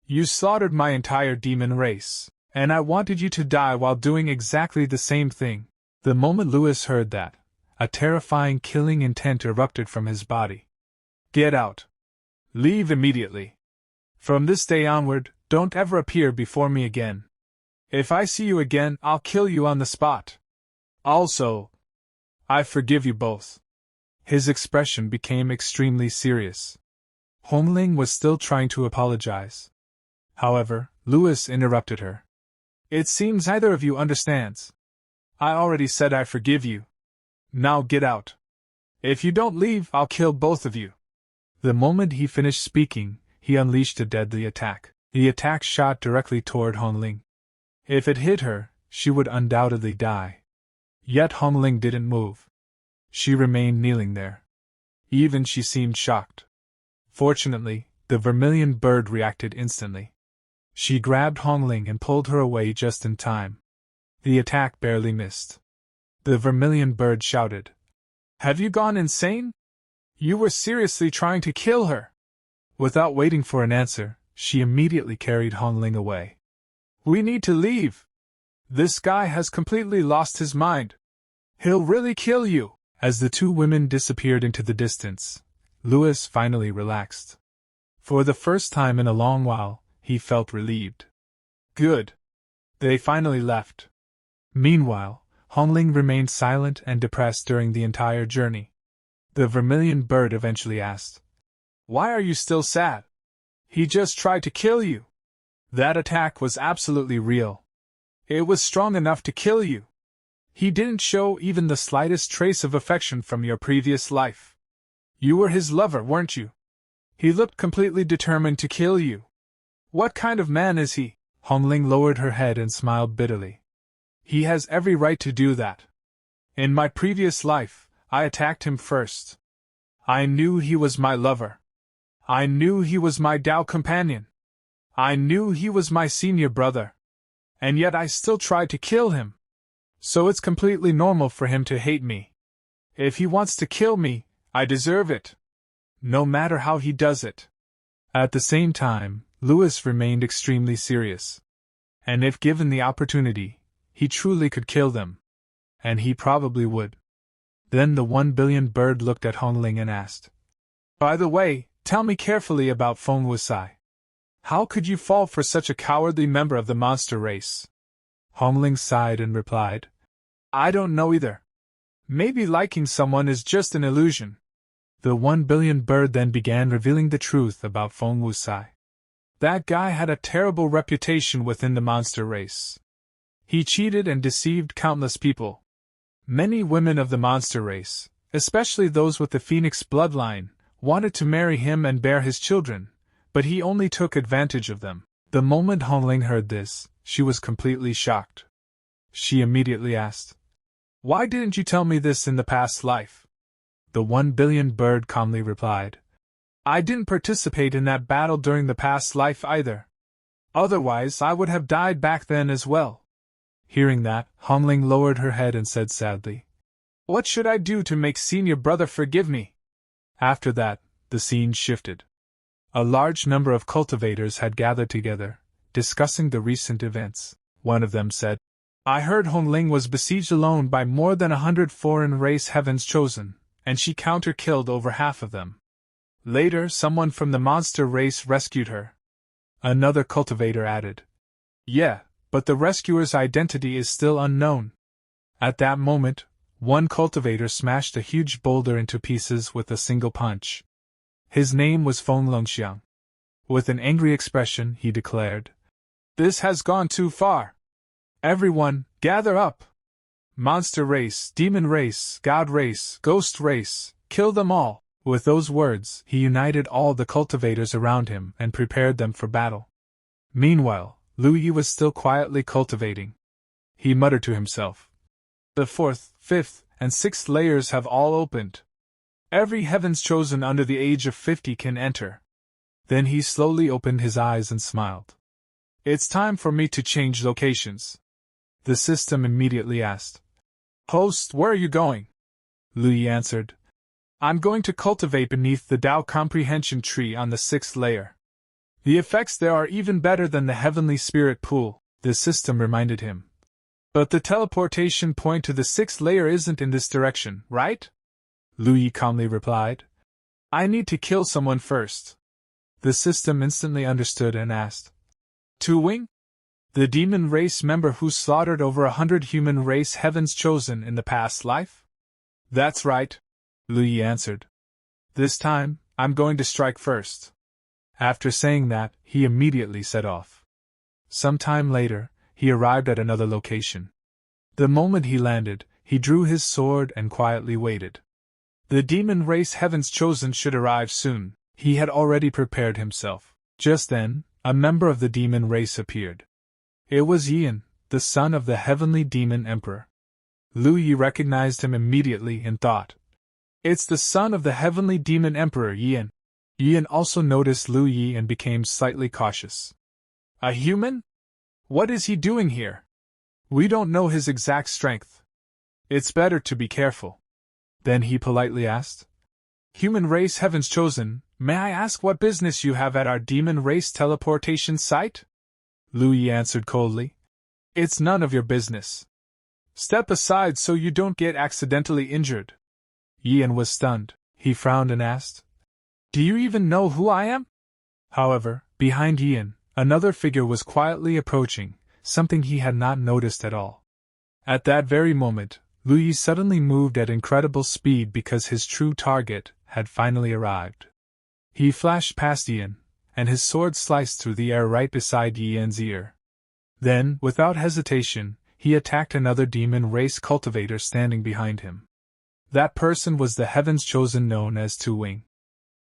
You slaughtered my entire demon race, and I wanted you to die while doing exactly the same thing. The moment Louis heard that, a terrifying killing intent erupted from his body. Get out. Leave immediately. From this day onward, don't ever appear before me again. If I see you again, I'll kill you on the spot. Also, I forgive you both. His expression became extremely serious. Hong Ling was still trying to apologize. However, Louis interrupted her. It seems neither of you understands. I already said I forgive you. Now get out. If you don't leave, I'll kill both of you. The moment he finished speaking, he unleashed a deadly attack. The attack shot directly toward Hong Ling. If it hit her, she would undoubtedly die. Yet Hong Ling didn't move. She remained kneeling there. Even she seemed shocked. Fortunately, the Vermilion Bird reacted instantly. She grabbed Hong Ling and pulled her away just in time. The attack barely missed. The Vermilion Bird shouted, Have you gone insane? You were seriously trying to kill her. Without waiting for an answer, she immediately carried Hong Ling away. We need to leave. This guy has completely lost his mind. He'll really kill you. As the two women disappeared into the distance, Louis finally relaxed. For the first time in a long while, he felt relieved. Good. They finally left. Meanwhile, Hong Ling remained silent and depressed during the entire journey. The Vermilion Bird eventually asked, "Why are you still sad? He just tried to kill you. That attack was absolutely real. It was strong enough to kill you. He didn't show even the slightest trace of affection from your previous life. You were his lover, weren't you? He looked completely determined to kill you. What kind of man is he?" Hong Ling lowered her head and smiled bitterly. "He has every right to do that. In my previous life, I attacked him first. I knew he was my lover. I knew he was my Tao companion. I knew he was my senior brother. And yet I still tried to kill him. So it's completely normal for him to hate me. If he wants to kill me, I deserve it. No matter how he does it." At the same time, Louis remained extremely serious. And if given the opportunity, he truly could kill them. And he probably would. Then the 1 billion bird looked at Hong Ling and asked, "By the way, tell me carefully about Feng Wucai. How could you fall for such a cowardly member of the monster race?" Hong Ling sighed and replied, "I don't know either. Maybe liking someone is just an illusion." The 1 billion bird then began revealing the truth about Feng Wucai. That guy had a terrible reputation within the monster race. He cheated and deceived countless people. Many women of the monster race, especially those with the phoenix bloodline, wanted to marry him and bear his children, but he only took advantage of them. The moment Hong Ling heard this, she was completely shocked. She immediately asked, "Why didn't you tell me this in the past life?" The 1 billion bird calmly replied, "I didn't participate in that battle during the past life either. Otherwise I would have died back then as well." Hearing that, Hong Ling lowered her head and said sadly, "What should I do to make senior brother forgive me?" After that, the scene shifted. A large number of cultivators had gathered together, discussing the recent events. One of them said, "I heard Hong Ling was besieged alone by more than 100 foreign race heavens chosen, and she counter-killed over half of them. Later, someone from the monster race rescued her." Another cultivator added, "Yeah, but the rescuer's identity is still unknown." At that moment, one cultivator smashed a huge boulder into pieces with a single punch. His name was Feng Longxiang. With an angry expression, he declared, "This has gone too far. Everyone, gather up! Monster race, demon race, god race, ghost race, kill them all!" With those words, he united all the cultivators around him and prepared them for battle. Meanwhile, Lu Yi was still quietly cultivating. He muttered to himself, "The 4th, 5th, and 6th layers have all opened. Every heavens chosen under the age of 50 can enter." Then he slowly opened his eyes and smiled. "It's time for me to change locations." The system immediately asked, "Host, where are you going?" Lu Yi answered, "I'm going to cultivate beneath the Tao Comprehension Tree on the 6th layer. The effects there are even better than the Heavenly Spirit Pool," the system reminded him. "But the teleportation point to the 6th layer isn't in this direction, right?" Lu Yi calmly replied, "I need to kill someone first." The system instantly understood and asked, "Tu Wing? The demon race member who slaughtered over 100 human race heavens chosen in the past life?" "That's right," Lu Yi answered. "This time, I'm going to strike first." After saying that, he immediately set off. Some time later, he arrived at another location. The moment he landed, he drew his sword and quietly waited. The demon race heavens chosen should arrive soon. He had already prepared himself. Just then, a member of the demon race appeared. It was Yian, the son of the heavenly demon emperor. Lu Yi recognized him immediately and thought, "It's the son of the heavenly demon emperor Yian." Yian also noticed Lu Yi and became slightly cautious. "A human? What is he doing here? We don't know his exact strength. It's better to be careful." Then he politely asked, "Human race heavens chosen, may I ask what business you have at our demon race teleportation site?" Lu Yi answered coldly, "It's none of your business. Step aside so you don't get accidentally injured." Yian was stunned. He frowned and asked, "Do you even know who I am?" However, behind Yian, another figure was quietly approaching, something he had not noticed at all. At that very moment, Lu Yi suddenly moved at incredible speed because his true target had finally arrived. He flashed past Yan, and his sword sliced through the air right beside Yan's ear. Then, without hesitation, he attacked another demon race cultivator standing behind him. That person was the Heaven's Chosen known as Tu Wing.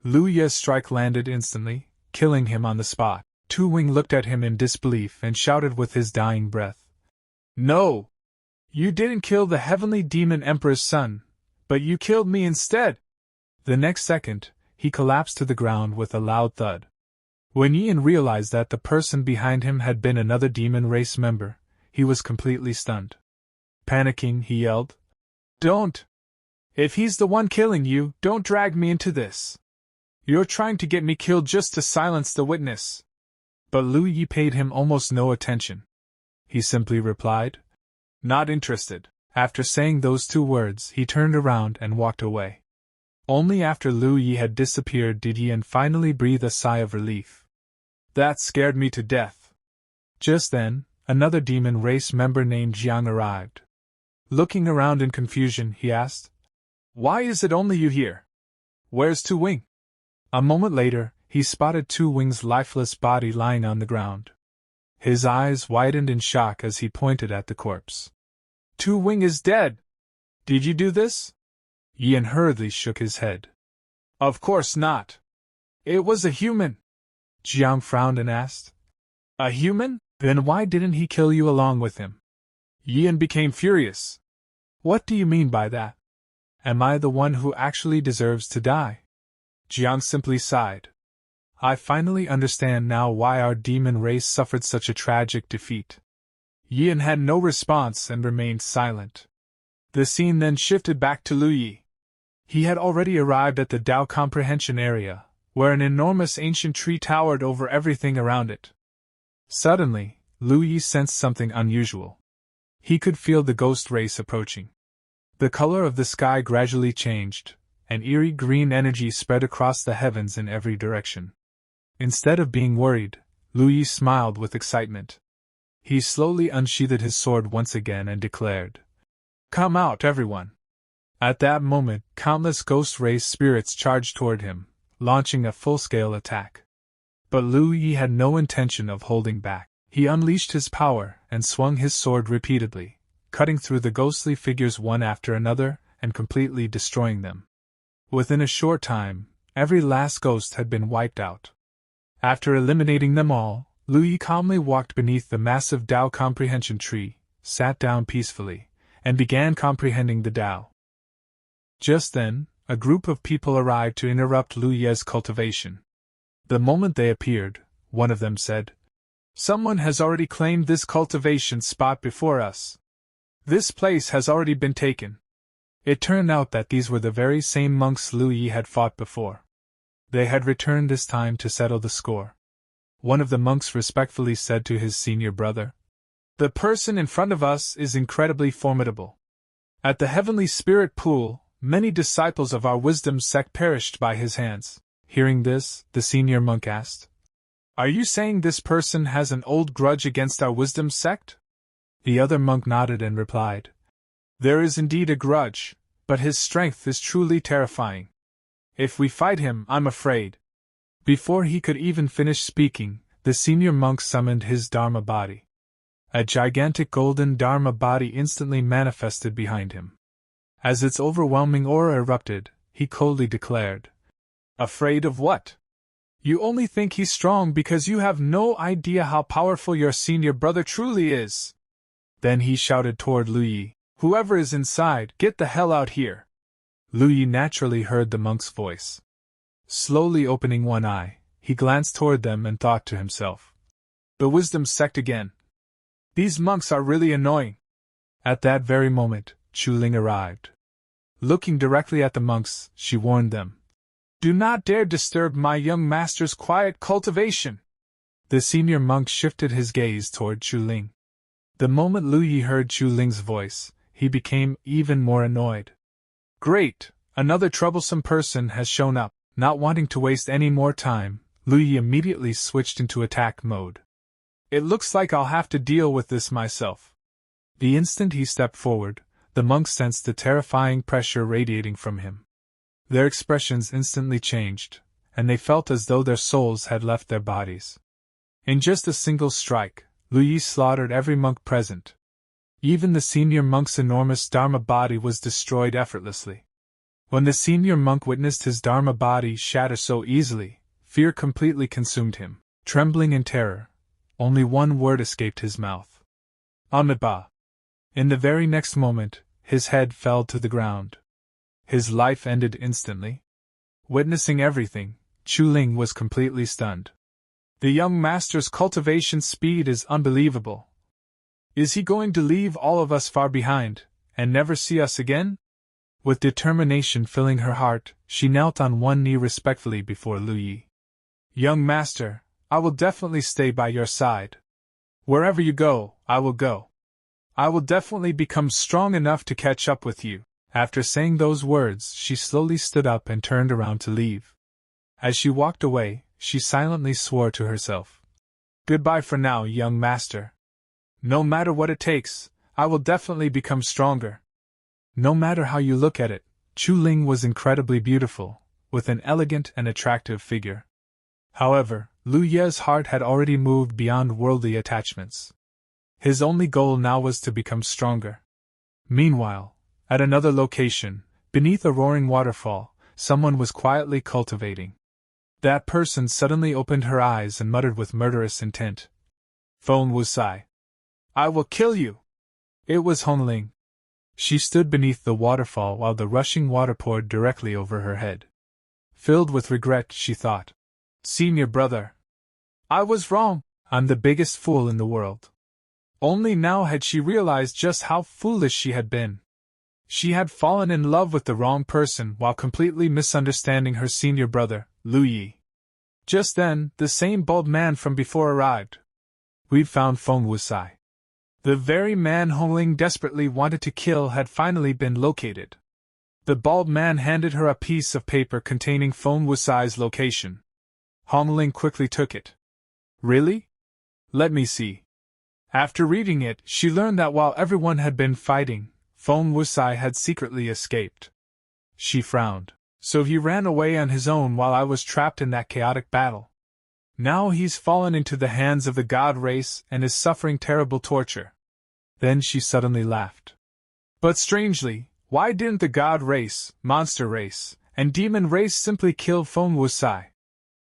Lu Yi's strike landed instantly, killing him on the spot. Tu Wing looked at him in disbelief and shouted with his dying breath. "No! You didn't kill the Heavenly Demon Emperor's son, but you killed me instead!" The next second, he collapsed to the ground with a loud thud. When Yan realized that the person behind him had been another demon race member, he was completely stunned. Panicking, he yelled, "Don't! If he's the one killing you, don't drag me into this. You're trying to get me killed just to silence the witness." But Lu Yi paid him almost no attention. He simply replied, "Not interested." After saying those two words, he turned around and walked away. Only after Lu Yi had disappeared did Yan finally breathe a sigh of relief. "That scared me to death." Just then, another demon race member named Jiang arrived. Looking around in confusion, he asked, "Why is it only you here? Where's Tu Wing?" A moment later, he spotted Tu Wing's lifeless body lying on the ground. His eyes widened in shock as he pointed at the corpse. "Tu Wing is dead! Did you do this?" Yan hurriedly shook his head. "Of course not. It was a human." Jiang frowned and asked, "A human? Then why didn't he kill you along with him?" Yan became furious. "What do you mean by that? Am I the one who actually deserves to die?" Jiang simply sighed. "I finally understand now why our demon race suffered such a tragic defeat." Yan had no response and remained silent. The scene then shifted back to Lu Yi. He had already arrived at the Dao comprehension area, where an enormous ancient tree towered over everything around it. Suddenly, Lu Yi sensed something unusual. He could feel the ghost race approaching. The color of the sky gradually changed, and eerie green energy spread across the heavens in every direction. Instead of being worried, Lu Yi smiled with excitement. He slowly unsheathed his sword once again and declared, "Come out, everyone!" At that moment, countless ghost race spirits charged toward him, launching a full-scale attack. But Lu Yi had no intention of holding back. He unleashed his power and swung his sword repeatedly, cutting through the ghostly figures one after another and completely destroying them. Within a short time, every last ghost had been wiped out. After eliminating them all, Lu Yi calmly walked beneath the massive Dao comprehension tree, sat down peacefully, and began comprehending the Dao. Just then, a group of people arrived to interrupt Lu Yi's cultivation. The moment they appeared, one of them said, "Someone has already claimed this cultivation spot before us. This place has already been taken." It turned out that these were the very same monks Lu Yi had fought before. They had returned this time to settle the score. One of the monks respectfully said to his senior brother, "The person in front of us is incredibly formidable. At the Heavenly Spirit Pool, many disciples of our wisdom sect perished by his hands." Hearing this, the senior monk asked, "Are you saying this person has an old grudge against our wisdom sect?" The other monk nodded and replied, "There is indeed a grudge, but his strength is truly terrifying. If we fight him, I'm afraid." Before he could even finish speaking, the senior monk summoned his Dharma body. A gigantic golden Dharma body instantly manifested behind him. As its overwhelming aura erupted, he coldly declared, "Afraid of what? You only think he's strong because you have no idea how powerful your senior brother truly is." Then he shouted toward Lu Yi, "Whoever is inside, get the hell out here." Lu Yi naturally heard the monk's voice. Slowly opening one eye, he glanced toward them and thought to himself, "The wisdom sect again. These monks are really annoying." At that very moment, Chu Ling arrived. Looking directly at the monks, she warned them, "Do not dare disturb my young master's quiet cultivation." The senior monk shifted his gaze toward Chu Ling. The moment Lu Yi heard Chu Ling's voice, he became even more annoyed. "Great, another troublesome person has shown up." Not wanting to waste any more time, Lu Yi immediately switched into attack mode. "It looks like I'll have to deal with this myself." The instant he stepped forward, the monks sensed the terrifying pressure radiating from him. Their expressions instantly changed, and they felt as though their souls had left their bodies. In just a single strike, Lu Yi slaughtered every monk present. Even the senior monk's enormous Dharma body was destroyed effortlessly. When the senior monk witnessed his Dharma body shatter so easily, fear completely consumed him. Trembling in terror, only one word escaped his mouth. Amitabha. In the very next moment, his head fell to the ground. His life ended instantly. Witnessing everything, Chu Ling was completely stunned. The young master's cultivation speed is unbelievable. Is he going to leave all of us far behind, and never see us again? With determination filling her heart, she knelt on one knee respectfully before Lu Yi. Young master, I will definitely stay by your side. Wherever you go, I will go. I will definitely become strong enough to catch up with you. After saying those words, she slowly stood up and turned around to leave. As she walked away, she silently swore to herself. Goodbye for now, young master. No matter what it takes, I will definitely become stronger. No matter how you look at it, Chu Ling was incredibly beautiful, with an elegant and attractive figure. However, Lu Ye's heart had already moved beyond worldly attachments. His only goal now was to become stronger. Meanwhile, at another location, beneath a roaring waterfall, someone was quietly cultivating. That person suddenly opened her eyes and muttered with murderous intent. Feng Wusai. I will kill you! It was Hong Ling. She stood beneath the waterfall while the rushing water poured directly over her head. Filled with regret, she thought. Senior brother. I was wrong. I'm the biggest fool in the world. Only now had she realized just how foolish she had been. She had fallen in love with the wrong person while completely misunderstanding her senior brother, Lu Yi. Just then, the same bald man from before arrived. We'd found Feng Wusai. The very man Hong Ling desperately wanted to kill had finally been located. The bald man handed her a piece of paper containing Feng Wusai's location. Hong Ling quickly took it. Really? Let me see. After reading it, she learned that while everyone had been fighting, Feng Wusai had secretly escaped. She frowned. So he ran away on his own while I was trapped in that chaotic battle. Now he's fallen into the hands of the god race and is suffering terrible torture. Then she suddenly laughed. But strangely, why didn't the god race, monster race, and demon race simply kill Feng Wusai?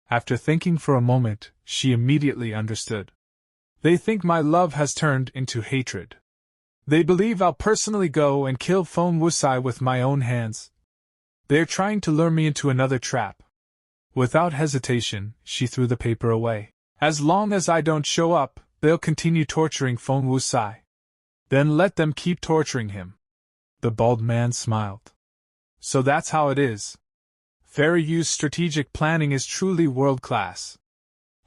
After thinking for a moment, she immediately understood. They think my love has turned into hatred. They believe I'll personally go and kill Feng Wusai with my own hands. They're trying to lure me into another trap. Without hesitation, she threw the paper away. As long as I don't show up, they'll continue torturing Feng Wusai. Then let them keep torturing him. The bald man smiled. So that's how it is. Fairy Yu's strategic planning is truly world-class.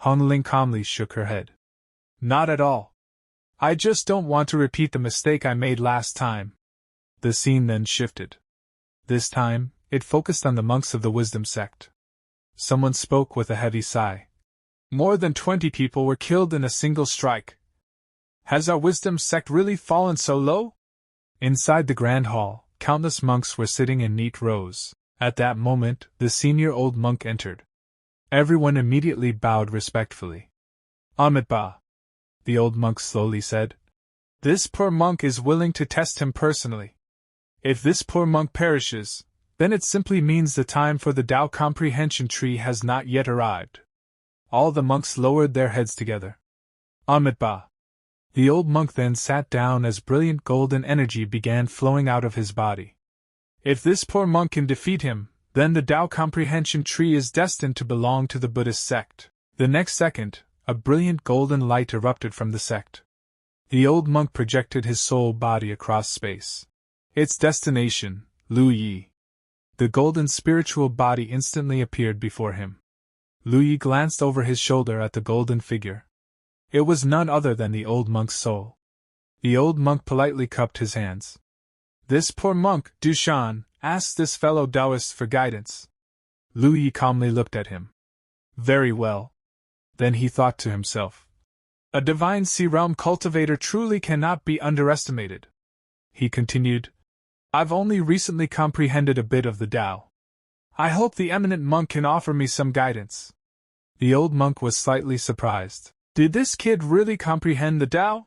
Hong Ling calmly shook her head. Not at all. I just don't want to repeat the mistake I made last time. The scene then shifted. This time, it focused on the monks of the Wisdom sect. Someone spoke with a heavy sigh. More than 20 people were killed in a single strike. Has our Wisdom sect really fallen so low? Inside the grand hall, countless monks were sitting in neat rows. At that moment, the senior old monk entered. Everyone immediately bowed respectfully. Amitabha, the old monk slowly said. This poor monk is willing to test him personally. If this poor monk perishes, then it simply means the time for the Tao comprehension tree has not yet arrived. All the monks lowered their heads together. Amitabha. The old monk then sat down as brilliant golden energy began flowing out of his body. If this poor monk can defeat him, then the Tao comprehension tree is destined to belong to the Buddhist sect. The next second, a brilliant golden light erupted from the sect. The old monk projected his soul body across space. Its destination, Lu Yi. The golden spiritual body instantly appeared before him. Lu Yi glanced over his shoulder at the golden figure. It was none other than the old monk's soul. The old monk politely cupped his hands. This poor monk, Dushan, asked this fellow Taoist for guidance. Lu Yi calmly looked at him. Very well. Then he thought to himself. A divine sea realm cultivator truly cannot be underestimated. He continued, I've only recently comprehended a bit of the Tao. I hope the eminent monk can offer me some guidance. The old monk was slightly surprised. Did this kid really comprehend the Tao?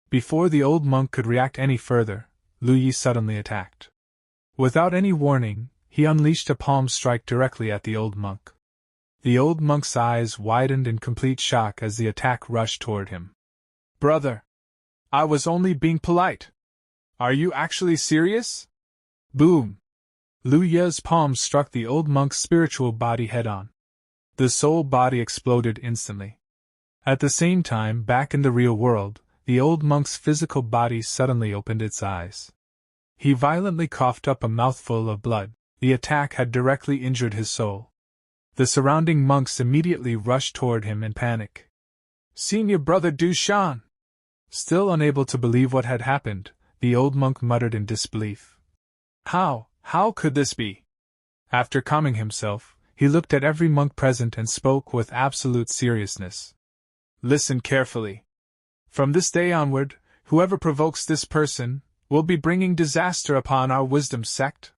Before the old monk could react any further, Lu Yi suddenly attacked. Without any warning, he unleashed a palm strike directly at the old monk. The old monk's eyes widened in complete shock as the attack rushed toward him. Brother! I was only being polite. Are you actually serious? Boom! Lu Ye's palm struck the old monk's spiritual body head-on. The soul body exploded instantly. At the same time, back in the real world, the old monk's physical body suddenly opened its eyes. He violently coughed up a mouthful of blood. The attack had directly injured his soul. The surrounding monks immediately rushed toward him in panic. Senior brother Dushan! Still unable to believe what had happened, the old monk muttered in disbelief. How could this be? After calming himself, he looked at every monk present and spoke with absolute seriousness. Listen carefully. From this day onward, whoever provokes this person will be bringing disaster upon our wisdom sect.